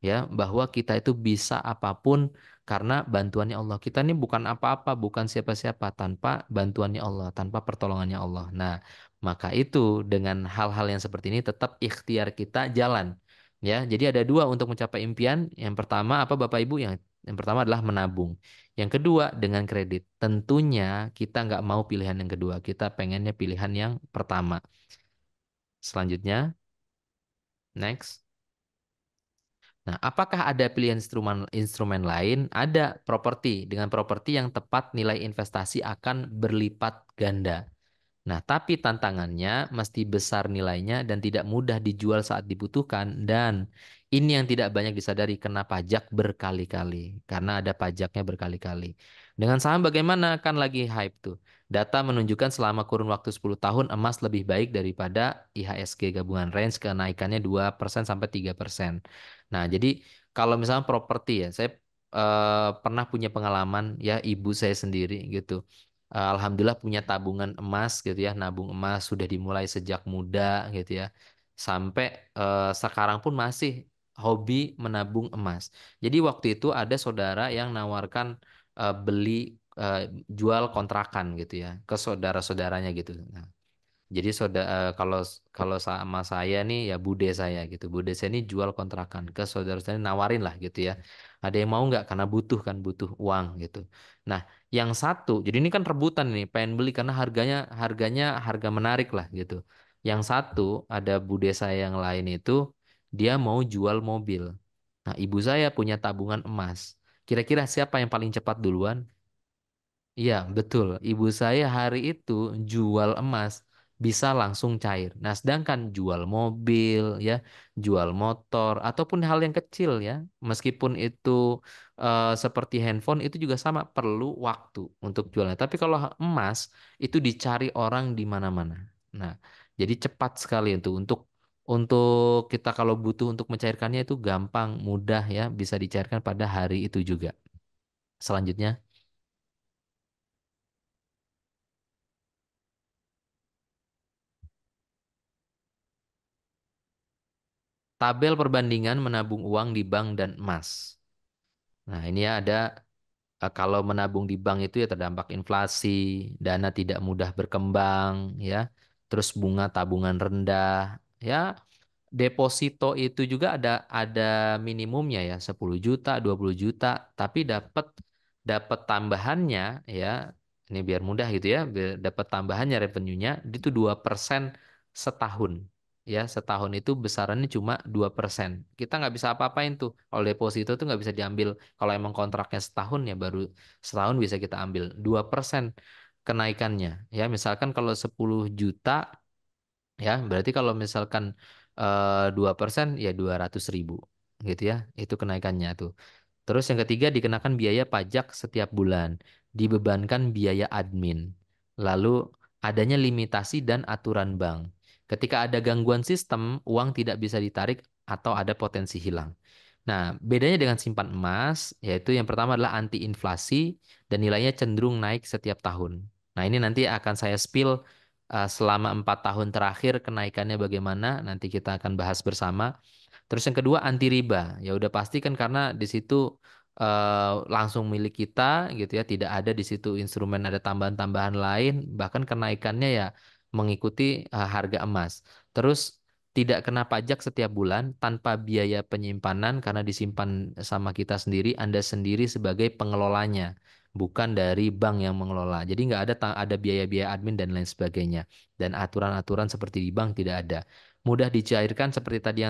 ya bahwa kita itu bisa apapun karena bantuannya Allah. Kita ini bukan apa-apa, bukan siapa-siapa tanpa bantuannya Allah, tanpa pertolongannya Allah. Nah, maka itu dengan hal-hal yang seperti ini tetap ikhtiar kita jalan. Ya, jadi ada dua untuk mencapai impian. Yang pertama apa Bapak Ibu? Yang pertama adalah menabung. Yang kedua dengan kredit. Tentunya kita nggak mau pilihan yang kedua. Kita pengennya pilihan yang pertama. Selanjutnya, next. Nah, apakah ada pilihan instrumen instrumen lain? Ada properti. Dengan properti yang tepat nilai investasi akan berlipat ganda. Nah, tapi tantangannya mesti besar nilainya dan tidak mudah dijual saat dibutuhkan. Dan ini yang tidak banyak disadari kena pajak berkali-kali. Karena ada pajaknya berkali-kali. Dengan saham bagaimana? Kan lagi hype tuh. Data menunjukkan selama kurun waktu 10 tahun emas lebih baik daripada IHSG gabungan range kenaikannya 2% sampai 3%. Nah, jadi kalau misalnya properti ya, saya pernah punya pengalaman ya ibu saya sendiri gitu. Alhamdulillah punya tabungan emas gitu ya, nabung emas sudah dimulai sejak muda gitu ya. Sampai sekarang pun masih hobi menabung emas. Jadi waktu itu ada saudara yang nawarkan beli eh, jual kontrakan gitu ya ke saudara-saudaranya gitu. Nah, jadi kalau kalau sama saya nih ya bude saya gitu. Bude saya ini jual kontrakan ke saudara saya nawarin lah gitu ya. Ada yang mau nggak karena butuh kan butuh uang gitu. Nah, yang satu, jadi ini kan rebutan nih, pengen beli karena harganya harga menarik lah gitu. Yang satu ada bude saya yang lain itu dia mau jual mobil. Nah, ibu saya punya tabungan emas. Kira-kira siapa yang paling cepat duluan? Iya, betul. Ibu saya hari itu jual emas bisa langsung cair. Nah, sedangkan jual mobil ya, jual motor ataupun hal yang kecil ya, meskipun itu seperti handphone itu juga sama perlu waktu untuk jualnya. Tapi kalau emas itu dicari orang di mana-mana. Nah, jadi cepat sekali untuk kita kalau butuh untuk mencairkannya itu gampang, mudah ya, bisa dicairkan pada hari itu juga. Selanjutnya. Tabel perbandingan menabung uang di bank dan emas. Nah, ini ya ada kalau menabung di bank itu ya terdampak inflasi, dana tidak mudah berkembang, ya. Terus bunga tabungan rendah, ya. Deposito itu juga ada minimumnya ya, 10 juta, 20 juta, tapi dapat dapat tambahannya ya. Ini biar mudah gitu ya, dapat tambahannya revenue-nya itu 2% setahun. Ya, setahun itu besarannya cuma 2%. Kita nggak bisa apa-apain tuh. Kalau deposito tuh nggak bisa diambil. Kalau emang kontraknya setahun ya baru setahun bisa kita ambil. 2% kenaikannya. Ya, misalkan kalau 10 juta ya berarti kalau misalkan 2% ya 200.000 gitu ya itu kenaikannya tuh. Terus yang ketiga dikenakan biaya pajak setiap bulan, dibebankan biaya admin, lalu adanya limitasi dan aturan bank. Ketika ada gangguan sistem, uang tidak bisa ditarik atau ada potensi hilang. Nah, bedanya dengan simpan emas, yaitu yang pertama adalah anti inflasi dan nilainya cenderung naik setiap tahun. Nah, ini nanti akan saya spill selama 4 tahun terakhir kenaikannya bagaimana, nanti kita akan bahas bersama. Terus yang kedua anti riba, ya udah pasti kan karena di situ langsung milik kita gitu ya, tidak ada di situ instrumen ada tambahan-tambahan lain, bahkan kenaikannya ya mengikuti harga emas. Terus tidak kena pajak setiap bulan tanpa biaya penyimpanan karena disimpan sama kita sendiri, Anda sendiri sebagai pengelolanya, bukan dari bank yang mengelola. Jadi nggak ada ada biaya-biaya admin dan lain sebagainya. Dan aturan-aturan seperti di bank tidak ada. Mudah dicairkan seperti tadi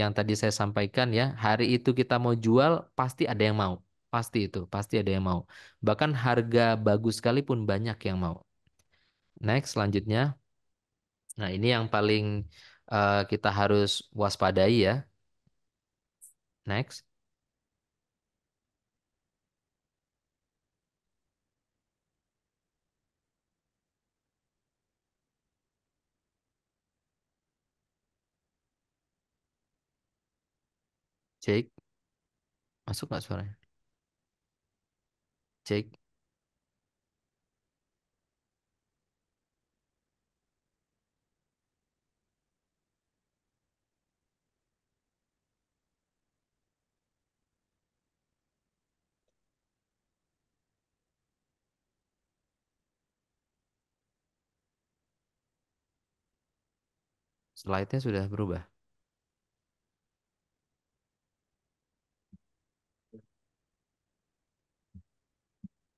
yang tadi saya sampaikan ya. Hari itu kita mau jual, pasti ada yang mau. Pasti itu, pasti ada yang mau. Bahkan harga bagus sekalipun banyak yang mau. Next, selanjutnya. Nah, ini yang paling kita harus waspadai ya. Next, cek. Masuk nggak suaranya? Cek. Slide-nya sudah berubah.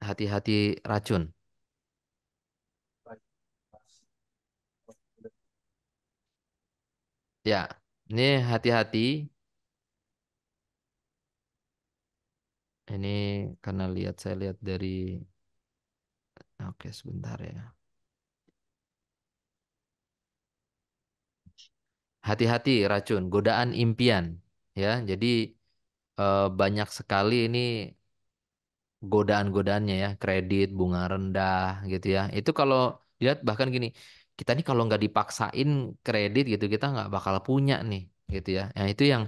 Hati-hati racun. Ya, ini hati-hati. Ini karena saya lihat dari. Oke, sebentar ya. Hati-hati racun, godaan impian. Ya, jadi banyak sekali ini godaan-godaannya ya, kredit, bunga rendah gitu ya. Itu kalau lihat bahkan gini, kita nih kalau nggak dipaksain kredit gitu, kita nggak bakal punya nih gitu ya. Nah itu yang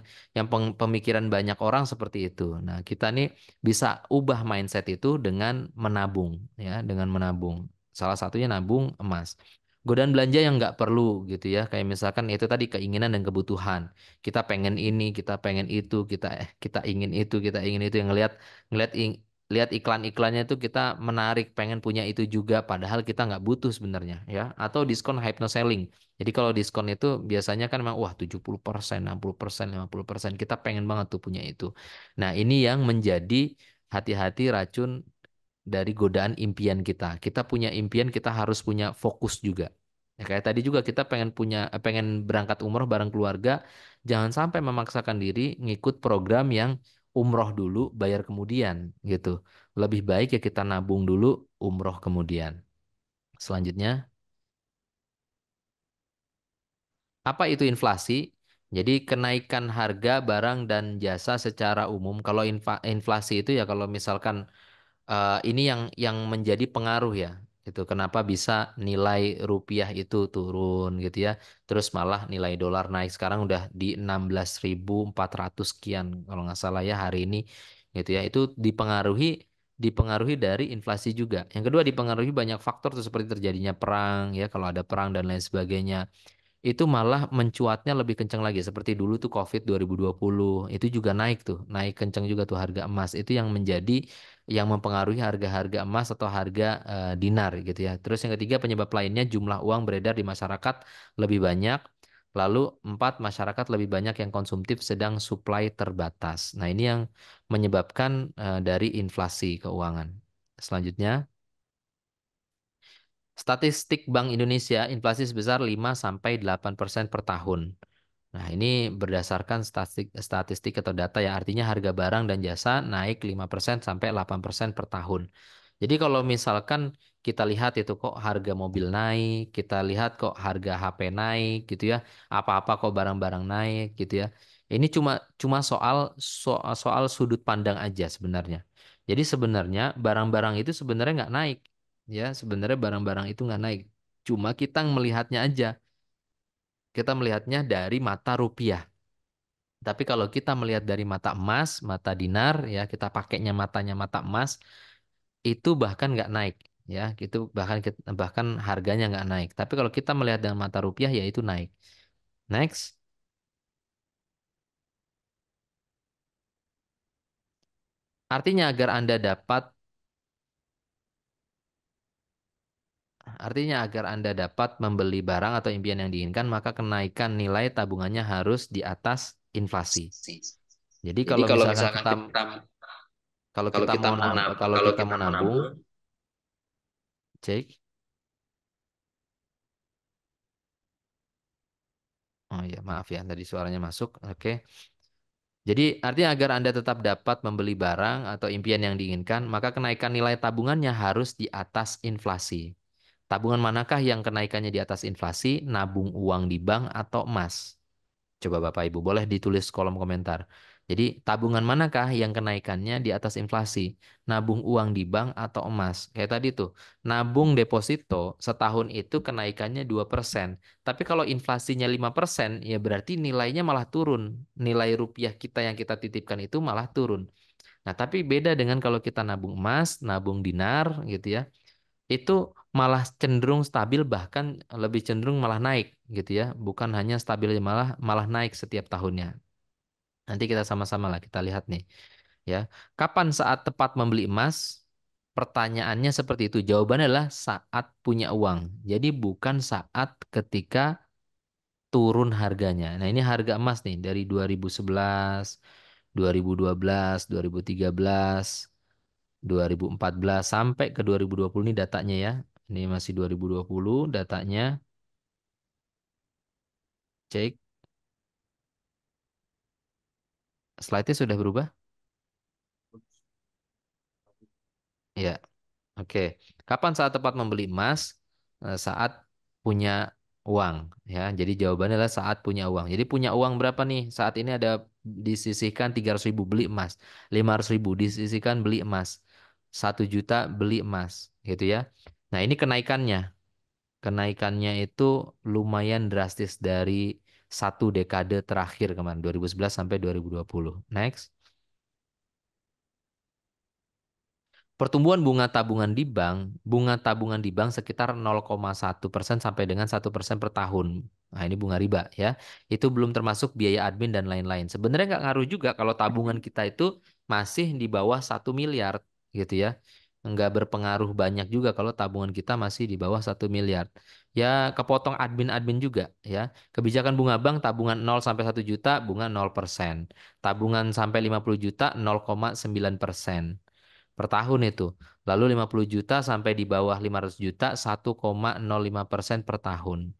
pemikiran banyak orang seperti itu. Nah kita nih bisa ubah mindset itu dengan menabung ya, dengan menabung. Salah satunya nabung emas. Godaan belanja yang nggak perlu gitu ya, kayak misalkan itu tadi keinginan dan kebutuhan. Kita pengen ini, kita pengen itu, kita ingin itu, kita ingin itu yang ngelihat lihat iklan-iklannya itu kita menarik pengen punya itu juga padahal kita nggak butuh sebenarnya ya atau diskon hypno selling. Jadi kalau diskon itu biasanya kan memang wah 70%, 60%, 50% kita pengen banget tuh punya itu. Nah, ini yang menjadi hati-hati racun dari godaan impian kita. Kita punya impian, kita harus punya fokus juga. Ya, kayak tadi juga kita pengen berangkat umroh bareng keluarga, jangan sampai memaksakan diri ngikut program yang umroh dulu, bayar kemudian gitu. Lebih baik ya kita nabung dulu, umroh kemudian. Selanjutnya, apa itu inflasi? Jadi kenaikan harga barang dan jasa secara umum. Kalau inflasi itu ya kalau misalkan ini yang menjadi pengaruh ya. Itu kenapa bisa nilai rupiah itu turun gitu ya. Terus malah nilai dolar naik sekarang udah di 16.400 sekian kalau nggak salah ya hari ini gitu ya. Itu dipengaruhi dari inflasi juga. Yang kedua dipengaruhi banyak faktor tuh seperti terjadinya perang ya kalau ada perang dan lain sebagainya itu malah mencuatnya lebih kencang lagi. Seperti dulu tuh COVID 2020, itu juga naik tuh, naik kencang juga tuh harga emas. Itu yang mempengaruhi harga-harga emas atau harga dinar gitu ya. Terus yang ketiga penyebab lainnya jumlah uang beredar di masyarakat lebih banyak. Lalu empat, masyarakat lebih banyak yang konsumtif sedang supply terbatas. Nah ini yang menyebabkan dari inflasi keuangan. Selanjutnya. Statistik Bank Indonesia, inflasi sebesar 5-8% per tahun. Nah, ini berdasarkan statistik atau data yang artinya harga barang dan jasa naik 5-8% per tahun. Jadi kalau misalkan kita lihat itu kok harga mobil naik, kita lihat kok harga HP naik gitu ya, apa-apa kok barang-barang naik gitu ya. Ini cuma cuma soal sudut pandang aja sebenarnya. Jadi sebenarnya barang-barang itu sebenarnya nggak naik, ya sebenarnya barang-barang itu nggak naik. Cuma kita melihatnya aja, kita melihatnya dari mata rupiah. Tapi kalau kita melihat dari mata emas, mata dinar, ya kita pakainya matanya mata emas, itu bahkan nggak naik, ya itu bahkan harganya nggak naik. Tapi kalau kita melihat dengan mata rupiah, ya itu naik. Next, artinya agar Anda dapat Artinya agar Anda dapat membeli barang atau impian yang diinginkan, maka kenaikan nilai tabungannya harus di atas inflasi. Jadi Jadi kalau kalau misalkan misalkan kita kita kalau kalau kita kita mau mau kalau kalau kita kita mau mau nabung, nabung, cek. Oh iya, maaf ya, tadi suaranya masuk. Oke. Jadi artinya agar Anda tetap dapat membeli barang atau impian yang diinginkan, maka kenaikan nilai tabungannya harus di atas inflasi. Tabungan manakah yang kenaikannya di atas inflasi? Nabung uang di bank atau emas? Coba Bapak Ibu boleh ditulis kolom komentar. Jadi tabungan manakah yang kenaikannya di atas inflasi? Nabung uang di bank atau emas? Kayak tadi tuh, nabung deposito setahun itu kenaikannya 2%. Tapi kalau inflasinya 5%, ya berarti nilainya malah turun. Nilai rupiah kita yang kita titipkan itu malah turun. Nah, tapi beda dengan kalau kita nabung emas, nabung dinar gitu ya. Itu malah cenderung stabil, bahkan lebih cenderung malah naik gitu ya, bukan hanya stabil, malah malah naik setiap tahunnya. Nanti kita sama-sama lah kita lihat nih ya, kapan saat tepat membeli emas. Pertanyaannya seperti itu, jawabannya adalah saat punya uang. Jadi bukan saat ketika turun harganya. Nah, ini harga emas nih dari 2011, 2012, 2013, 2014 sampai ke 2020, ini datanya ya. Ini masih 2020 datanya. Cek. Slide-nya sudah berubah? Ya, oke. Kapan saat tepat membeli emas? Saat punya uang ya. Jadi jawabannya adalah saat punya uang. Jadi punya uang berapa nih? Saat ini ada disisihkan 300.000 beli emas, 500.000 disisihkan beli emas, 1 juta beli emas gitu ya. Nah, ini kenaikannya. Kenaikannya itu lumayan drastis dari 1 dekade terakhir kemarin 2011 sampai 2020. Next. Pertumbuhan bunga tabungan di bank sekitar 0,1% sampai dengan 1% per tahun. Nah, ini bunga riba ya. Itu belum termasuk biaya admin dan lain-lain. Sebenarnya nggak ngaruh juga kalau tabungan kita itu masih di bawah 1 miliar gitu ya. Nggak berpengaruh banyak juga kalau tabungan kita masih di bawah 1 miliar. Ya, kepotong admin-admin juga ya. Kebijakan bunga bank, tabungan 0 sampai 1 juta bunga 0%. Tabungan sampai 50 juta 0,9% per tahun itu. Lalu 50 juta sampai di bawah 500 juta 1,05% per tahun.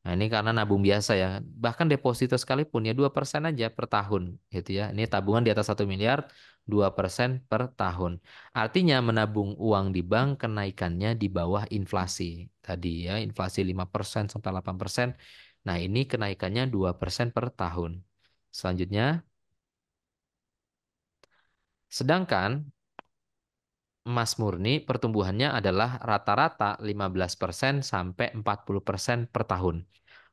Nah, ini karena nabung biasa ya. Bahkan deposito sekalipun ya 2% aja per tahun gitu ya. Ini tabungan di atas 1 miliar 2% per tahun. Artinya menabung uang di bank kenaikannya di bawah inflasi. Tadi ya, inflasi 5% sampai 8%. Nah, ini kenaikannya 2% per tahun. Selanjutnya, sedangkan emas murni pertumbuhannya adalah rata-rata 15% sampai 40% per tahun.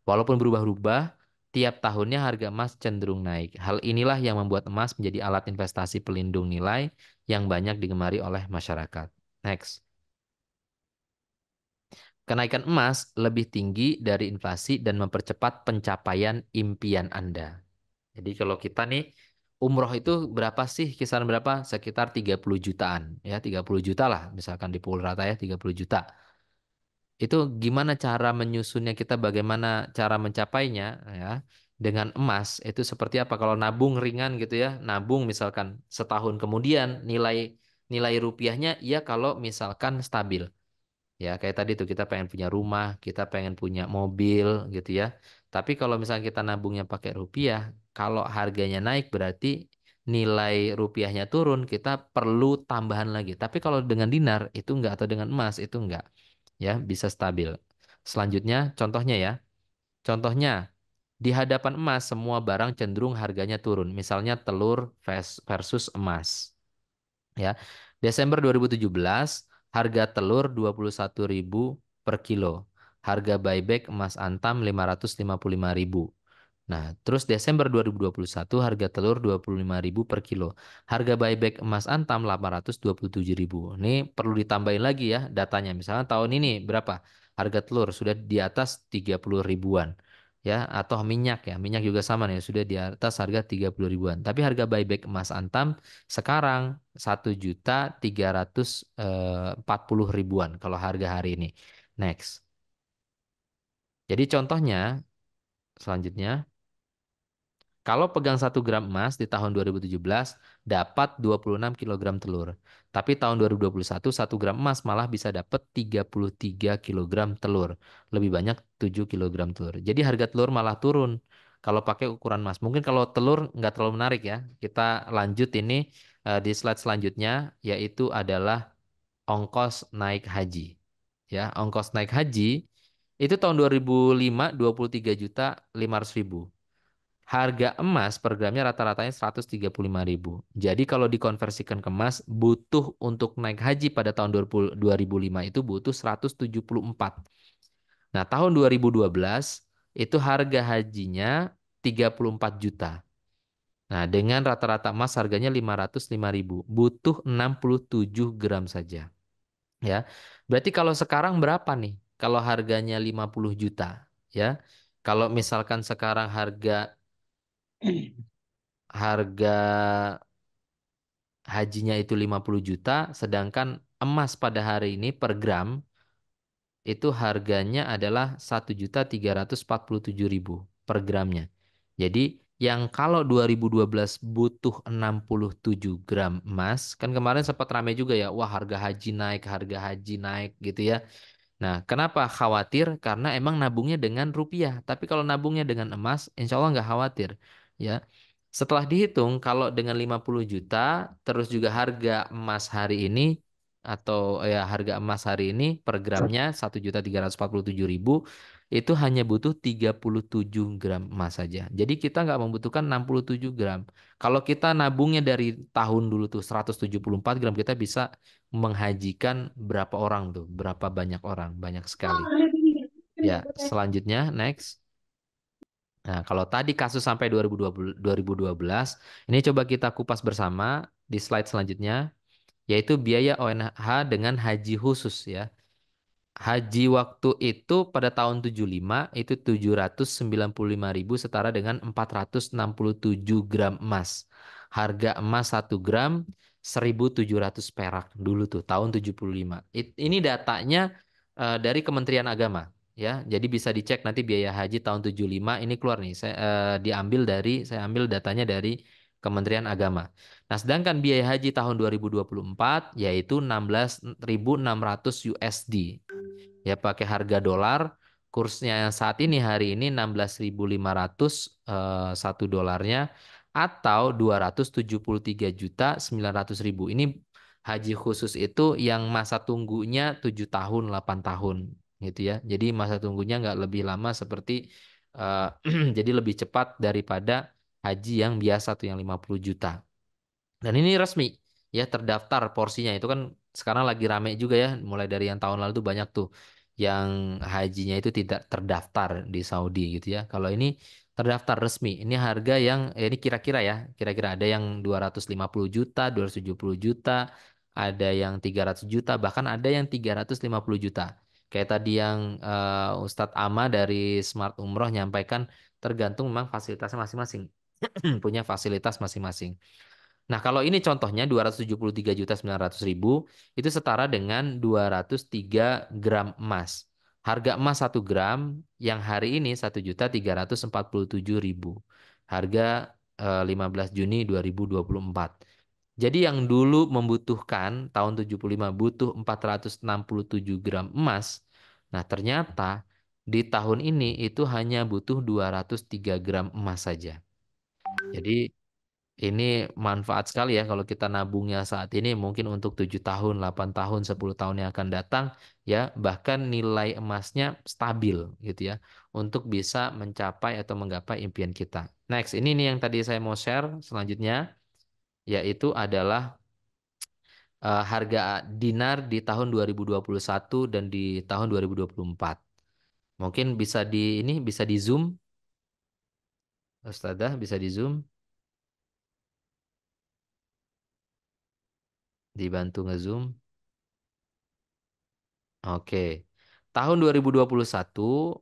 Walaupun berubah-ubah, tiap tahunnya harga emas cenderung naik. Hal inilah yang membuat emas menjadi alat investasi pelindung nilai yang banyak digemari oleh masyarakat. Next. Kenaikan emas lebih tinggi dari inflasi dan mempercepat pencapaian impian Anda. Jadi kalau kita nih umroh itu berapa sih? Kisaran berapa? Sekitar 30 jutaan ya, 30 juta lah misalkan di pukul rata ya 30 juta. Itu gimana cara menyusunnya, kita bagaimana cara mencapainya ya. Dengan emas itu seperti apa? Kalau nabung ringan gitu ya, nabung misalkan setahun kemudian nilai nilai rupiahnya ya kalau misalkan stabil. Ya, kayak tadi tuh kita pengen punya rumah, kita pengen punya mobil gitu ya. Tapi kalau misalnya kita nabungnya pakai rupiah, kalau harganya naik berarti nilai rupiahnya turun, kita perlu tambahan lagi. Tapi kalau dengan dinar itu enggak, atau dengan emas itu enggak. Ya, bisa stabil. Selanjutnya, contohnya ya. Contohnya, di hadapan emas semua barang cenderung harganya turun. Misalnya telur versus emas. Ya. Desember 2017 harga telur 21.000 per kilo. Harga buyback emas Antam 555.000. Nah, terus Desember 2021 harga telur 25.000 per kilo. Harga buyback emas Antam 827.000. Ini perlu ditambahin lagi ya datanya. Misalnya tahun ini berapa? Harga telur sudah di atas 30 ribuan. Ya, atau minyak ya. Minyak juga sama nih, sudah di atas harga 30 ribuan. Tapi harga buyback emas Antam sekarang 1.340.000-an kalau harga hari ini. Next. Jadi contohnya selanjutnya, kalau pegang 1 gram emas di tahun 2017 dapat 26 kilogram telur. Tapi tahun 2021 1 gram emas malah bisa dapat 33 kilogram telur. Lebih banyak 7 kilogram telur. Jadi harga telur malah turun kalau pakai ukuran emas. Mungkin kalau telur nggak terlalu menarik ya. Kita lanjut ini di slide selanjutnya, yaitu adalah ongkos naik haji. Ya, ongkos naik haji itu tahun 2005 23.500.000. Harga emas per gramnya rata-ratanya 135.000. Jadi kalau dikonversikan ke emas, butuh untuk naik haji pada tahun 2005 itu butuh 174. Nah, tahun 2012 itu harga hajinya 34 juta. Nah, dengan rata-rata emas harganya 505.000. Butuh 67 gram saja. Ya. Berarti kalau sekarang berapa nih? Kalau harganya 50 juta, ya. Kalau misalkan sekarang harga hajinya itu 50 juta, sedangkan emas pada hari ini per gram itu harganya adalah 1.347.000 per gramnya. Jadi yang kalau 2012 butuh 67 gram emas, kan kemarin sempat ramai juga ya, wah harga haji naik gitu ya. Nah, kenapa khawatir? Karena emang nabungnya dengan rupiah. Tapi kalau nabungnya dengan emas, insya Allah nggak khawatir. Ya, setelah dihitung, kalau dengan 50 juta, terus juga harga emas hari ini, atau ya harga emas hari ini per gramnya 1.347.000, itu hanya butuh 37 gram emas saja. Jadi kita nggak membutuhkan 67 gram. Kalau kita nabungnya dari tahun dulu tuh 174 gram, kita bisa menghajikan berapa orang tuh? Berapa banyak orang? Banyak sekali. Ya, selanjutnya next. Nah, kalau tadi kasus sampai 2012, ini coba kita kupas bersama di slide selanjutnya, yaitu biaya ONH dengan haji khusus ya. Haji waktu itu pada tahun 75 itu 795.000 setara dengan 467 gram emas. Harga emas 1 gram 1.700 perak dulu tuh tahun 75. Ini datanya dari Kementerian Agama ya. Jadi bisa dicek nanti biaya haji tahun 75 ini keluar nih. Saya ambil datanya dari Kementerian Agama. Nah, sedangkan biaya haji tahun 2024 yaitu 16.600 USD. Ya pakai harga dolar, kursnya yang saat ini hari ini 16.500 satu dolarnya atau 273.900.000. Ini haji khusus itu yang masa tunggunya 7 tahun, 8 tahun gitu ya. Jadi masa tunggunya nggak lebih lama seperti eh, jadi lebih cepat daripada haji yang biasa tuh yang 50 juta. Dan ini resmi ya terdaftar porsinya itu kan sekarang lagi rame juga ya mulai dari yang tahun lalu tuh banyak tuh yang hajinya itu tidak terdaftar di Saudi gitu ya. Kalau ini terdaftar resmi. Ini harga yang ini kira-kira ya, kira-kira ada yang 250 juta, 270 juta, ada yang 300 juta, bahkan ada yang 350 juta. Kayak tadi yang Ustadz Ama dari Smart Umroh nyampaikan tergantung memang fasilitasnya masing-masing. Punya fasilitas masing-masing. Nah, kalau ini contohnya 273.900.000 itu setara dengan 203 gram emas. Harga emas 1 gram yang hari ini 1.347.000. Harga 15 Juni 2024. Jadi yang dulu membutuhkan tahun 75 butuh 467 gram emas. Nah, ternyata di tahun ini itu hanya butuh 203 gram emas saja. Jadi ini manfaat sekali ya kalau kita nabungnya saat ini mungkin untuk 7 tahun, 8 tahun, 10 tahun yang akan datang ya bahkan nilai emasnya stabil gitu ya untuk bisa mencapai atau menggapai impian kita. Next, ini nih yang tadi saya mau share selanjutnya yaitu adalah harga dinar di tahun 2021 dan di tahun 2024. Mungkin bisa bisa di zoom, Ustazah bisa di zoom, dibantu ngezoom. Oke. Tahun 2021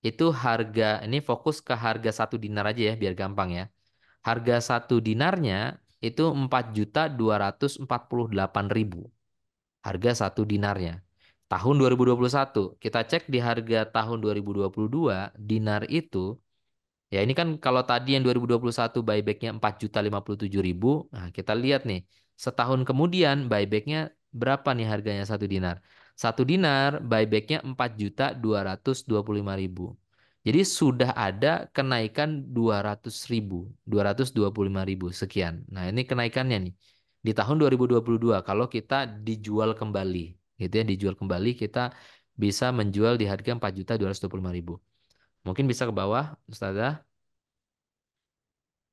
itu harga, ini fokus ke harga 1 dinar aja ya biar gampang ya. Harga 1 dinarnya itu 4.248.000. Harga 1 dinarnya. Tahun 2021, kita cek di harga tahun 2022, dinar itu, ya ini kan kalau tadi yang 2021 buybacknya 4.057.000, nah kita lihat nih, setahun kemudian buybacknya berapa nih harganya satu dinar? Satu dinar buybacknya 4.225.000. Jadi sudah ada kenaikan 200.000, 225.000 sekian. Nah ini kenaikannya nih di tahun 2022 kalau kita dijual kembali, gitu ya, dijual kembali kita bisa menjual di harga 4.225.000. Mungkin bisa ke bawah, Ustazah.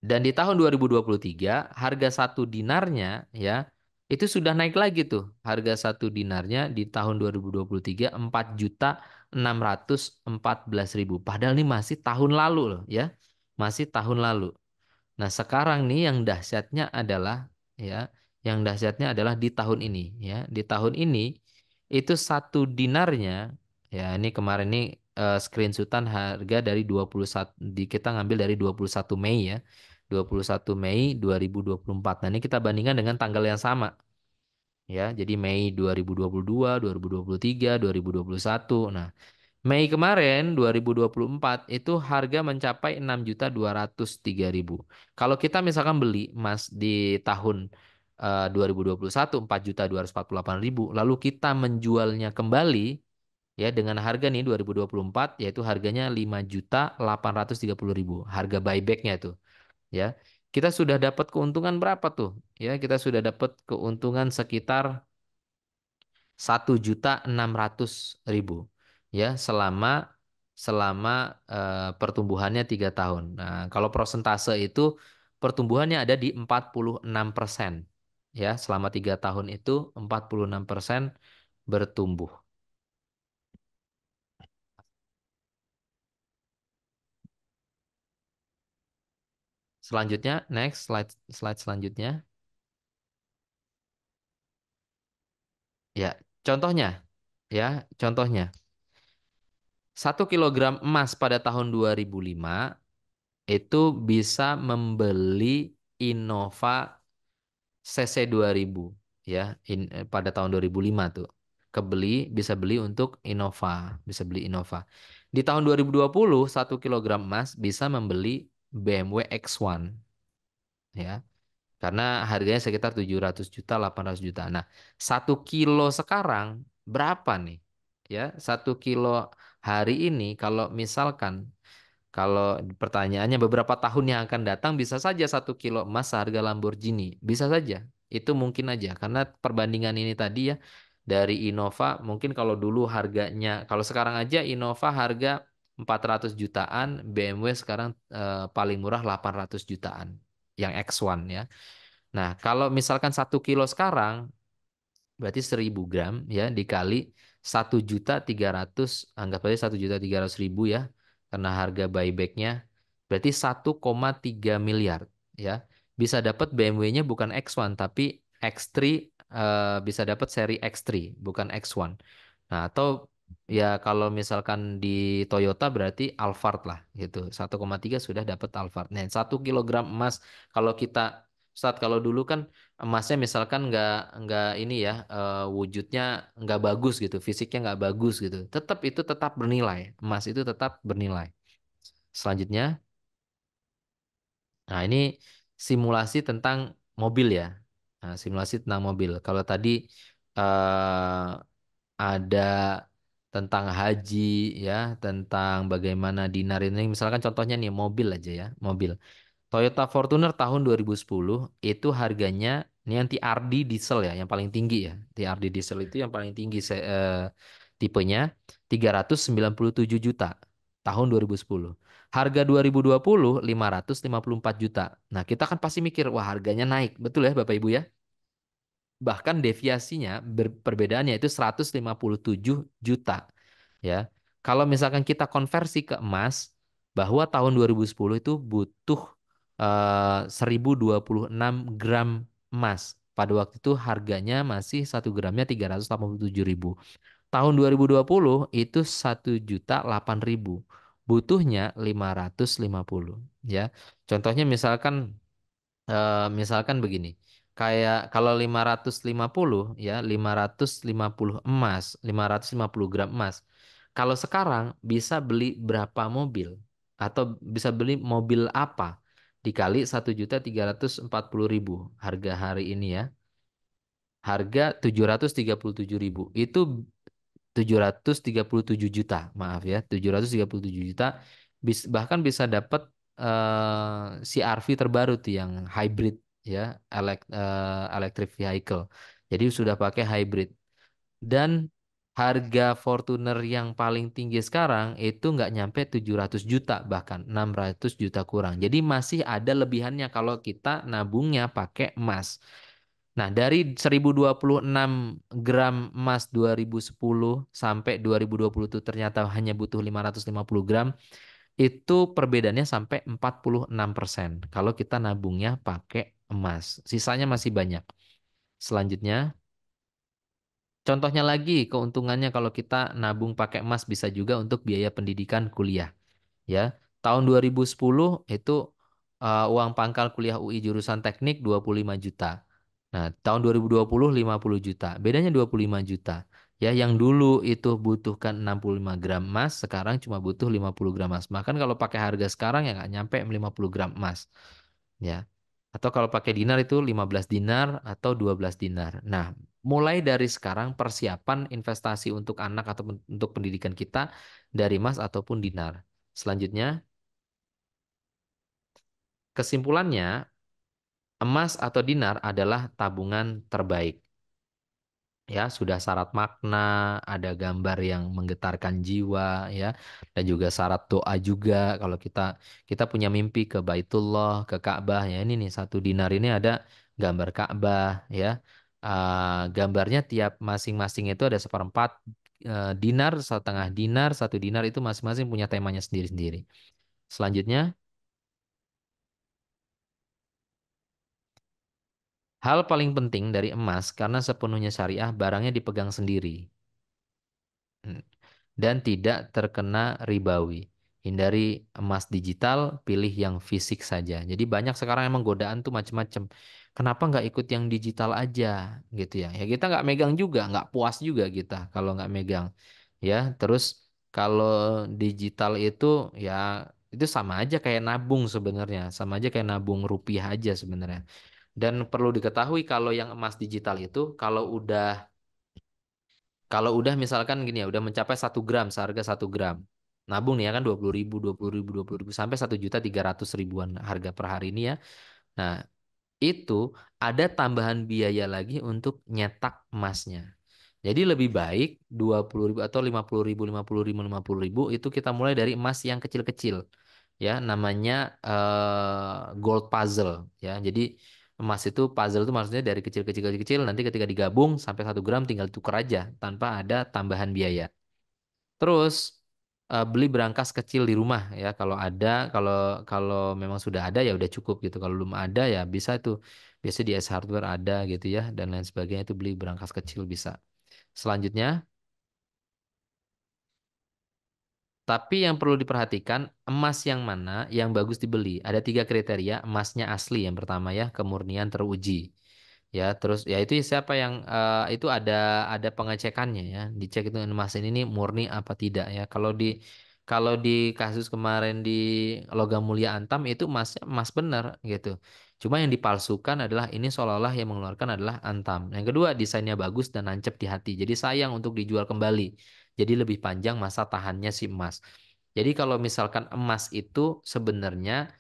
Dan di tahun 2023 harga satu dinarnya ya itu sudah naik lagi tuh. Harga satu dinarnya di tahun 2023 4.614.000. Padahal ini masih tahun lalu loh ya. Masih tahun lalu. Nah, sekarang nih yang dahsyatnya adalah ya, yang dahsyatnya adalah di tahun ini ya. Di tahun ini itu satu dinarnya ya, ini kemarin nih screenshotan harga dari 21 kita ngambil dari 21 Mei ya. 21 Mei 2024. Nah, ini kita bandingkan dengan tanggal yang sama ya. Jadi Mei 2022, 2023, 2021. Nah, Mei kemarin 2024 itu harga mencapai 6.203.000. Kalau kita misalkan beli emas di tahun 2021 4.248.000, lalu kita menjualnya kembali ya dengan harga nih 2024 yaitu harganya 5.830.000. Harga buybacknya itu ya. Kita sudah dapat keuntungan berapa tuh? Ya, kita sudah dapat keuntungan sekitar 1.600.000 ya selama selama pertumbuhannya 3 tahun. Nah, kalau persentase itu pertumbuhannya ada di 46% ya selama 3 tahun itu 46% bertumbuh. Selanjutnya, next slide selanjutnya. Ya, contohnya ya, contohnya 1 kilogram emas pada tahun 2005 itu bisa membeli Innova CC 2000 ya pada tahun 2005 tuh. Bisa beli untuk Innova, bisa beli Innova. Di tahun 2020 1 kilogram emas bisa membeli BMW X1 ya. Karena harganya sekitar 700 juta, 800 juta. Nah, 1 kilo sekarang berapa nih? Ya, 1 kilo hari ini kalau pertanyaannya beberapa tahun yang akan datang bisa saja 1 kilo emas seharga Lamborghini. Bisa saja. Itu mungkin aja. Karena perbandingan ini tadi ya dari Innova mungkin kalau dulu harganya, kalau sekarang aja Innova harga 400 jutaan, BMW sekarang paling murah 800 jutaan. Yang X1 ya. Nah, kalau misalkan 1 kilo sekarang berarti 1.000 gram ya dikali 1.300.000 anggap aja 1.300.000 ya karena harga buybacknya berarti 1,3 miliar ya bisa dapat BMW-nya bukan X1 tapi X3 bisa dapat seri X3 bukan X1. Nah atau ya kalau misalkan di Toyota berarti Alphard lah gitu 1,3 sudah dapat Alphard. Nah 1 kilogram emas kalau kita saat kalau dulu kan emasnya misalkan nggak ini ya wujudnya nggak bagus gitu fisiknya nggak bagus gitu tetap itu tetap bernilai emas itu tetap bernilai. Selanjutnya nah ini simulasi tentang mobil ya. Nah, simulasi tentang mobil kalau tadi eh, ada tentang haji ya tentang bagaimana dinar ini misalkan contohnya nih mobil aja ya mobil Toyota Fortuner tahun 2010 itu harganya ini yang TRD diesel ya, yang paling tinggi ya. TRD diesel itu yang paling tinggi tipenya 397 juta tahun 2010. Harga 2020 554 juta. Nah, kita kan pasti mikir, wah harganya naik. Betul ya Bapak Ibu ya? Bahkan deviasinya perbedaannya itu 157 juta ya. Kalau misalkan kita konversi ke emas bahwa tahun 2010 itu butuh 1.026 gram emas. Pada waktu itu harganya masih 1 gramnya 387.000. Tahun 2020 itu 1.008.000. Butuhnya 550 ya. Contohnya misalkan misalkan begini. Kayak kalau 550 ya, 550 emas, 550 gram emas. Kalau sekarang bisa beli berapa mobil? Atau bisa beli mobil apa? Dikali 1.340.000 harga hari ini ya. Harga 737.000. Itu 737 juta, maaf ya, 737 juta, bahkan bisa dapat CR-V terbaru tuh yang hybrid ya, electric vehicle. Jadi sudah pakai hybrid. Dan harga Fortuner yang paling tinggi sekarang itu nggak nyampe 700 juta, bahkan 600 juta kurang. Jadi masih ada lebihannya kalau kita nabungnya pakai emas. Nah, dari 1026 gram emas 2010 sampai 2020 itu ternyata hanya butuh 550 gram, itu perbedaannya sampai 46% kalau kita nabungnya pakai emas. Sisanya masih banyak. Selanjutnya, contohnya lagi keuntungannya kalau kita nabung pakai emas bisa juga untuk biaya pendidikan kuliah. Ya, tahun 2010 itu uang pangkal kuliah UI jurusan teknik 25 juta. Nah, tahun 2020 50 juta. Bedanya 25 juta. Ya, yang dulu itu butuhkan 65 gram emas, sekarang cuma butuh 50 gram emas. Bahkan kalau pakai harga sekarang ya nggak nyampe 50 gram emas. Ya. Atau kalau pakai dinar itu 15 dinar atau 12 dinar. Nah, mulai dari sekarang persiapan investasi untuk anak atau untuk pendidikan kita dari emas ataupun dinar. Selanjutnya, kesimpulannya, emas atau dinar adalah tabungan terbaik. Ya, sudah syarat makna, ada gambar yang menggetarkan jiwa, ya, dan juga syarat doa juga. Kalau kita punya mimpi ke Baitullah, ke Ka'bah, ya ini nih 1 dinar ini ada gambar Ka'bah, ya. Gambarnya tiap masing-masing itu ada seperempat dinar, setengah dinar, 1 dinar itu masing-masing punya temanya sendiri-sendiri. Selanjutnya, hal paling penting dari emas karena sepenuhnya syariah barangnya dipegang sendiri. Hmm. Dan tidak terkena ribawi. Hindari emas digital, pilih yang fisik saja. Jadi banyak sekarang emang godaan tuh macam-macam. Kenapa nggak ikut yang digital aja gitu ya? Ya kita nggak megang juga, nggak puas juga kita kalau nggak megang. Ya, terus kalau digital ya itu sama aja kayak nabung sebenarnya, sama aja kayak nabung rupiah aja sebenarnya. Dan perlu diketahui kalau yang emas digital itu kalau udah misalkan gini ya, udah mencapai 1 gram, seharga 1 gram. Nabung nih ya kan 20.000, 20.000, 20.000 sampai 1.300.000-an harga per hari ini ya. Nah, itu ada tambahan biaya lagi untuk nyetak emasnya. Jadi lebih baik 20.000 atau 50.000, 50.000, 50.000 itu kita mulai dari emas yang kecil-kecil. Ya, namanya gold puzzle ya. Jadi emas itu puzzle itu maksudnya dari kecil-kecil kecil nanti ketika digabung sampai 1 gram tinggal tukar aja tanpa ada tambahan biaya. Terus beli berangkas kecil di rumah ya kalau ada, kalau kalau memang sudah ada ya udah cukup gitu. Kalau belum ada ya bisa tuh, biasa di S Hardware ada gitu ya dan lain sebagainya, itu beli berangkas kecil bisa. Selanjutnya, tapi yang perlu diperhatikan, emas yang mana yang bagus dibeli. Ada 3 kriteria, emasnya asli yang pertama ya, kemurnian teruji. Ya, terus ya itu siapa yang itu ada pengecekannya ya, dicek itu emas ini murni apa tidak ya. Kalau di kasus kemarin di Logam Mulia Antam itu emasnya emas benar gitu. Cuma yang dipalsukan adalah ini seolah-olah yang mengeluarkan adalah antam. Yang kedua, desainnya bagus dan nancep di hati. Jadi sayang untuk dijual kembali. Jadi lebih panjang masa tahannya si emas. Jadi kalau misalkan emas itu sebenarnya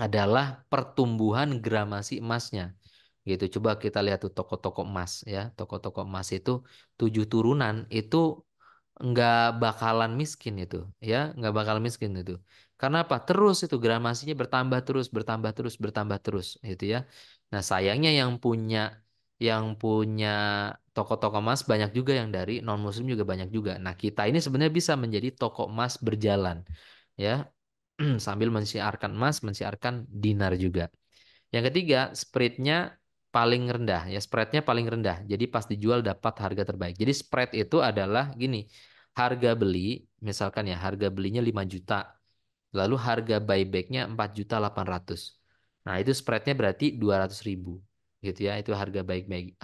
adalah pertumbuhan gramasi emasnya. Gitu. Coba kita lihat tuh toko-toko emas ya. Toko-toko emas itu 7 turunan itu nggak bakalan miskin itu ya, nggak bakal miskin itu. Karena apa? Terus itu gramasinya bertambah terus, bertambah terus, bertambah terus gitu ya. Nah, sayangnya yang punya toko-toko emas banyak juga yang dari non muslim juga banyak juga. Nah, kita ini sebenarnya bisa menjadi toko emas berjalan ya. Sambil mensiarkan emas, mensiarkan dinar juga. Yang ketiga, spreadnya paling rendah ya, spreadnya paling rendah. Jadi pas dijual dapat harga terbaik. Jadi spread itu adalah gini, harga beli, misalkan ya harga belinya 5 juta, lalu harga buybacknya 4.800.000. Nah, itu spreadnya berarti 200.000 gitu ya. Itu harga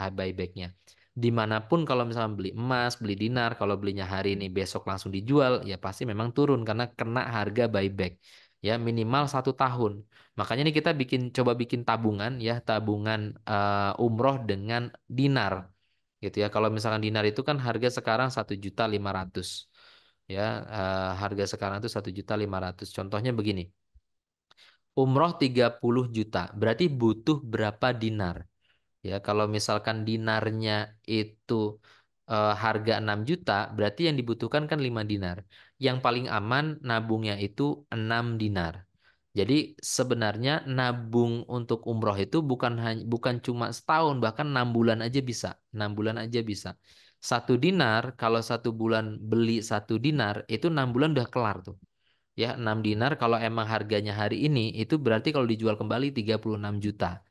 buybacknya. Dimanapun kalau misalnya beli emas, beli dinar, kalau belinya hari ini besok langsung dijual, ya pasti memang turun karena kena harga buyback. Ya minimal 1 tahun. Makanya ini kita coba bikin tabungan ya, tabungan umroh dengan dinar gitu ya. Kalau misalkan dinar itu kan harga sekarang 1.500.000 ya, harga sekarang itu 1.500.000. Contohnya begini. Umroh 30 juta, berarti butuh berapa dinar? Ya, kalau misalkan dinarnya itu harga 6 juta, berarti yang dibutuhkan kan 5 dinar. Yang paling aman nabungnya itu 6 dinar. Jadi sebenarnya nabung untuk umroh itu bukan cuma setahun, bahkan 6 bulan aja bisa. 6 bulan aja bisa. 1 dinar, kalau 1 bulan beli 1 dinar, itu 6 bulan udah kelar tuh. Ya, 6 dinar kalau emang harganya hari ini, itu berarti kalau dijual kembali 36 juta.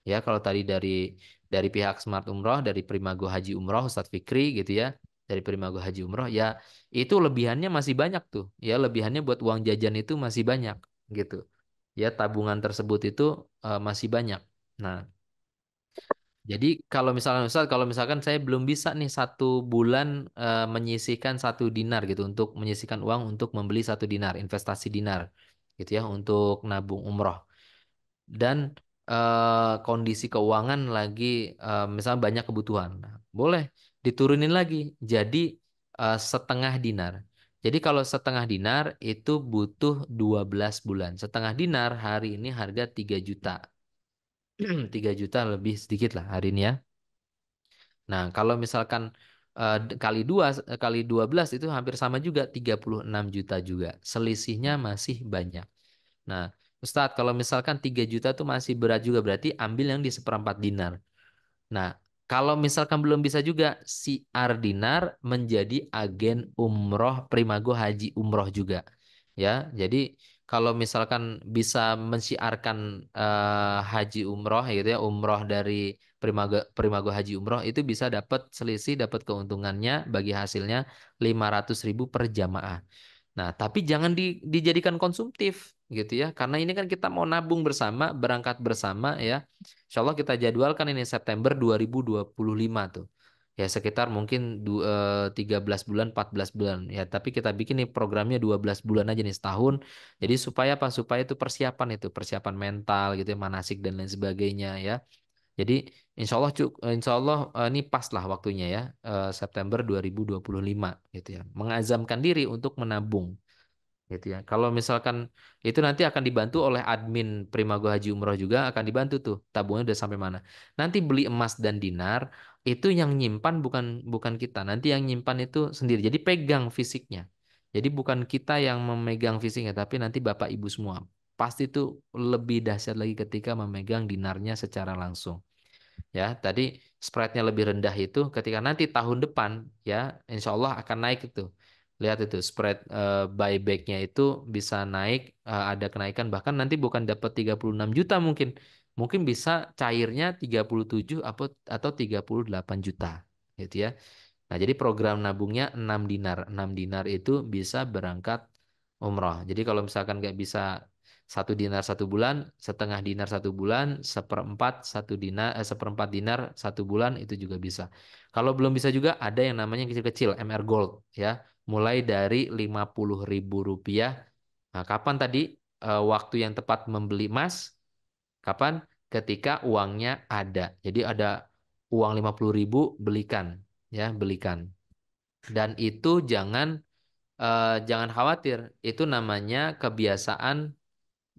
Ya, kalau tadi dari pihak Smart Umroh, dari Primago Haji Umroh, Ustadz Fikri gitu ya, dari Primago Haji Umroh, ya itu lebihannya masih banyak tuh. Ya, lebihannya buat uang jajan itu masih banyak gitu. Ya, tabungan tersebut itu masih banyak. Nah, jadi kalau misalkan saya belum bisa nih 1 bulan menyisihkan 1 dinar gitu untuk menyisihkan uang untuk membeli 1 dinar, investasi dinar gitu ya untuk nabung umroh dan kondisi keuangan lagi misalnya banyak kebutuhan. Nah, boleh diturunin lagi jadi 1/2 dinar. Jadi kalau 1/2 dinar itu butuh 12 bulan. 1/2 dinar hari ini harga 3 juta. 3 juta lebih sedikit lah hari ini ya. Nah, kalau misalkan kali 2 kali 12 itu hampir sama juga 36 juta juga. Selisihnya masih banyak. Nah, Ustadz, kalau misalkan 3 juta tuh masih berat juga, berarti ambil yang di 1/4 dinar. Nah, kalau misalkan belum bisa juga, si Ardinar menjadi agen umroh Primago Haji Umroh juga. Ya, jadi kalau misalkan bisa mensiarkan haji umroh gitu ya, umroh dari Primago Haji Umroh itu bisa dapat selisih, dapat keuntungannya bagi hasilnya 500.000 per jamaah. Nah, tapi jangan dijadikan konsumtif gitu ya. Karena ini kan kita mau nabung bersama, berangkat bersama ya. Insya Allah kita jadwalkan ini September 2025 tuh. Ya sekitar mungkin 13 bulan, 14 bulan. Ya, tapi kita bikin nih programnya 12 bulan aja nih setahun. Jadi supaya apa? Supaya itu persiapan mental gitu ya, manasik dan lain sebagainya ya. Jadi insya Allah ini pas lah waktunya ya September 2025 gitu ya. Mengazamkan diri untuk menabung gitu ya. Kalau misalkan itu nanti akan dibantu oleh admin Primago Haji Umroh juga akan dibantu tuh tabungannya udah sampai mana. Nanti beli emas dan dinar itu yang nyimpan bukan bukan kita. Nanti yang nyimpan itu sendiri. Jadi pegang fisiknya. Jadi bukan kita yang memegang fisiknya tapi nanti Bapak Ibu semua. Pasti itu lebih dahsyat lagi ketika memegang dinarnya secara langsung. Ya, tadi spreadnya lebih rendah itu ketika nanti tahun depan ya, insya Allah akan naik itu. Lihat itu spread buybacknya itu bisa naik, ada kenaikan bahkan nanti bukan dapat 36 juta mungkin. Mungkin bisa cairnya 37 atau 38 juta gitu ya. Nah, jadi program nabungnya 6 dinar. 6 dinar itu bisa berangkat umroh. Jadi kalau misalkan nggak bisa 1 dinar 1 bulan, 1/2 dinar 1 bulan, 1/4 dinar 1 bulan itu juga bisa. Kalau belum bisa juga ada yang namanya yang kecil-kecil, MR Gold ya. Mulai dari 50.000 rupiah. Nah, kapan tadi waktu yang tepat membeli emas? Kapan? Ketika uangnya ada. Jadi ada uang 50.000 belikan ya, belikan. Dan itu jangan khawatir. Itu namanya kebiasaan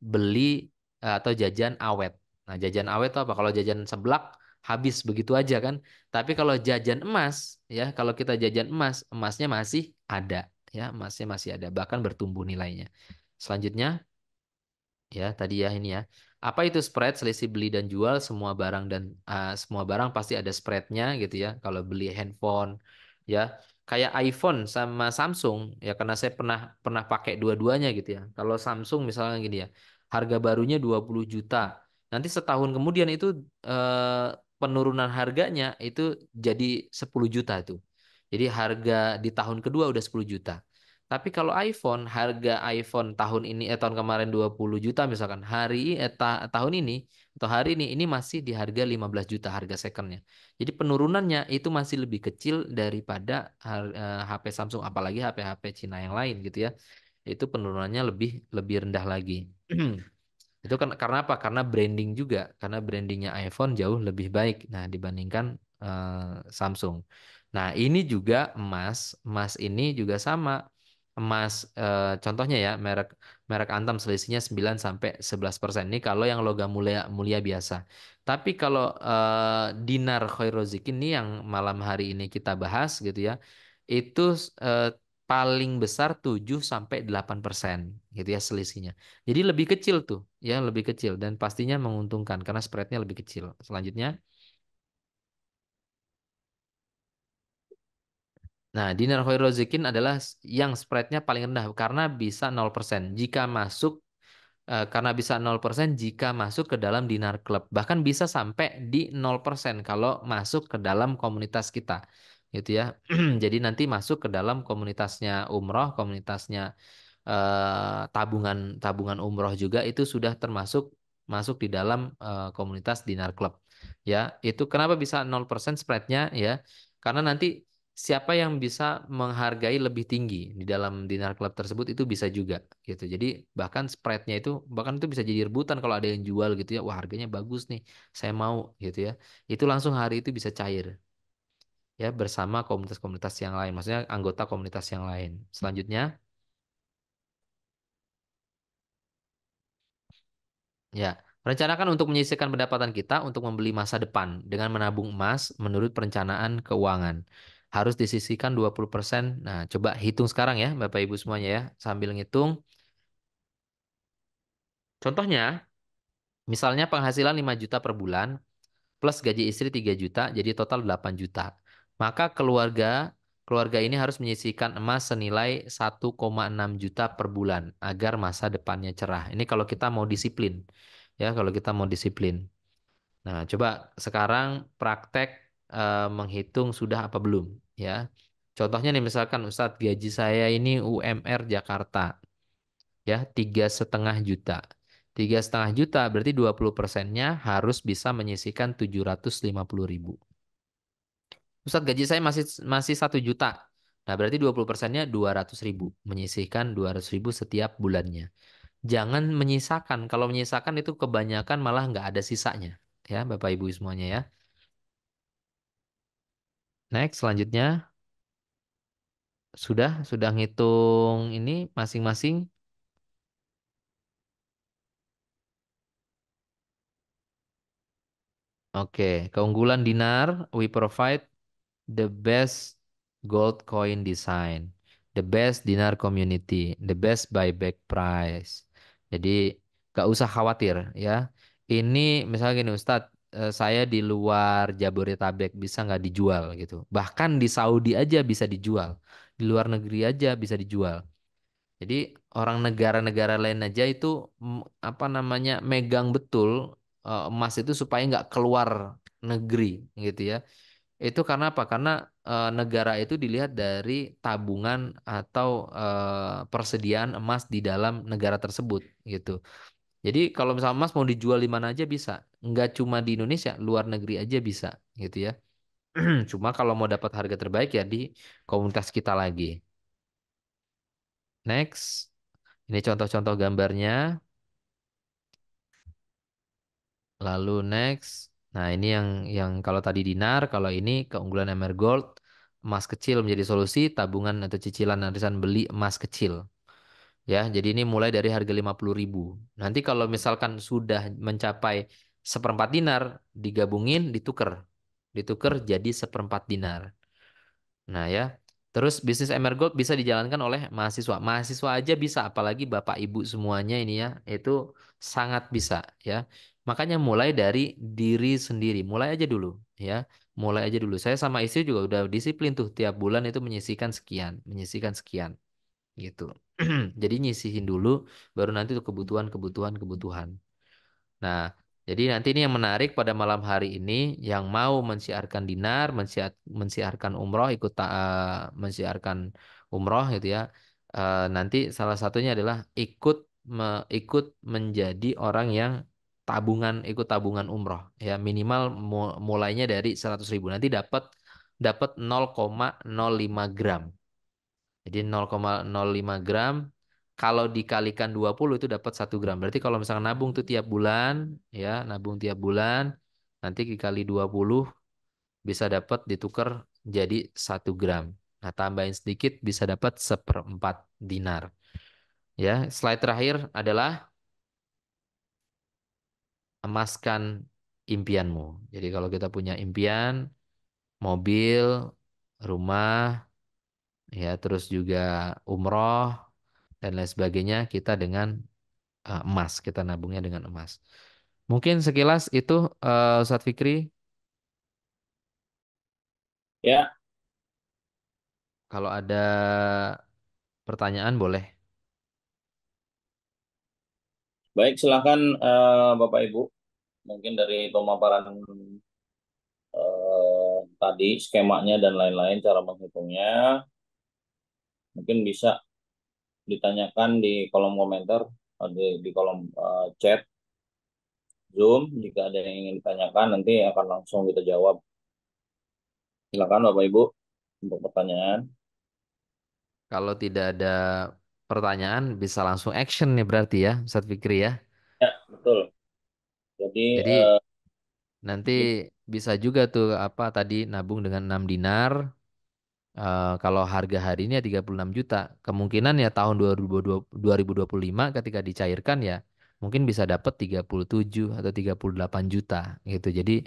beli atau jajan awet. Nah, jajan awet itu apa? Kalau jajan seblak habis begitu aja kan. Tapi kalau jajan emas ya, kalau kita jajan emas, emasnya masih ada ya, emasnya masih ada, bahkan bertumbuh nilainya. Selanjutnya ya, tadi ya ini ya. Apa itu spread? Selisih beli dan jual semua barang pasti ada spreadnya gitu ya. Kalau beli handphone ya, kayak iPhone sama Samsung ya karena saya pernah pernah pakai dua-duanya gitu ya. Kalau Samsung misalnya gini ya, harga barunya 20 juta. Nanti setahun kemudian itu penurunan harganya itu jadi 10 juta itu. Jadi harga di tahun kedua udah 10 juta. Tapi kalau iPhone, harga iPhone tahun ini tahun kemarin 20 juta misalkan, tahun ini atau hari ini masih di harga 15 juta harga secondnya. Jadi penurunannya itu masih lebih kecil daripada HP Samsung, apalagi HP-HP Cina yang lain gitu ya. Itu penurunannya lebih lebih rendah lagi. Itu kan karena apa? Karena branding juga, karena brandingnya iPhone jauh lebih baik. Nah, dibandingkan Samsung. Nah, ini juga emas ini juga sama. Emas contohnya ya, merek merek Antam selisihnya 9 sampai 11%. Ini kalau yang logam mulia mulia biasa. Tapi kalau dinar Khairozik ini yang malam hari ini kita bahas gitu ya, itu eh, paling besar 7 sampai 8% gitu ya selisihnya. Jadi lebih kecil tuh, ya lebih kecil dan pastinya menguntungkan karena spreadnya lebih kecil. Selanjutnya, nah dinar Khairozikin adalah yang spreadnya paling rendah karena bisa 0% jika masuk karena bisa 0% jika masuk ke dalam dinar club. Bahkan bisa sampai di 0% kalau masuk ke dalam komunitas kita. Gitu ya. Jadi nanti masuk ke dalam komunitasnya umroh, komunitasnya tabungan tabungan umroh juga itu sudah termasuk masuk di dalam komunitas Dinar Club. Ya, itu kenapa bisa 0% spreadnya ya? Karena nanti siapa yang bisa menghargai lebih tinggi di dalam Dinar Club tersebut itu bisa juga gitu. Jadi bahkan spreadnya itu bahkan itu bisa jadi rebutan kalau ada yang jual gitu ya. Wah, harganya bagus nih, saya mau gitu ya. Itu langsung hari itu bisa cair ya bersama komunitas-komunitas yang lain, maksudnya anggota komunitas yang lain. Selanjutnya, ya, rencanakan untuk menyisihkan pendapatan kita untuk membeli masa depan dengan menabung emas menurut perencanaan keuangan. Harus disisihkan 20%. Nah, coba hitung sekarang ya, Bapak Ibu semuanya ya, sambil ngitung. Contohnya, misalnya penghasilan 5 juta per bulan plus gaji istri 3 juta, jadi total 8 juta. Maka keluarga ini harus menyisihkan emas senilai 1,6 juta per bulan agar masa depannya cerah. Ini kalau kita mau disiplin. Ya, kalau kita mau disiplin. Nah, coba sekarang praktek menghitung sudah apa belum ya. Contohnya nih misalkan Ustadz gaji saya ini UMR Jakarta ya 3,5 juta. 3,5 juta berarti 20%-nya harus bisa menyisihkan 750.000. Ustadz gaji saya masih masih 1 juta. Nah berarti 20%-nya 200.000. Menyisihkan 200.000 setiap bulannya. Jangan menyisakan. Kalau menyisakan itu kebanyakan malah nggak ada sisanya. Ya Bapak Ibu semuanya ya. Next, selanjutnya sudah ngitung ini masing-masing. Oke, keunggulan dinar, we provide the best gold coin design, the best dinar community, the best buyback price. Jadi gak usah khawatir ya. Ini misalnya gini Ustadz, saya di luar Jabodetabek bisa nggak dijual gitu. Bahkan di Saudi aja bisa dijual, di luar negeri aja bisa dijual. Jadi orang negara-negara lain aja itu apa namanya megang betul emas itu supaya nggak keluar negeri gitu ya. Itu karena apa? Karena negara itu dilihat dari tabungan atau persediaan emas di dalam negara tersebut gitu. Jadi kalau misalnya emas mau dijual di mana aja bisa, nggak cuma di Indonesia, luar negeri aja bisa gitu ya. Cuma kalau mau dapat harga terbaik ya di komunitas kita lagi. Next. Ini contoh-contoh gambarnya. Lalu next. Nah, ini yang kalau tadi dinar, kalau ini keunggulan Emergold, emas kecil menjadi solusi, tabungan atau cicilan arisan beli emas kecil. Ya, jadi ini mulai dari harga 50.000. Nanti kalau misalkan sudah mencapai seperempat dinar, digabungin, ditukar. Ditukar jadi seperempat dinar. Nah ya, terus bisnis Emergold bisa dijalankan oleh mahasiswa. Mahasiswa aja bisa, apalagi bapak ibu semuanya ini ya, itu sangat bisa ya. Makanya mulai dari diri sendiri, mulai aja dulu ya, mulai aja dulu. Saya sama istri juga udah disiplin tuh tiap bulan itu menyisihkan sekian gitu. Jadi nyisihin dulu, baru nanti tuh kebutuhan. Nah, jadi nanti ini yang menarik pada malam hari ini yang mau mensiarkan dinar, mensiarkan umroh, mensiarkan umroh gitu ya. nanti salah satunya adalah ikut menjadi orang yang ikut tabungan umroh ya minimal mulainya dari 100.000 nanti dapat dapat 0,05 gram. Jadi 0,05 gram kalau dikalikan 20 itu dapat 1 gram. Berarti kalau misalnya nabung tuh tiap bulan ya, nabung tiap bulan nanti dikali 20 bisa dapat ditukar jadi 1 gram. Nah, tambahin sedikit bisa dapat 1/4 dinar. Ya, slide terakhir adalah emaskan impianmu. Jadi kalau kita punya impian, mobil, rumah, ya terus juga umroh dan lain sebagainya, kita dengan emas, kita nabungnya dengan emas. Mungkin sekilas itu Ustadz Fikri, Ya, kalau ada pertanyaan boleh. baik silakan Bapak Ibu. Mungkin dari pemaparan tadi skemanya dan lain-lain cara menghitungnya mungkin bisa ditanyakan di kolom komentar di kolom chat Zoom jika ada yang ingin ditanyakan nanti akan langsung kita jawab. Silakan Bapak Ibu untuk pertanyaan. Kalau tidak ada pertanyaan bisa langsung action nih berarti ya, Ustadz Fikri ya. Ya, betul. Jadi Jadi nanti ini bisa juga tuh apa tadi nabung dengan 6 dinar. Kalau harga hari ini ya 36 juta. Kemungkinan ya tahun 2025 ketika dicairkan ya mungkin bisa dapat 37 atau 38 juta gitu. Jadi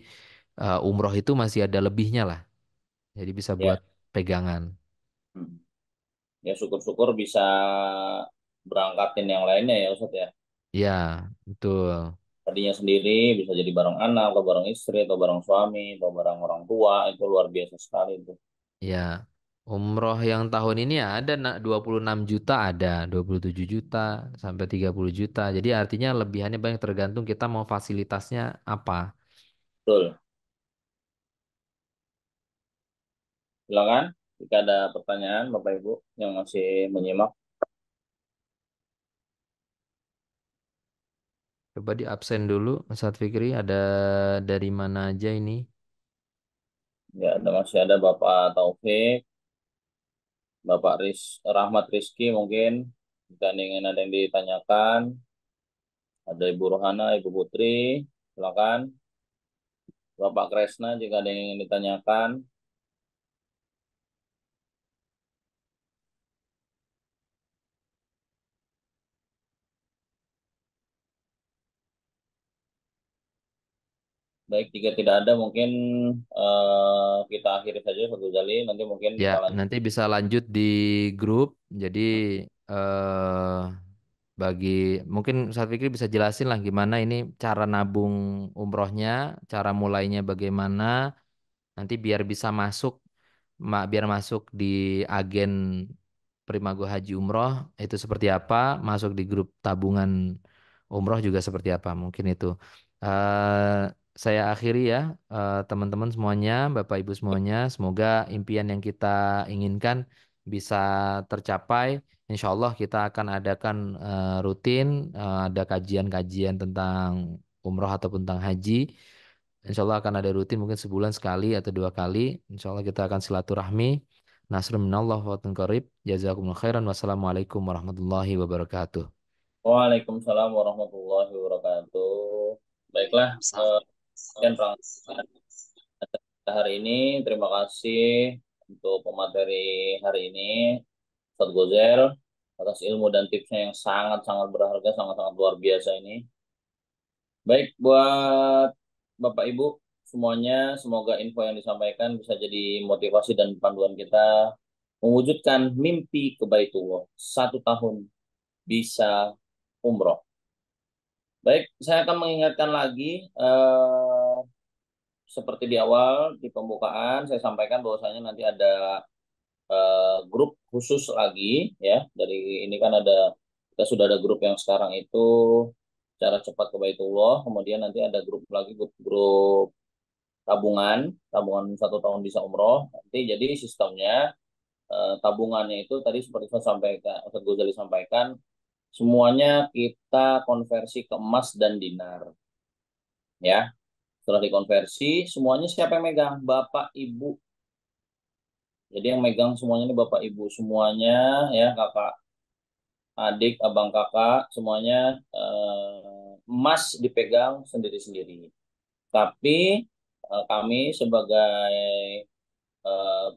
umroh itu masih ada lebihnya lah. Jadi bisa buat ya, pegangan. ya syukur-syukur bisa berangkatin yang lainnya ya Ustaz ya. Ya, betul. Tadinya sendiri bisa jadi bareng anak atau bareng istri atau bareng suami atau bareng orang tua itu luar biasa sekali itu. Ya. Umroh yang tahun ini ada 26 juta ada, 27 juta sampai 30 juta. Jadi artinya lebihannya banyak tergantung kita mau fasilitasnya apa. Betul. Silakan jika ada pertanyaan Bapak Ibu yang masih menyimak. Coba di absen dulu, Ustadz Fikri. Ada dari mana aja ini? Ya, masih ada Bapak Taufik, Bapak Rahmat Rizky mungkin jika ingin ada yang ditanyakan. Ada Ibu Rohana, Ibu Putri, silakan. Bapak Kresna jika ada yang ingin ditanyakan. Baik, jika tidak ada mungkin kita akhiri saja satu kali. Nanti mungkin Ya, kita lanjut. nanti bisa lanjut di grup. Jadi eh, bagi mungkin Ustadz Fikri bisa jelasin lah gimana ini cara nabung umrohnya, cara mulainya bagaimana. Nanti biar masuk di agen Primago Haji Umroh itu seperti apa, masuk di grup tabungan umroh juga seperti apa, mungkin itu. Eh, saya akhiri ya, teman-teman semuanya, Bapak Ibu semuanya, semoga impian yang kita inginkan bisa tercapai. Insya Allah kita akan adakan rutin ada kajian-kajian tentang umroh ataupun tentang haji. Insya Allah akan ada rutin mungkin sebulan sekali atau 2 kali. Insya Allah kita akan silaturahmi. Nasrun minallah wa qarib. Jazakumullah khairan. Wassalamualaikum warahmatullahi wabarakatuh. Waalaikumsalam warahmatullahi wabarakatuh. Baiklah, sekian rangkaian kita hari ini. Terima kasih untuk pemateri hari ini, Ustadz Gozel, atas ilmu dan tipsnya yang sangat-sangat berharga, sangat-sangat luar biasa ini. Baik, buat Bapak Ibu semuanya, semoga info yang disampaikan bisa jadi motivasi dan panduan kita mewujudkan mimpi ke Baitullah 1 tahun bisa umroh. Baik, saya akan mengingatkan lagi seperti di awal di pembukaan saya sampaikan bahwasanya nanti ada grup khusus lagi ya. Dari ini kan kita sudah ada grup yang sekarang itu cara cepat ke Baitullah, kemudian nanti ada grup lagi grup tabungan 1 tahun bisa umroh. Nanti jadi sistemnya tabungannya itu tadi seperti saya sampaikan, Ustaz Ghazali sampaikan, semuanya kita konversi ke emas dan dinar. Ya, setelah dikonversi, semuanya siapa yang megang? Bapak, Ibu. Jadi yang megang semuanya ini Bapak, Ibu semuanya, ya, kakak, adik, abang, kakak, semuanya emas dipegang sendiri-sendiri. Tapi kami sebagai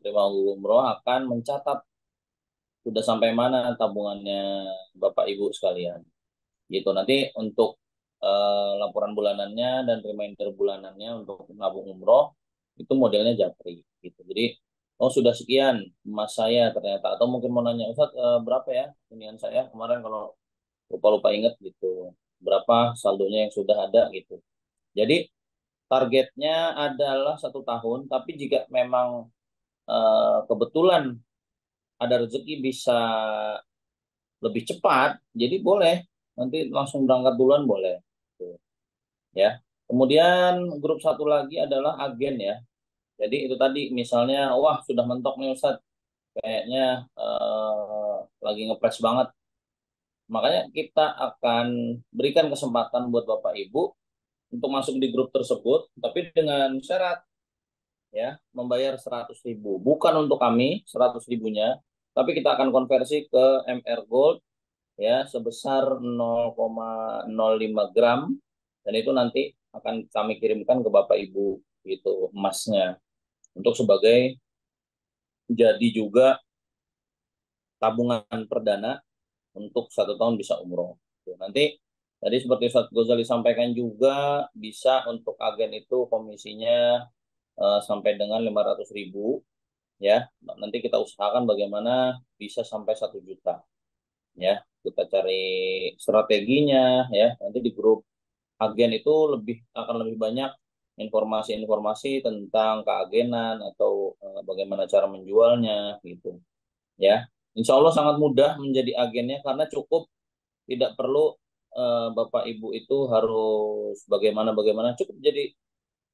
Prima Umroh akan mencatat sudah sampai mana tabungannya Bapak Ibu sekalian. Gitu. Nanti untuk laporan bulanannya dan reminder bulanannya untuk nabung umroh itu modelnya Japri gitu. Jadi oh sudah sekian emas saya ternyata, atau mungkin mau nanya Ustadz berapa ya inian saya kemarin, kalau lupa-lupa inget gitu, berapa saldonya yang sudah ada gitu. Jadi targetnya adalah 1 tahun, tapi jika memang kebetulan ada rezeki bisa lebih cepat, jadi boleh nanti langsung berangkat duluan boleh. Tuh, ya. Kemudian grup satu lagi adalah agen ya. Jadi itu tadi misalnya, wah sudah mentok nih Ustadz, kayaknya lagi ngepres banget. Makanya kita akan berikan kesempatan buat Bapak Ibu untuk masuk di grup tersebut, tapi dengan syarat ya membayar 100.000. Bukan untuk kami 100.000-nya, tapi kita akan konversi ke MR Gold ya sebesar 0,05 gram, dan itu nanti akan kami kirimkan ke Bapak Ibu gitu emasnya, untuk sebagai jadi juga tabungan perdana untuk 1 tahun bisa umroh. Nanti tadi seperti Ustaz Ghazali sampaikan juga, bisa untuk agen itu komisinya sampai dengan 500.000 ya. Nanti kita usahakan bagaimana bisa sampai 1 juta ya. Kita cari strateginya ya. Nanti di grup agen itu akan lebih banyak informasi-informasi tentang keagenan atau bagaimana cara menjualnya gitu ya. Insya Allah sangat mudah menjadi agennya, karena cukup, tidak perlu Bapak Ibu itu harus bagaimana, cukup jadi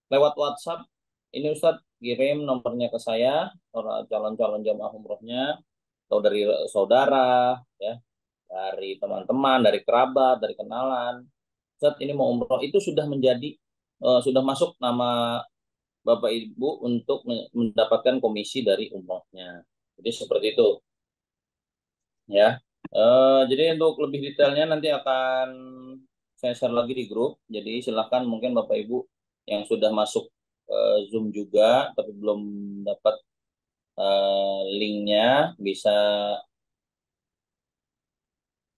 lewat WhatsApp. Ini Ustadz kirim nomornya ke saya, orang calon-calon jamaah umrohnya, atau dari saudara, ya, dari teman-teman, dari kerabat, dari kenalan. Ustadz ini mau umroh, itu sudah sudah masuk nama Bapak Ibu untuk mendapatkan komisi dari umrohnya. Jadi seperti itu, ya. Jadi untuk lebih detailnya nanti akan saya share lagi di grup. Jadi silahkan mungkin Bapak Ibu yang sudah masuk Zoom juga tapi belum dapat linknya, bisa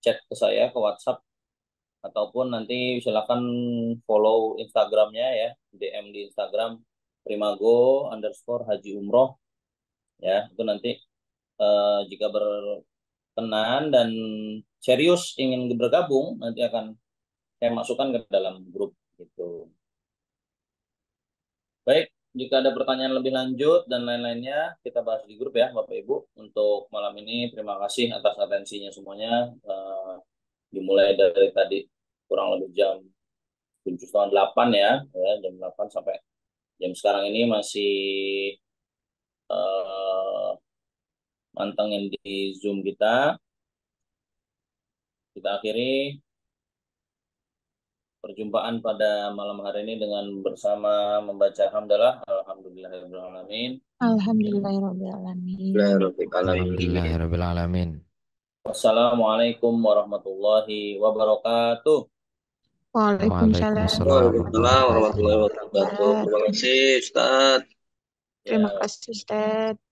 chat ke saya ke WhatsApp, ataupun nanti silahkan follow Instagramnya ya, DM di Instagram primago_haji umroh ya. Itu nanti jika berkenan dan serius ingin bergabung, nanti akan saya masukkan ke dalam grup gitu. Baik, jika ada pertanyaan lebih lanjut dan lain-lainnya, kita bahas di grup ya Bapak Ibu. Untuk malam ini terima kasih atas atensinya semuanya. Dimulai dari tadi kurang lebih jam 7:30 ya, jam 8 sampai jam sekarang ini masih mantengin di Zoom kita. Kita akhiri perjumpaan pada malam hari ini dengan bersama membaca hamdalah, alhamdulillahirrahmanirrahim. Alhamdulillahirrahmanirrahim. Alhamdulillahirrahmanirrahim. Wassalamualaikum warahmatullahi wabarakatuh. Waalaikumsalam Waalaikumsalam Waalaikumsalam warahmatullahi wabarakatuh. Terima kasih Ustaz. Terima kasih Ustaz.